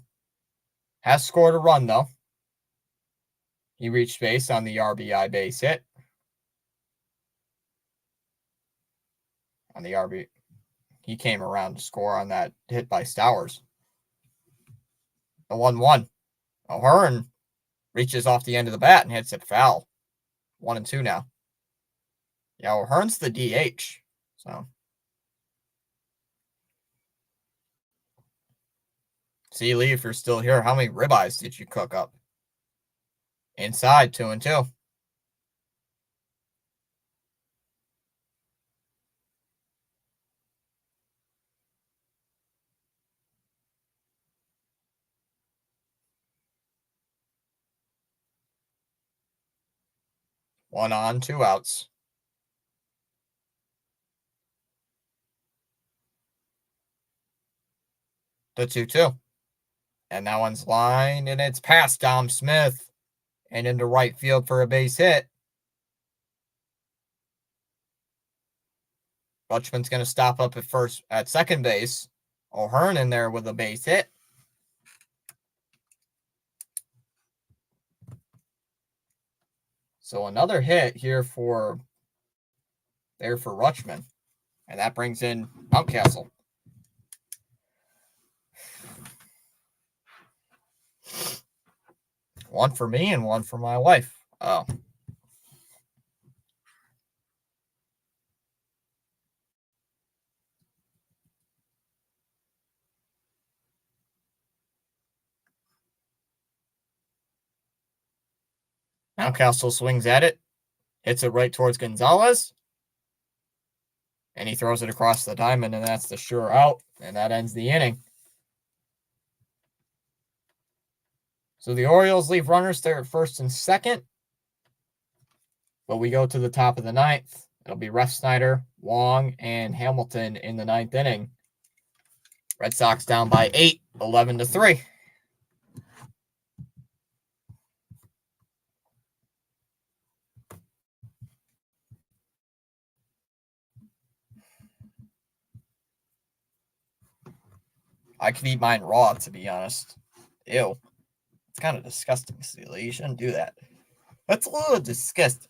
Has scored a run, though. He reached base on the RBI base hit. he came around to score on that hit by Stowers. The 1-1. O'Hearn reaches off the end of the bat and hits it foul. 1-2 now. Yeah, O'Hearn's the DH. So. See, Lee, if you're still here, how many ribeyes did you cook up? Inside, 2-2. One on, 2 outs. The 2-2. And that one's lined, and it's past Dom Smith and into right field for a base hit. Rutschman's going to stop up at second base. O'Hearn in there with a base hit. So another hit here for Rutschman. And that brings in Mountcastle. One for me and one for my wife. Oh. Mountcastle swings at it, hits it right towards Gonzalez, and he throws it across the diamond, and that's the sure out, and that ends the inning. So the Orioles leave runners there at first and second, but we go to the top of the ninth. It'll be Refsnyder, Wong, and Hamilton in the ninth inning. Red Sox down by 8, 11-3. I could eat mine raw, to be honest. Ew. It's kind of disgusting, Steely. You shouldn't do that. That's a little disgusting.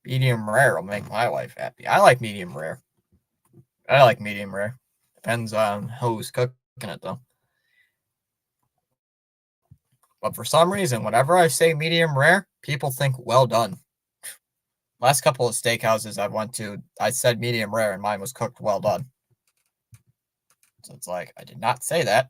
Medium rare will make my wife happy. I like medium rare. Depends on who's cooking it, though. But for some reason, whenever I say medium rare, people think well done. Last couple of steakhouses I went to, I said medium rare, and mine was cooked well done. So it's like, I did not say that.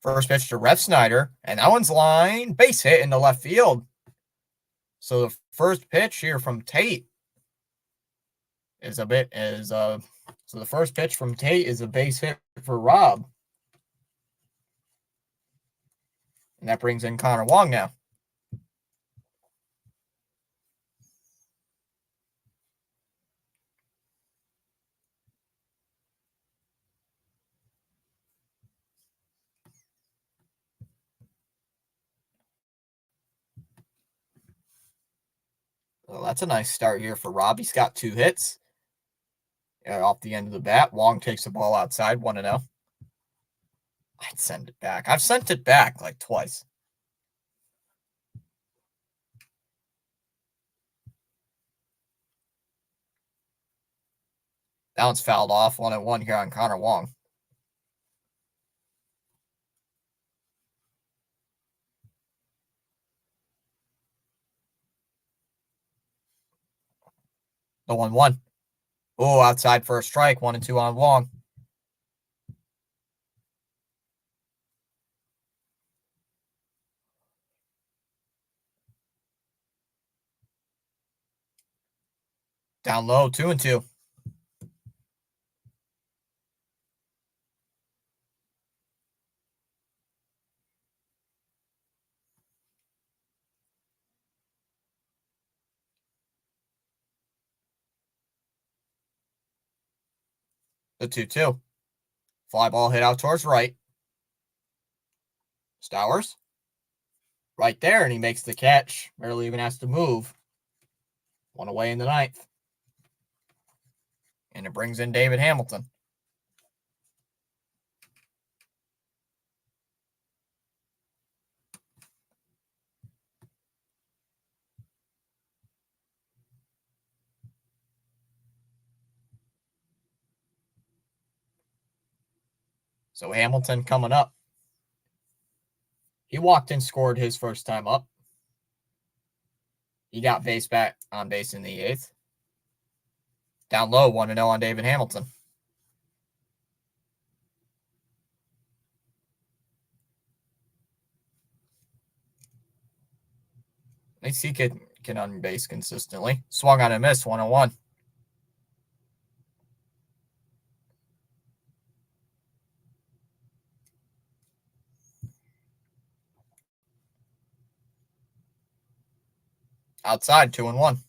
First pitch to Refsnyder, and that one's line base hit into left field. So the first pitch here from Tate is so the first pitch from Tate is a base hit for Rob. And that brings in Connor Wong now. Well, that's a nice start here for Rob. He's got 2 hits off the end of the bat. Wong takes the ball outside, 1-0. I'd send it back. I've sent it back like twice. That one's fouled off, 1-1 here on Connor Wong. The 1-1. Oh, outside for a strike. 1-2 on Wong. Down low, 2-2. The 2-2. Fly ball hit out towards right. Stowers. Right there, and he makes the catch. Barely even has to move. One away in the ninth. And it brings in David Hamilton. So Hamilton coming up. He walked and scored his first time up. He got base back on base in the eighth. Down low, 1-0 on David Hamilton. At least he can on base consistently. Swung on a miss, 1-1. Outside, 2-1.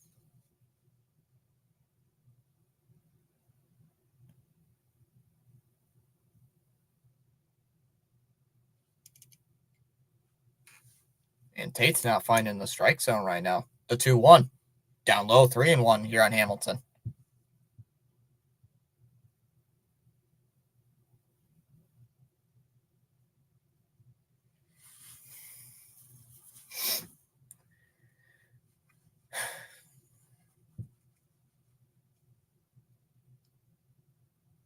And Tate's not finding the strike zone right now. The 2-1. Down low, 3-1 here on Hamilton.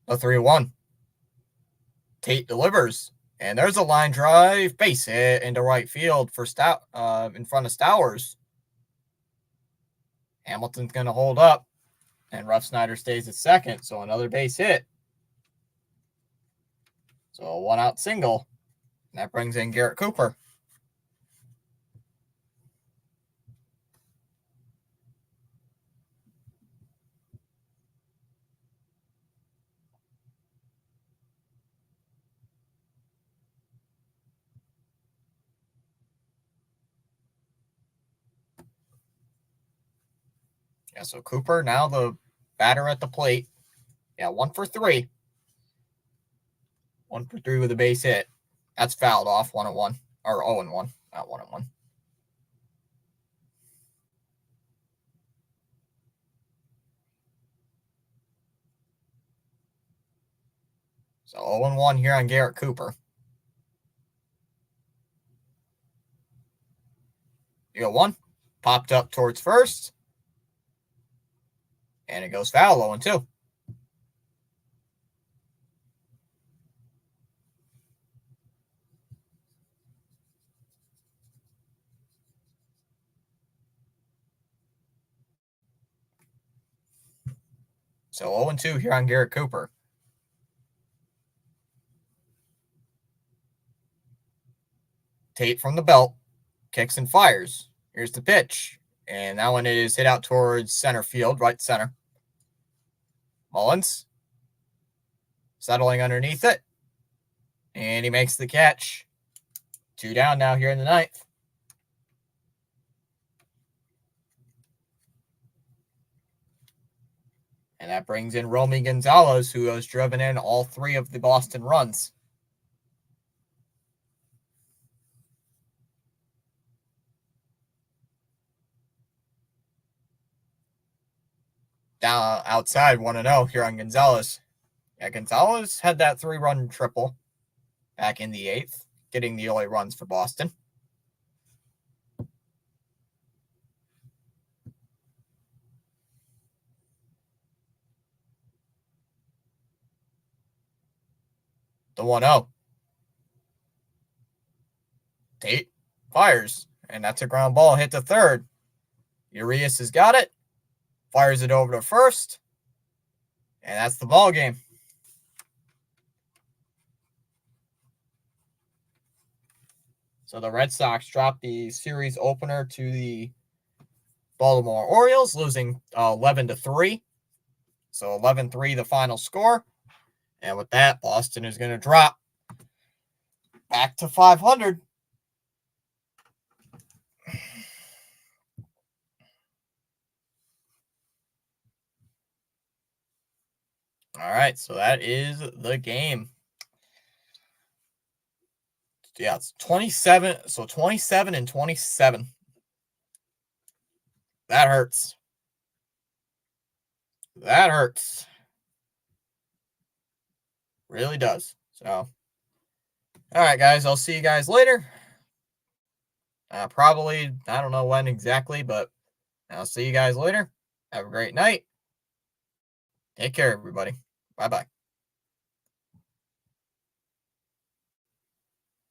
The 3-1. Tate delivers. And there's a line drive, base hit into right field for in front of Stowers. Hamilton's going to hold up, and Ruff Snyder stays at second, so another base hit. So a one-out single. And that brings in Garrett Cooper. Yeah, so Cooper now the batter at the plate. Yeah, 1 for 3. 1 for 3 with a base hit. That's fouled off, 1-1. Or 0-1, not 1-1. So 0-1 here on Garrett Cooper. You got 1. Popped up towards first. And it goes foul, 0-2. So 0-2 here on Garrett Cooper. Tate from the belt, kicks and fires. Here's the pitch. And that one is hit out towards center field, right center. Mullins settling underneath it. And he makes the catch. 2 down now here in the ninth. And that brings in Romy Gonzalez, who has driven in all 3 of the Boston runs. Down outside, 1-0 here on Gonzalez. Yeah, Gonzalez had that 3-run triple back in the 8th, getting the only runs for Boston. The 1-0. Tate fires, and that's a ground ball hit to third. Urias has got it, fires it over to first, And that's the ball game. So the Red Sox dropped the series opener to the Baltimore Orioles, losing 11-3. So 11-3 the final score. And with that, Boston is going to drop back to 500. All right, so that is the game. Yeah, it's 27. So 27-27. That hurts. That hurts. Really does. So, all right, guys, I'll see you guys later. Probably, I don't know when exactly, but I'll see you guys later. Have a great night. Take care, everybody. Bye-bye.